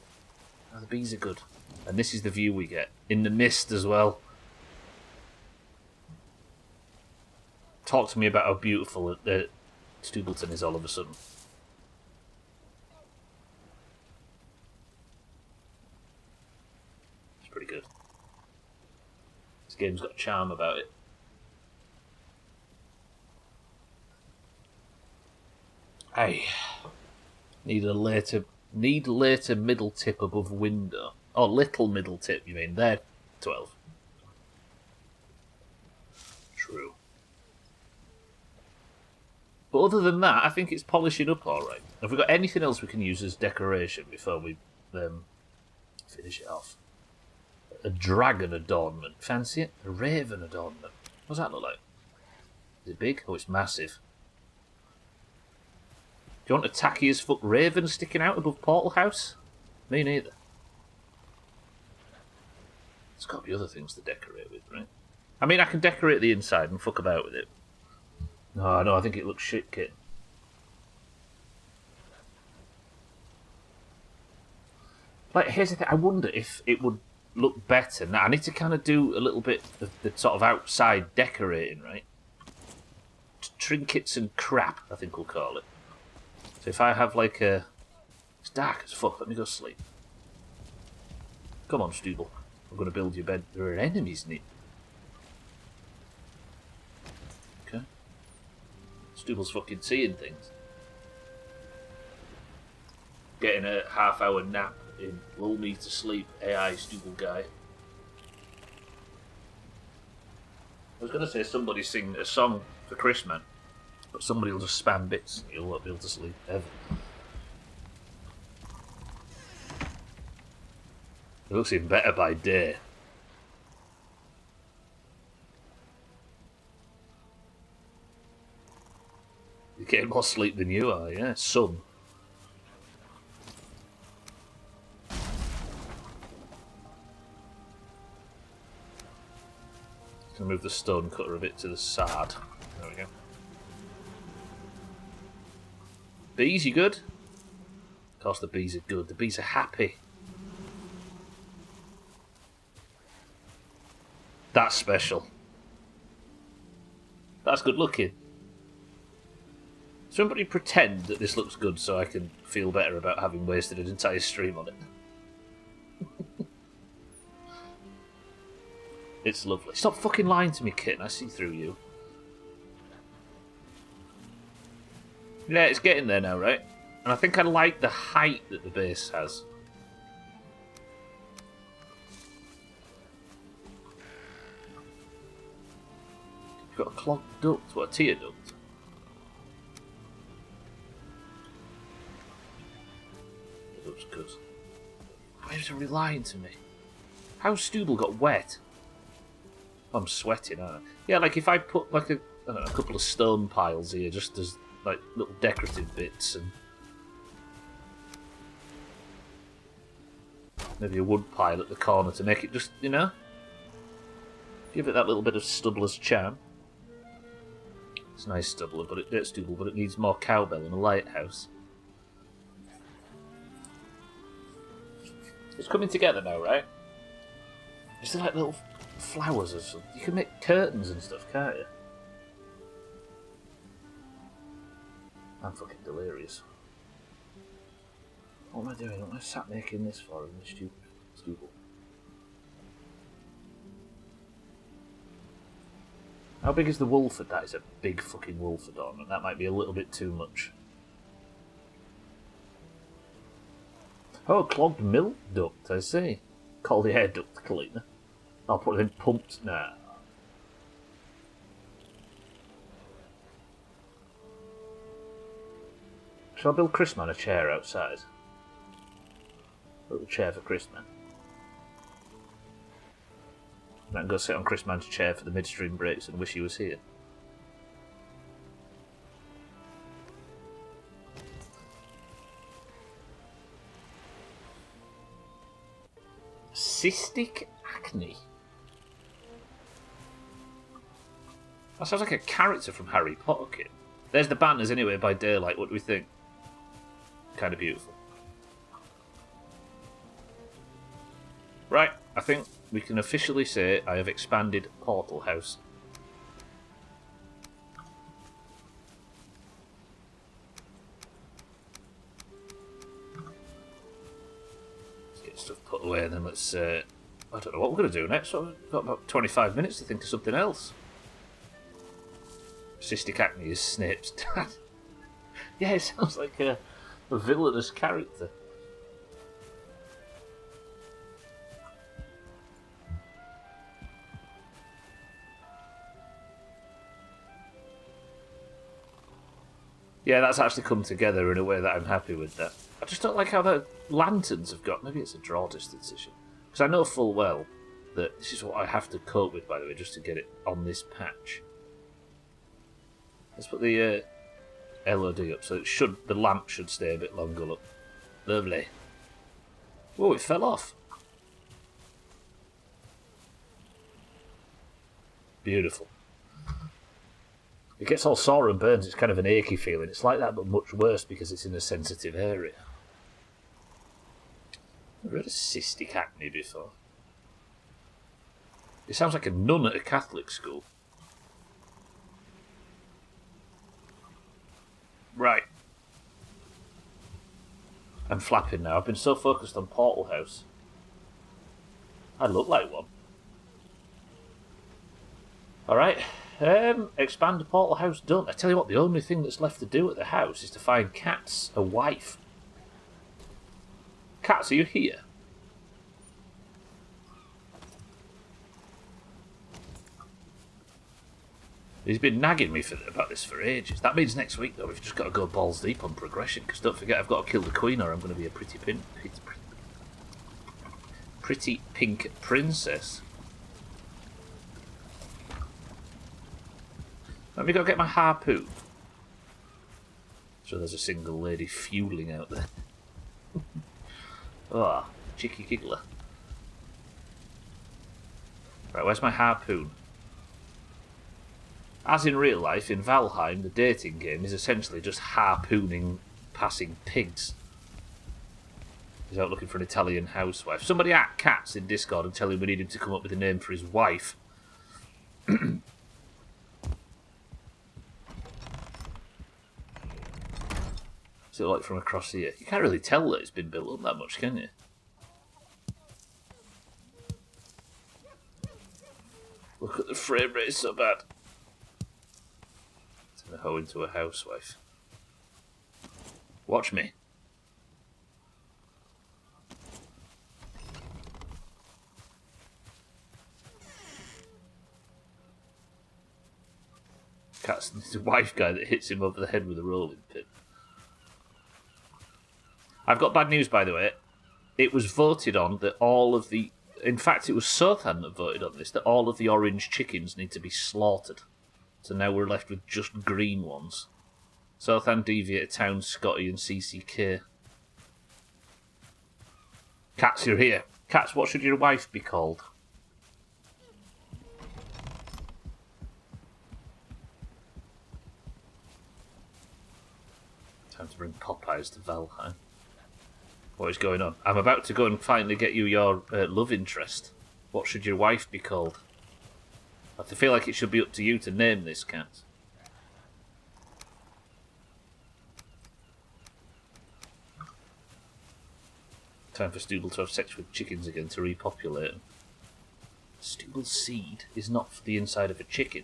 A: Now the bees are good. And this is the view we get. In the mist as well. Talk to me about how beautiful Stubleton is all of a sudden. It's pretty good. This game's got charm about it. Hey, need later middle tip above window. Oh, little middle tip, you mean? They're 12. True. But other than that, I think it's polishing up all right. Have we got anything else we can use as decoration before we finish it off? A dragon adornment. Fancy it? A raven adornment. What does that look like? Is it big? Oh, it's massive. Do you want a tacky as fuck raven sticking out above Portal House? Me neither. There's got to be other things to decorate with, right? I mean, I can decorate the inside and fuck about with it. No, I think it looks shit, Kit. Like, here's the thing. I wonder if it would look better. Now, I need to kind of do a little bit of the sort of outside decorating, right? Trinkets and crap, I think we'll call it. So if I have like a... It's dark as fuck, let me go sleep. Come on, Stubble. I'm going to build your bed. There are enemies in it. Okay. Stubble's fucking seeing things. Getting a half-hour nap in lull me to sleep AI Stubble guy. I was going to say somebody sing a song for Chris, man. But somebody will just spam bits and you'll not be able to sleep ever. It looks even better by day. You're getting more sleep than you are, yeah? Some. Gonna move the stone cutter a bit to the side. There we go. Bees, you good? Of course the bees are good. The bees are happy. That's special. That's good looking. Somebody pretend that this looks good so I can feel better about having wasted an entire stream on it. It's lovely. Stop fucking lying to me, kitten. I see through you. Yeah, it's getting there now, right? And I think I like the height that the base has. You've got a clogged duct. What, a tear duct? It looks good. Why is everybody lying to me? How's Stubble got wet? I'm sweating, aren't I? Yeah, like if I put like a couple of stone piles here, just as like little decorative bits, and maybe a wood pile at the corner to make it just, you know, give it that little bit of stubbler's charm. It's nice stubbler, but it's stubble, but it needs more cowbell and a lighthouse. It's coming together now, right? Is there like little flowers or something? You can make curtains and stuff, can't you? I'm fucking delirious. What am I doing? What am I sat making this for? I'm stupid. How big is the Wolford? That is a big fucking Wolford ornament. That might be a little bit too much. Oh, clogged milk duct, I see. Call the air duct cleaner. I'll put it in pumped now. Shall I build Chrisman a chair outside? A little chair for Chrisman. I can go sit on Chrisman's chair for the midstream breaks and wish he was here. Cystic acne? That sounds like a character from Harry Potter, kid. There's the banners anyway by daylight. What do we think? Kind of beautiful. Right, I think we can officially say I have expanded Portal House. Let's get stuff put away and then let's... I don't know what we're going to do next. So we've got about 25 minutes to think of something else. Cystic acne is Snape's dad. Yeah, it sounds like a villainous character. Yeah, that's actually come together in a way that I'm happy with that. I just don't like how the lanterns have got... Maybe it's a draw distance issue. Because I know full well that this is what I have to cope with, by the way, just to get it on this patch. Let's put the LOD up, so the lamp should stay a bit longer, look. Lovely. Whoa, it fell off. Beautiful. It gets all sore and burns. It's kind of an achy feeling. It's like that, but much worse because it's in a sensitive area. I've heard of cystic acne before. It sounds like a nun at a Catholic school. Right. I'm flapping now. I've been so focused on Portal House. I look like one. Alright. Expand the Portal House done. I tell you what, the only thing that's left to do at the house is to find Cats a wife. Cats, are you here? He's been nagging me about this for ages. That means next week, though, we've just got to go balls deep on progression, because don't forget, I've got to kill the queen or I'm going to be a pretty pink princess. Let me go get my harpoon. So there's a single lady fueling out there. Oh, cheeky giggler. Right, where's my harpoon? As in real life, in Valheim, the dating game is essentially just harpooning passing pigs. He's out looking for an Italian housewife. Somebody at Cats in Discord and tell him we need him to come up with a name for his wife. What's it like from across here? You can't really tell that it's been built up that much, can you? Look at the frame rate, it's so bad. Turn a hoe into a housewife. Watch me. Cat's the wife guy that hits him over the head with a rolling pin. I've got bad news, by the way. It was voted on that all of the... In fact, it was Sothan that voted on this, that all of the orange chickens need to be slaughtered. So now we're left with just green ones. Sothan, Deviator, Town, Scotty and CCK. Cats, you're here. Cats, what should your wife be called? Time to bring Popeyes to Valheim. What is going on? I'm about to go and finally get you your love interest. What should your wife be called? I feel like it should be up to you to name this cat. Time for Stooble to have sex with chickens again to repopulate them. Stooble's seed is not for the inside of a chicken.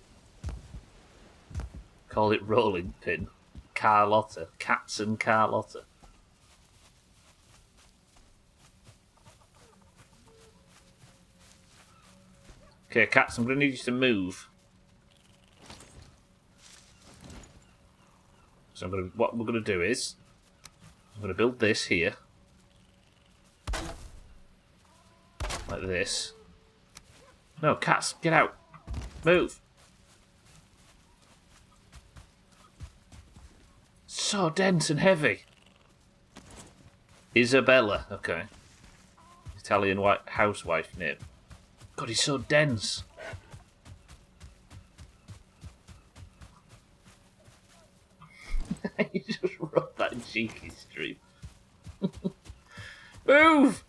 A: Call it rolling pin. Carlotta. Cats and Carlotta. Okay, Cats, I'm going to need you to move. So what we're going to do is, I'm going to build this here. Like this. No, Cats, get out. Move. So dense and heavy. Isabella, okay. Italian housewife name. God, he's so dense. You just wrote that cheeky stream. Move!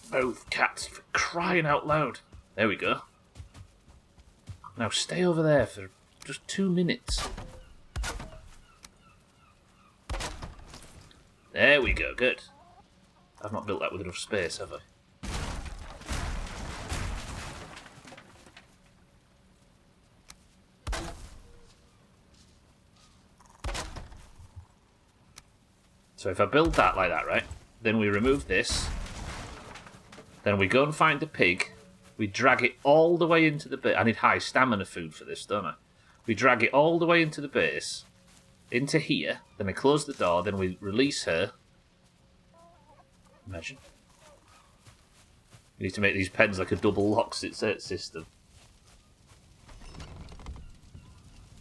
A: Move, Cats, for crying out loud. There we go. Now stay over there for just 2 minutes. There we go, good. I've not built that with enough space, have I? So if I build that like that, right? Then we remove this. Then we go and find the pig. We drag it all the way into the base. I need high stamina food for this, don't I? We drag it all the way into the base. Into here. Then I close the door. Then we release her. Imagine. We need to make these pens like a double lock system.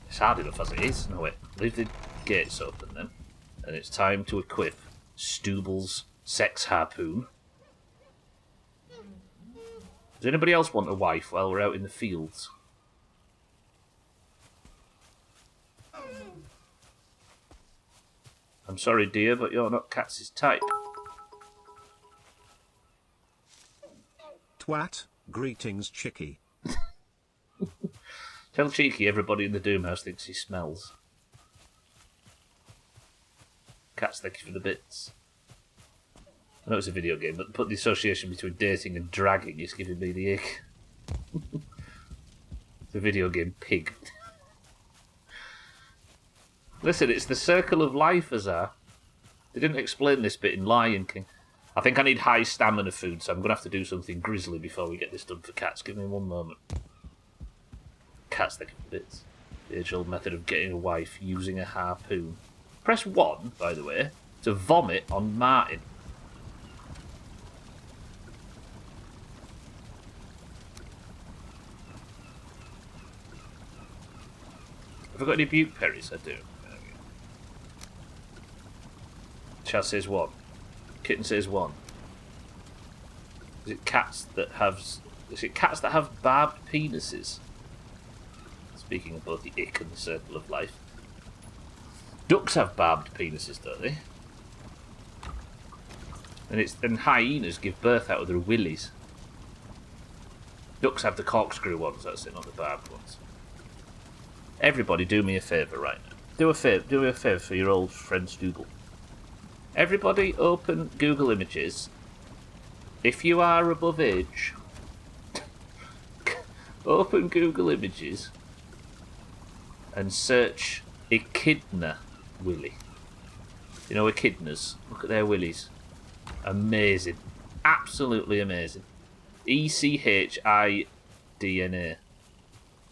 A: It's hard enough as it is. No, wait. Leave the gates open then. And it's time to equip Stubel's sex harpoon. Does anybody else want a wife while we're out in the fields? I'm sorry, dear, but you're not Katz's type.
B: Twat, greetings, Chicky.
A: Tell Cheeky everybody in the Doomhaus thinks he smells. Cats, thank you for the bits. I know it's a video game, but put the association between dating and dragging is giving me the ick. It's a video game pig. Listen, it's the circle of life, Azar. They didn't explain this bit in Lion King. I think I need high stamina food, so I'm going to have to do something grisly before we get this done for cats. Give me one moment. Cats, thank you for bits. The age-old method of getting a wife using a harpoon. Press 1, by the way, to vomit on Martin. Have I got any butte berries? I do. Chaz says 1. Kitten says 1. Is it cats that have barbed penises? Speaking of both the ick and the circle of life. Ducks have barbed penises, don't they? And hyenas give birth out of their willies. Ducks have the corkscrew ones, that's it, not the barbed ones. Everybody, do me a favour right now. Do me a favour for your old friend Stubel. Everybody, open Google Images. If you are above age, open Google Images and search echidna willy. You know echidnas? Look at their willies. Amazing. Absolutely amazing. ECHIDNA.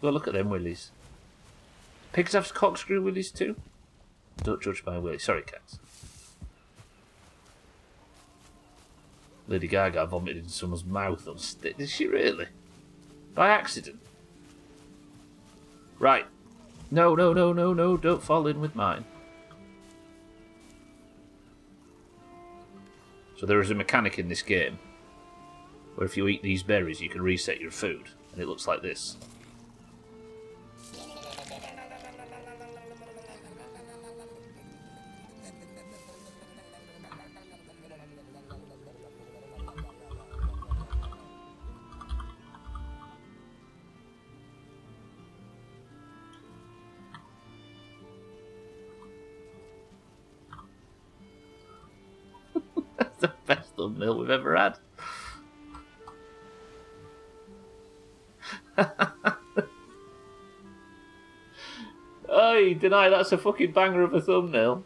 A: Go look at them willies. Pigs have corkscrew willies too? Don't judge my willy. Sorry, cats. Lady Gaga vomited in someone's mouth on stage. Did she really? By accident? Right. No, don't fall in with mine. So there is a mechanic in this game where if you eat these berries you can reset your food, and it looks like this. That's the best thumbnail we've ever had. Oi, deny that's a fucking banger of a thumbnail.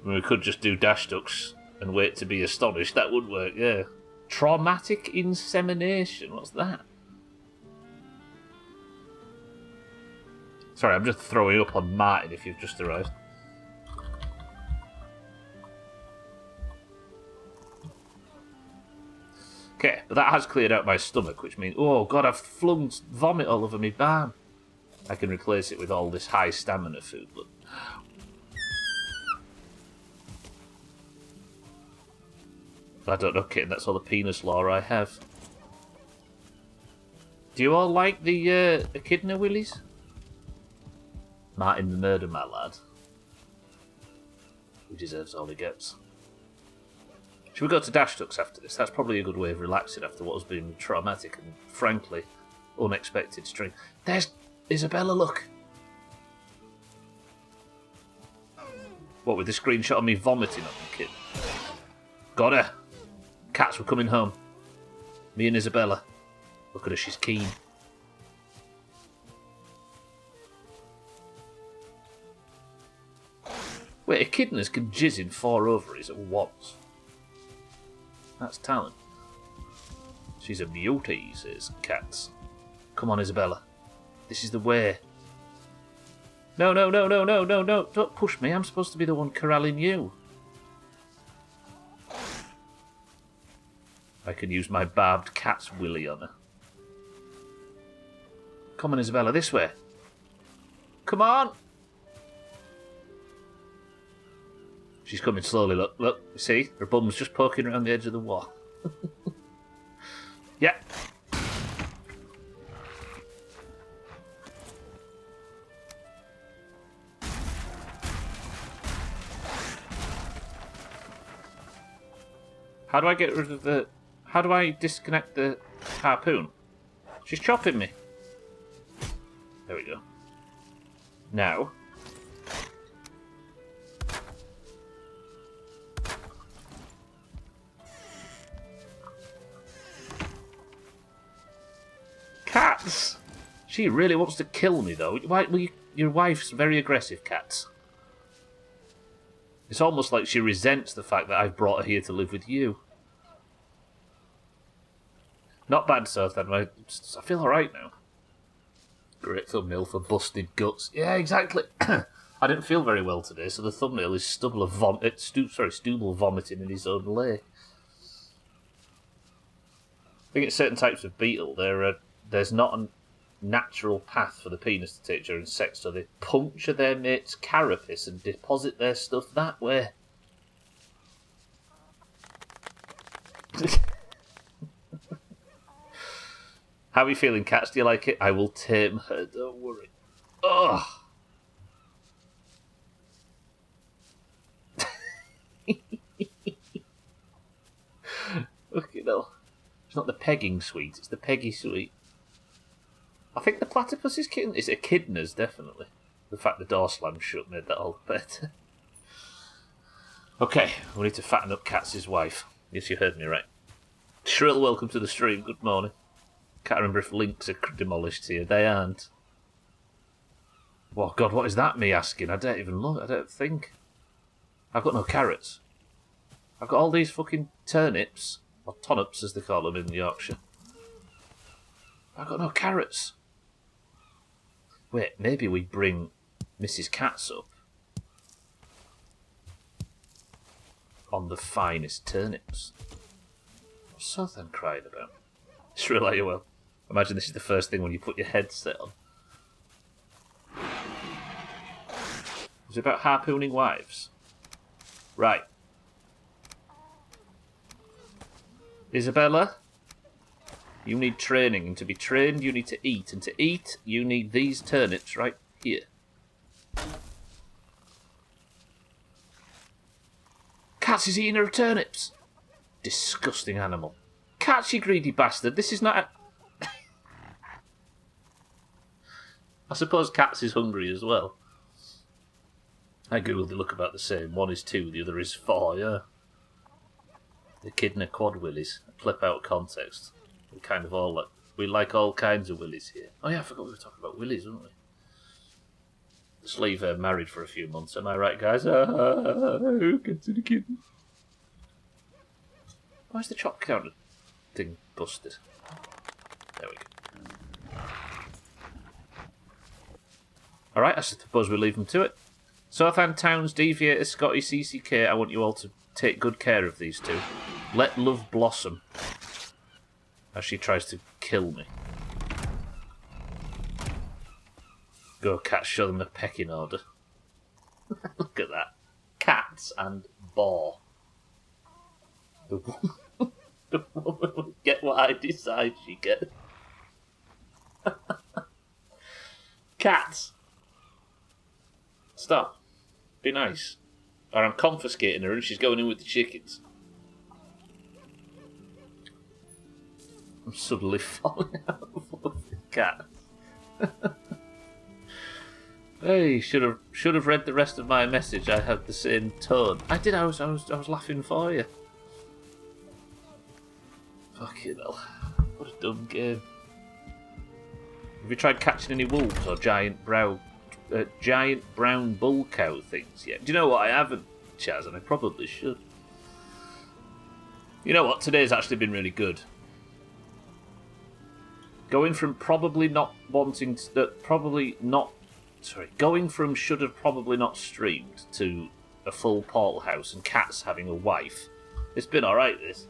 A: We could just do dash ducks and wait to be astonished. That would work, yeah. Traumatic insemination, what's that? Sorry, I'm just throwing up on Martin if you've just arrived. Okay, but that has cleared out my stomach, which means... Oh, God, I've flung vomit all over my barn. I can replace it with all this high stamina food, but... I don't know, kitten, that's all the penis lore I have. Do you all like the echidna willies? Martin the murder, my lad. He deserves all he gets. Should we go to Dash Ducks after this? That's probably a good way of relaxing after what has been traumatic and, frankly, unexpected stream. There's Isabella, look! What, with the screenshot of me vomiting on the kid? Got her! Cats, we're coming home. Me and Isabella. Look at her, she's keen. Wait, echidnas can jizz in 4 ovaries at once. That's talent. She's a beauty, says Cats. Come on, Isabella. This is the way. No, no, no, no, no, no, no. Don't push me. I'm supposed to be the one corralling you. I can use my barbed cat's willy on her. Come on, Isabella, this way. Come on! She's coming slowly, look, look. See? Her bum's just poking around the edge of the wall. Yeah. How do I get rid of the... How do I disconnect the harpoon? She's chopping me. There we go. Now... Cats! She really wants to kill me, though. Why, well, your wife's very aggressive, Cats. It's almost like she resents the fact that I've brought her here to live with you. Not bad, Southend. I feel alright now. Great thumbnail for busted guts. Yeah, exactly. I didn't feel very well today, so the thumbnail is Stubble vomiting in his own lake. I think it's certain types of beetle. There's not a natural path for the penis to take during sex, so they puncture their mate's carapace and deposit their stuff that way. How are you feeling, Cats? Do you like it? I will tame her, don't worry. Ugh! Look, it's not the pegging suite, it's the Peggy suite. I think the platypus is kitten. It's echidnas, definitely. The fact the door slammed shut made that all better. Okay, we need to fatten up Katz's wife. Yes, you heard me right. Shrill, welcome to the stream. Good morning. Can't remember if links are demolished here. They aren't. Oh, God, what is that me asking? I don't even look. I don't think. I've got no carrots. I've got all these fucking turnips. Or turnips, as they call them in Yorkshire. I've got no carrots. Wait, maybe we bring Mrs. Katz up on the finest turnips. What's Southend crying about? Shrill, are you well? Imagine this is the first thing when you put your headset on. Is it about harpooning wives? Right. Isabella? You need training, and to be trained you need to eat, and to eat you need these turnips right here. Cats is eating her turnips! Disgusting animal. Cats, you greedy bastard, this is not a... I suppose Cats is hungry as well. I googled, they look about the same. One is 2, the other is 4, yeah. The echidna quad willies. Clip out context. We kind of all like... We like all kinds of willies here. Oh yeah, I forgot we were talking about willies, weren't we? Just leave her married for a few months, am I right, guys? Who gets to the kitten? Why is the chop counter thing busted? There we go. Alright, I suppose we leave them to it. Southend Towns, Deviator, Scotty, CCK, I want you all to take good care of these two. Let love blossom. As she tries to kill me. Go, Cats, show them a pecking order. Look at that. Cats and boar. The woman will get what I decide she gets. Cats! Stop. Be nice. Or I'm confiscating her and she's going in with the chickens. I'm suddenly falling out of love with Cat. Hey, should have read the rest of my message. I had the same tone. I did. I was laughing for you. Fucking hell! What a dumb game. Have you tried catching any wolves or giant brow giant brown bull cow things yet. Do you know what? I haven't, Chaz, and I probably should. You know what? Today's actually been really good. Going from probably not wanting to, going from should have probably not streamed to a full portal house and cats having a wife. It's been alright, this.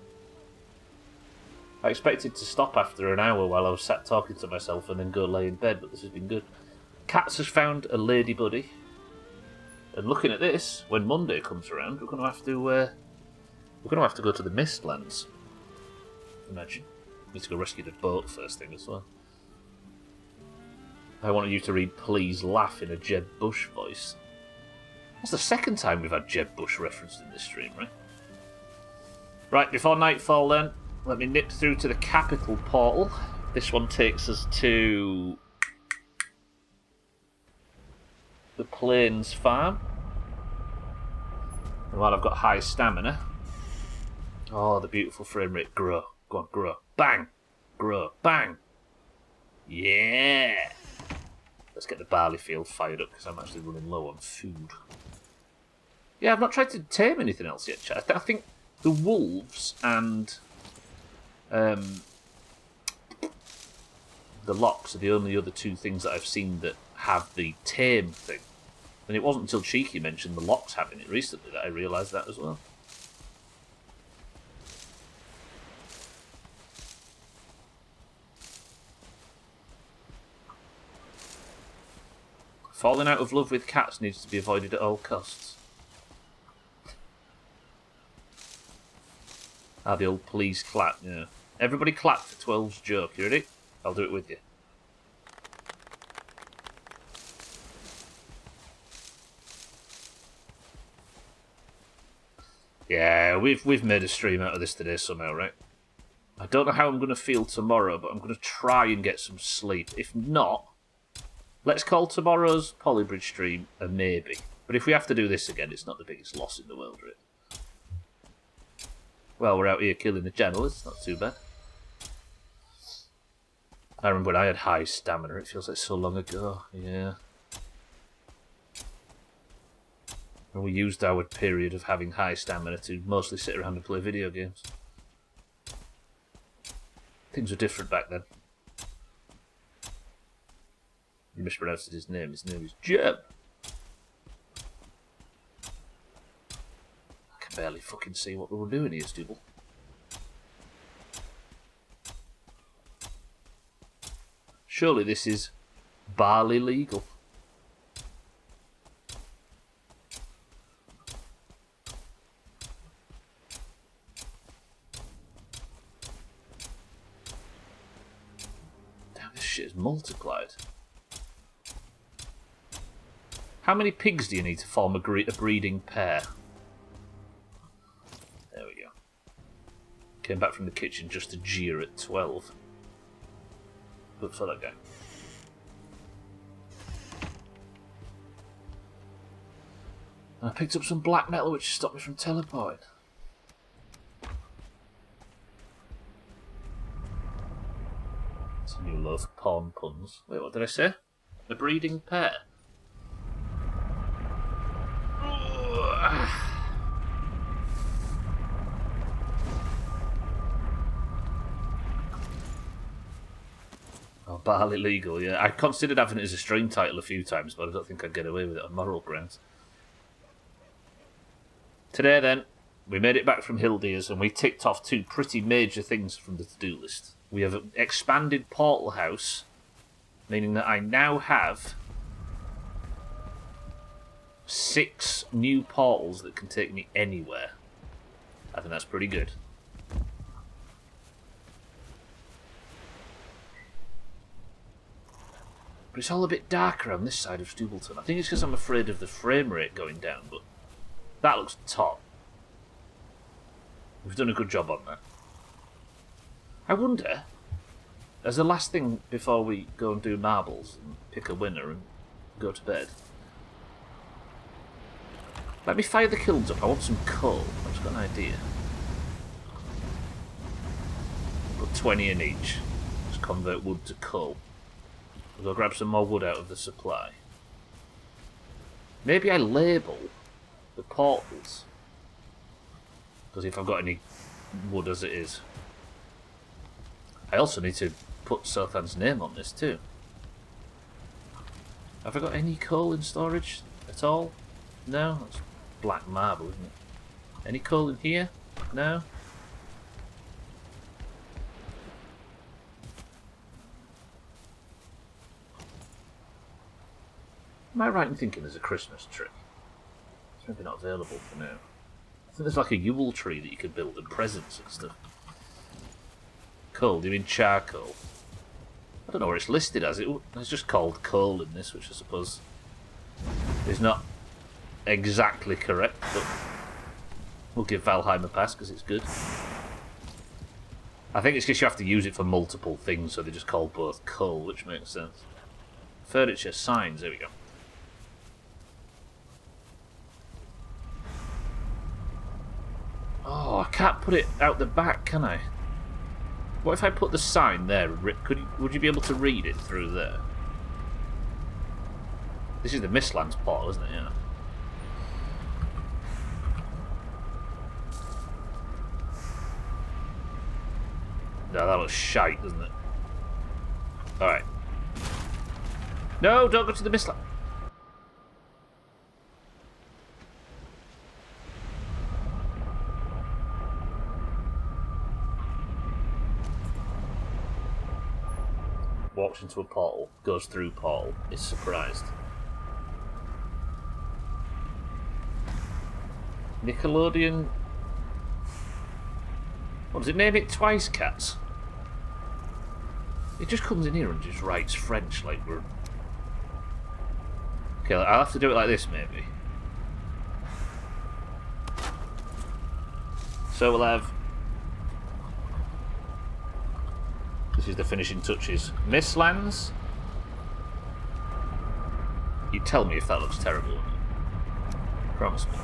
A: I expected to stop after an hour while I was sat talking to myself and then go lay in bed, but this has been good. Cats has found a lady buddy. And looking at this, when Monday comes around, we're going to have to go to the Mistlands. Imagine. Need to go rescue the boat first thing as well. I wanted you to read Please Laugh in a Jeb Bush voice. That's the second time we've had Jeb Bush referenced in this stream, right? Right, before nightfall then, let me nip through to the capital portal. This one takes us to the Plains Farm. And while I've got high stamina... Oh, the beautiful frame rate. Grow. Go on, grow. Bang! Grow. Bang! Yeah! Let's get the barley field fired up because I'm actually running low on food. Yeah, I've not tried to tame anything else yet, chat. I think the wolves and the locks are the only other two things that I've seen that have the tame thing. And it wasn't until Cheeky mentioned the locks having it recently that I realised that as well. Falling out of love with cats needs to be avoided at all costs. Ah, the old please clap, yeah. Everybody clap for 12's joke. You ready? I'll do it with you. Yeah, we've made a stream out of this today somehow, right? I don't know how I'm going to feel tomorrow, but I'm going to try and get some sleep. If not, let's call tomorrow's Polybridge stream a maybe. But if we have to do this again, it's not the biggest loss in the world, right? Well, we're out here killing the channel, it's not too bad. I remember when I had high stamina, it feels like so long ago, yeah. And we used our period of having high stamina to mostly sit around and play video games. Things were different back then. You mispronounced his name is Jeb. I can barely fucking see what we were doing here, Stubble. Surely this is barley legal. Damn, this shit is multiplied. How many pigs do you need to form a breeding pair? There we go. Came back from the kitchen just to jeer at 12. Good for that guy. I picked up some black metal which stopped me from teleporting. It's a new love of porn puns. Wait, what did I say? A breeding pair? Oh, barley legal, yeah. I considered having it as a stream title a few times, but I don't think I'd get away with it on moral grounds. Today, then, we made it back from Hildeers and we ticked off two pretty major things from the to-do list. We have an expanded portal house, meaning that I now have 6 new portals that can take me anywhere. I think that's pretty good. But it's all a bit darker on this side of Stubleton. I think it's because I'm afraid of the frame rate going down, but that looks top. We've done a good job on that. I wonder, as the last thing before we go and do marbles and pick a winner and go to bed, let me fire the kilns up. I want some coal. I've just got an idea. Put 20 in each. Just convert wood to coal. We'll go grab some more wood out of the supply. Maybe I label the portals. Because if I've got any wood as it is. I also need to put Sothan's name on this too. Have I got any coal in storage at all? No? That's black marble, isn't it? Any coal in here? No? Am I right in thinking there's a Christmas tree? It's maybe not available for now. I think there's like a Yule tree that you could build and presents and stuff. Coal, do you mean charcoal? I don't know where it's listed as. It's just called coal in this, which I suppose is not exactly correct, but we'll give Valheim a pass because it's good. I think it's just you have to use it for multiple things, so they just call both coal, which makes sense. Furniture, signs, there we go. Oh, I can't put it out the back, can I? What if I put the sign there? Would you be able to read it through there? This is the Mistlands portal, isn't it? Yeah. No, that looks shite, doesn't it? Alright. No, don't go to the Mistlands. Walks into a portal, goes through portal, is surprised. Nickelodeon. What does it name it twice, cats? It just comes in here and just writes French like we're. Okay, I'll have to do it like this maybe. So we'll have. This is the finishing touches. Mistlands. You tell me if that looks terrible. Promise me.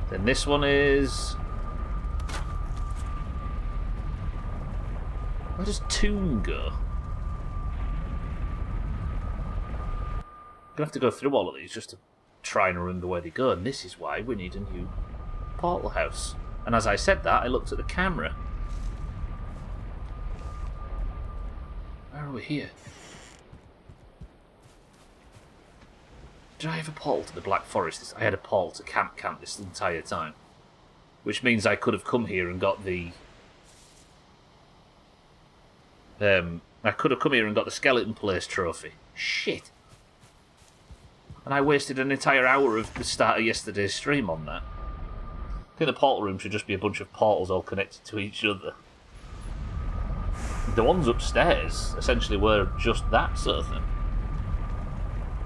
A: Then this one is. Where does Toon go? I'm gonna have to go through all of these just to try and remember where they go, and this is why we need a new portal house. And as I said that, I looked at the camera. Where are we here? Did I have a portal to the Black Forest? I had a portal to Camp this entire time. Which means I could have come here and got the... I could have come here and got the Skeleton Place trophy. Shit. And I wasted an entire hour of the start of yesterday's stream on that. I think the portal room should just be a bunch of portals all connected to each other. The ones upstairs essentially were just that sort of thing.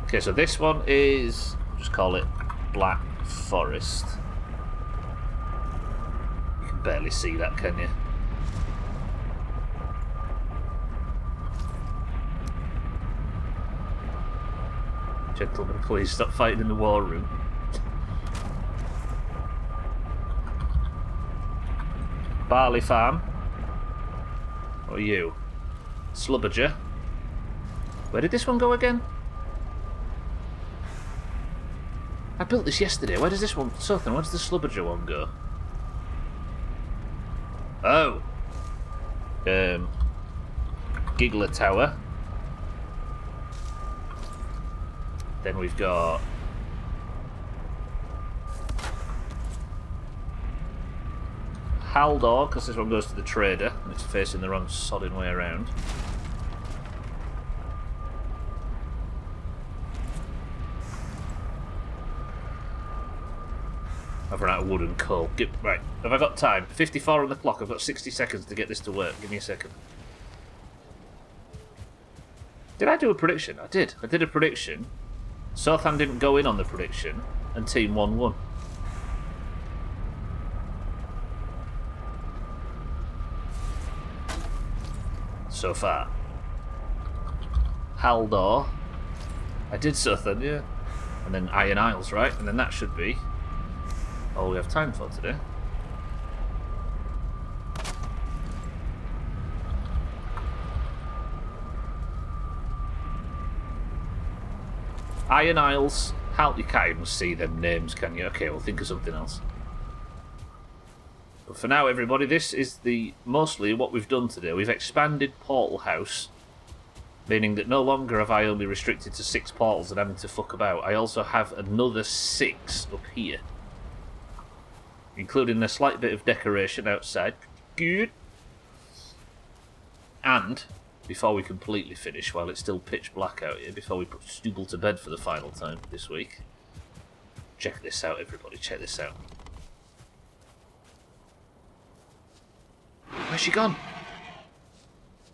A: Okay, so this one is... just call it Black Forest. You can barely see that, can you? Gentlemen, please stop fighting in the war room. Barley Farm. What are you? Slubberger. Where did this one go again? I built this yesterday. Where does this one... Southern, where does the Slubberger one go? Oh. Giggler Tower. Then we've got... Haldor, because this one goes to the trader, and it's facing the wrong sodding way around. I've run out of wood and coal. Right, have I got time? 54 on the clock, I've got 60 seconds to get this to work. Give me a second. Did I do a prediction? I did. I did a prediction. Sothan didn't go in on the prediction, and Team 1 won. So far. Haldor. I did Sothan, yeah. And then Iron Isles, right? And then that should be all we have time for today. Iron Isles. You can't even see them names, can you? Okay, we'll think of something else. But for now, everybody, this is mostly what we've done today. We've expanded Portal House, meaning that no longer have I only restricted to 6 portals and having to fuck about. I also have another 6 up here, including a slight bit of decoration outside. Good. And before we completely finish, while it's still pitch black out here, before we put Stubble to bed for the final time this week, check this out, everybody. Check this out. Where's she gone?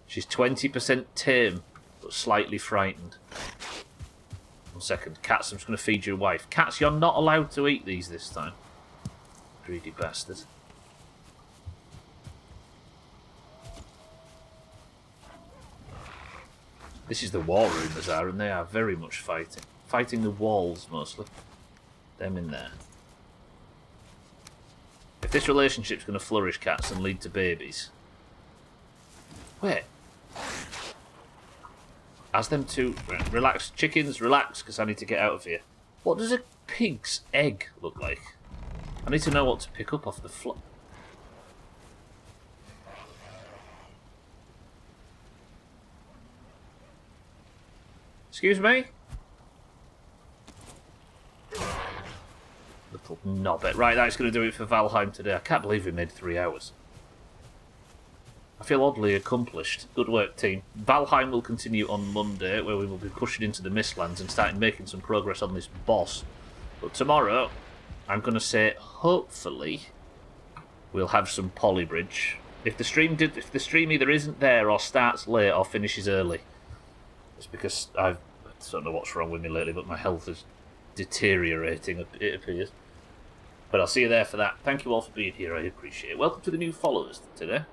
A: She's 20% tame, but slightly frightened. 1 second. Cats, I'm just going to feed your wife. Cats, you're not allowed to eat these this time. Greedy bastard. This is the war room, Azar, and they are very much fighting. Fighting the walls, mostly. Them in there. If this relationship's going to flourish, Cats, and lead to babies... Wait. Ask them to... Relax, chickens, relax, because I need to get out of here. What does a pig's egg look like? I need to know what to pick up off the floor. Excuse me? Little knobbit. Right, that's going to do it for Valheim today. I can't believe we made 3 hours. I feel oddly accomplished. Good work, team. Valheim will continue on Monday, where we will be pushing into the Mistlands and starting making some progress on this boss. But tomorrow, I'm going to say, hopefully, we'll have some polybridge. If the stream either isn't there or starts late or finishes early, it's because I don't know what's wrong with me lately, but my health is deteriorating, it appears. But I'll see you there for that. Thank you all for being here, I appreciate it. Welcome to the new followers today.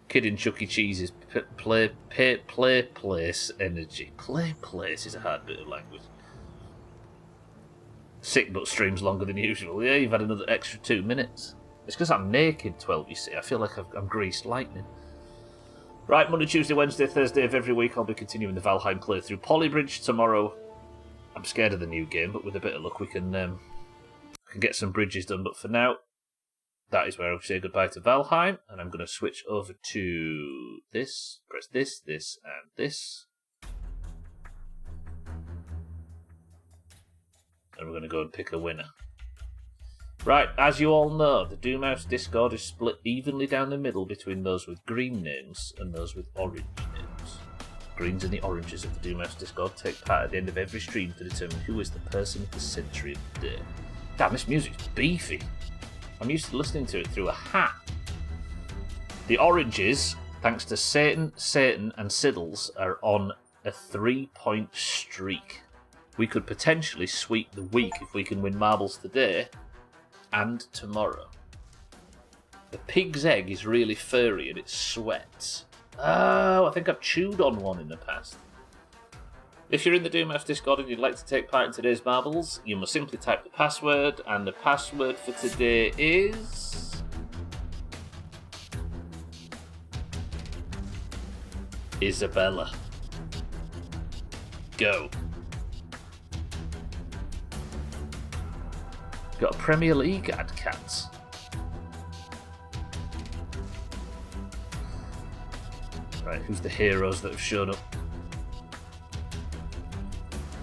A: Kid in Chuck E. Cheese's play place energy. Play place is a hard bit of language. Sick but streams longer than usual. Yeah, you've had another extra 2 minutes. It's because I'm naked, 12, you see. I feel like I'm greased lightning. Right, Monday, Tuesday, Wednesday, Thursday of every week I'll be continuing the Valheim playthrough. Polybridge tomorrow. I'm scared of the new game, but with a bit of luck we can get some bridges done. But for now, that is where I'll say goodbye to Valheim, and I'm going to switch over to this, press this, this, and this. And we're going to go and pick a winner. Right, as you all know, the Doomhaus Discord is split evenly down the middle between those with green names and those with orange names. Greens and the oranges of the Doomhaus Discord take part at the end of every stream to determine who is the person of the century of the day. Damn, this music's beefy. I'm used to listening to it through a hat. The oranges, thanks to Satan, and Siddles, are on a 3-point streak. We could potentially sweep the week if we can win marbles today and tomorrow. The pig's egg is really furry and it sweats. Oh, I think I've chewed on one in the past. If you're in the Doomhaus Discord and you'd like to take part in today's marbles, you must simply type the password, and the password for today is... Isabella. Go. Got a Premier League ad, Cats. Right, who's the heroes that have shown up?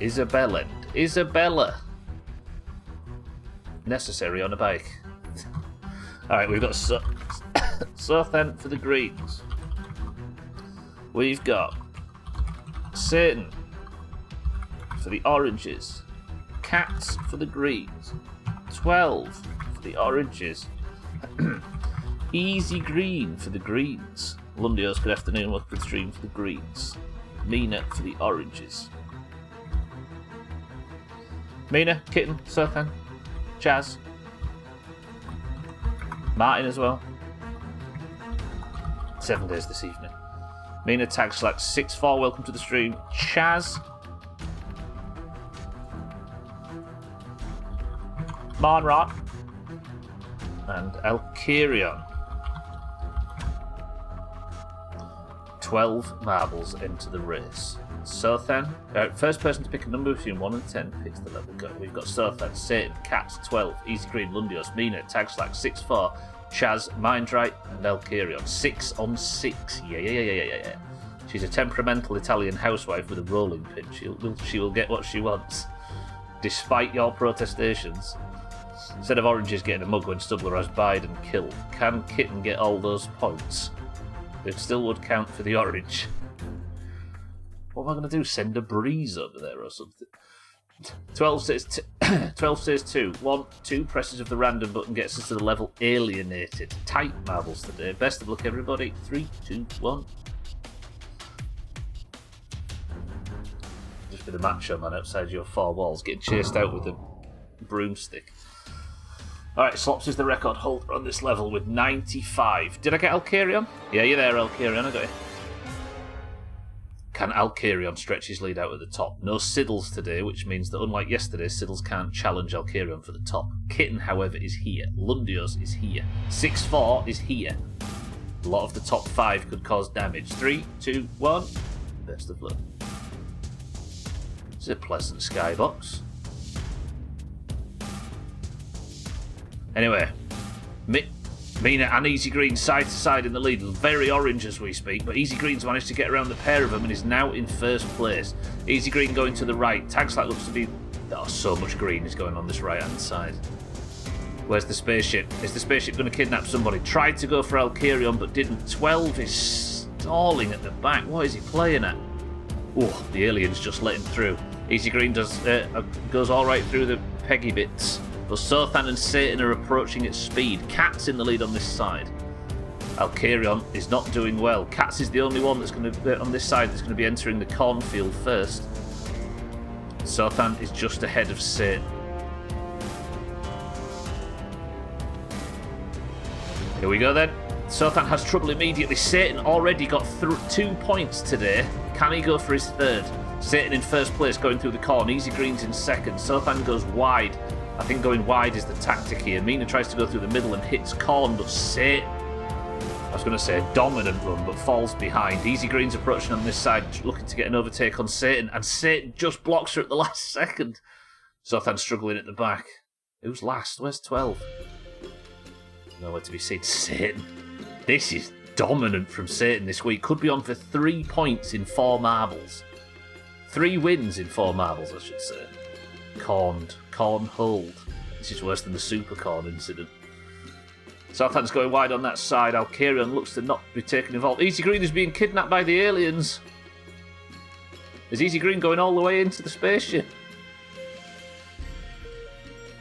A: Isabella. Necessary on a bike. Alright, we've got Sothan for the greens. We've got Satan for the oranges. Cats for the greens. 12 for the oranges. Easy Green for the greens. Lundios, good afternoon, welcome to the stream for the greens. Mina for the oranges. Mina, Kitten, Sothan, Chaz, Martin as well. 7 days this evening. Mina, Tag Slack 6-4, welcome to the stream. Chaz, Marnrot, and Alkirion. 12 marbles into the race. Sothan. First person to pick a number between 1 and 10 picks the level. We've got Sothan, Satan, Cats, 12, Easy Green, Lundios, Mina, Tagslack, 6-4, Chaz, Mindrite, and Elkarion. 6 on 6. Yeah. She's a temperamental Italian housewife with a rolling pin. She will get what she wants, despite your protestations. Instead of Oranges getting a mug when Stubbler has buyed and killed, can Kitten get all those points? It still would count for the orange. What am I going to do? Send a breeze over there or something? 12 says 2. 1, 2 presses of the random button gets us to the level alienated. Tight marbles today. Best of luck, everybody. 3, 2, 1. Just been a macho man outside your 4 walls, getting chased out with a broomstick. Alright, Slops is the record holder on this level with 95. Did I get Elkarion? Yeah, you're there, Elkarion. I got you. Can Elkarion stretch his lead out at the top? No Siddles today, which means that unlike yesterday, Siddles can't challenge Elkarion for the top. Kitten, however, is here. Lundios is here. 6-4 is here. A lot of the top 5 could cause damage. 3, 2, 1. Best of luck. It's a pleasant skybox. Anyway, Mina and Easy Green side to side in the lead, very orange as we speak, but Easy Green's managed to get around the pair of them and is now in first place. Easy Green going to the right. Tagslack looks to be... Oh, so much green is going on this right-hand side. Where's the spaceship? Is the spaceship going to kidnap somebody? Tried to go for Elkarion, but didn't. 12 is stalling at the back. What is he playing at? Oh, the aliens just let him through. Easy Green goes all right through the peggy bits. But Sothan and Satan are approaching at speed. Cat's in the lead on this side. Elkarion is not doing well. Cat's is the only one that's going to on this side that's going to be entering the cornfield first. Sothan is just ahead of Satan. Here we go then. Sothan has trouble immediately. Satan already got 2 points today. Can he go for his third? Satan in first place going through the corn. Easy Green's in second. Sothan goes wide. I think going wide is the tactic here. Mina tries to go through the middle and hits corn, but Satan, I was going to say a dominant run, but falls behind. Easy Green's approaching on this side, looking to get an overtake on Satan, and Satan just blocks her at the last second. Sothan struggling at the back. Who's last? Where's 12? Nowhere to be seen. Satan. This is dominant from Satan this week. Could be on for 3 points in 4 marbles. 3 wins in 4 marbles, I should say. Corn hold. This is worse than the super corn incident. Sothan's going wide on that side. Elkarion looks to not be taken involved. Easy Green is being kidnapped by the aliens. Is Easy Green going all the way into the spaceship?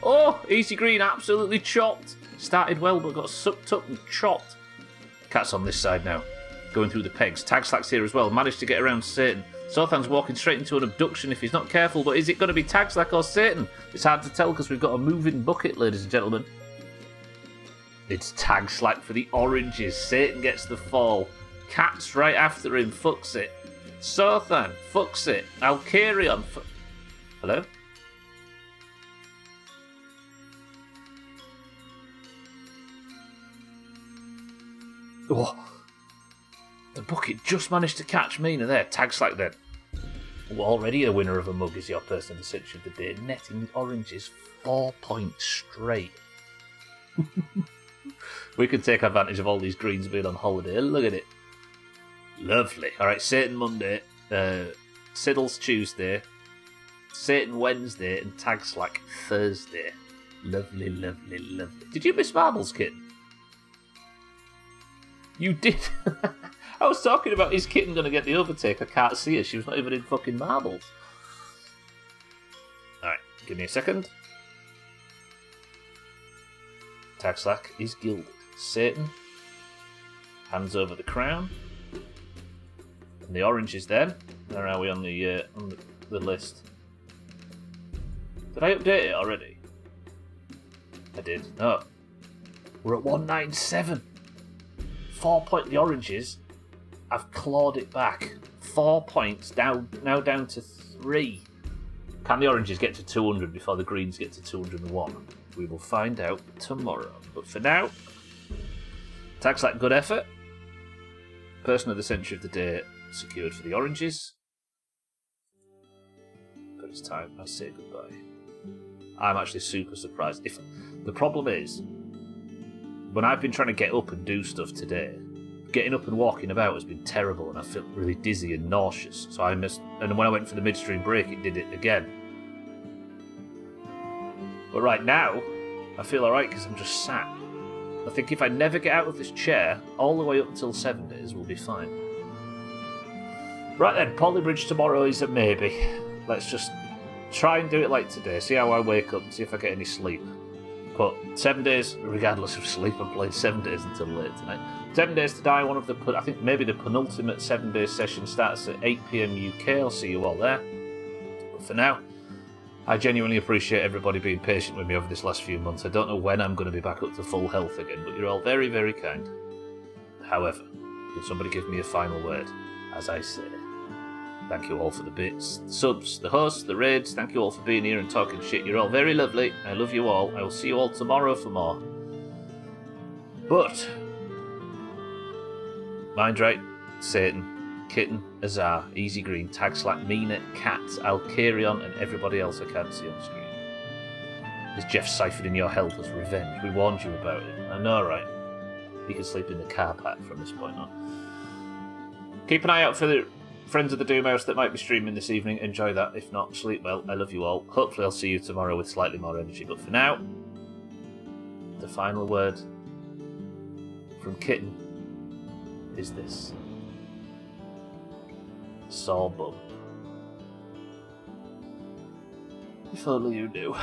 A: Oh, Easy Green absolutely chopped. Started well but got sucked up and chopped. Cat's on this side now. Going through the pegs. Tagslack's here as well. Managed to get around Satan. Sothan's walking straight into an abduction if he's not careful, but is it going to be Tagslack or Satan? It's hard to tell because we've got a moving bucket, ladies and gentlemen. It's Tagslack for the oranges. Satan gets the fall. Cat's right after him. Fucks it. Sothan. Fucks it. Elkarion. Hello? Oh. The bucket just managed to catch Mina there. Tagslack then. Already a winner of a mug is your person the cinch of the day, netting oranges 4 points straight. We can take advantage of all these greens being on holiday. Look at it. Lovely. Alright, Satan Monday, Siddles Tuesday, Satan Wednesday, and Tagslack Thursday. Lovely, lovely, lovely. Did you miss marbles, Kitten? You did. I was talking about, is Kitten going to get the overtake? I can't see her. She was not even in fucking marbles. Alright, give me a second. Tagslack is gilded. Satan hands over the crown. And the orange is then. Where are we on the list? Did I update it already? I did. No. We're at 197. 4 point. The oranges. I've clawed it back. 4 points down. Now down to 3. Can the oranges get to 200 before the greens get to 201? We will find out tomorrow. But for now, Tagslack, good effort. Person of the century of the day secured for the oranges. it's time I say goodbye. I'm actually super surprised. If the problem is, when I've been trying to get up and do stuff today, getting up and walking about has been terrible, and I feel really dizzy and nauseous. So I missed, and when I went for the midstream break, it did it again. But right now, I feel alright because I'm just sat. I think if I never get out of this chair, all the way up until 7 days, we'll be fine. Right then, Polybridge tomorrow is a maybe. Let's just try and do it like today, see how I wake up and see if I get any sleep. But 7 days, regardless of sleep, I'm playing 7 days until late tonight. 7 Days to Die, I think maybe the penultimate 7 day session starts at 8 PM UK. I'll see you all there. But for now, I genuinely appreciate everybody being patient with me over this last few months. I don't know when I'm going to be back up to full health again, but you're all very, very kind. However, can somebody give me a final word? As I say, thank you all for the bits, the subs, the hosts, the raids. Thank you all for being here and talking shit. You're all very lovely. I love you all. I will see you all tomorrow for more. But mind right, Satan, Kitten, Azar, Easy Green, Tag Slack, Mina, Cat, Alcarion, and everybody else I can't see on screen. Is Jeff siphoning your health as revenge? We warned you about it. I know, right? You can sleep in the car park from this point on. Keep an eye out for the friends of the Doomhaus that might be streaming this evening. Enjoy that. If not, sleep well. I love you all. Hopefully I'll see you tomorrow with slightly more energy. But for now, the final word from Kitten is this. Saw bum. If only you knew.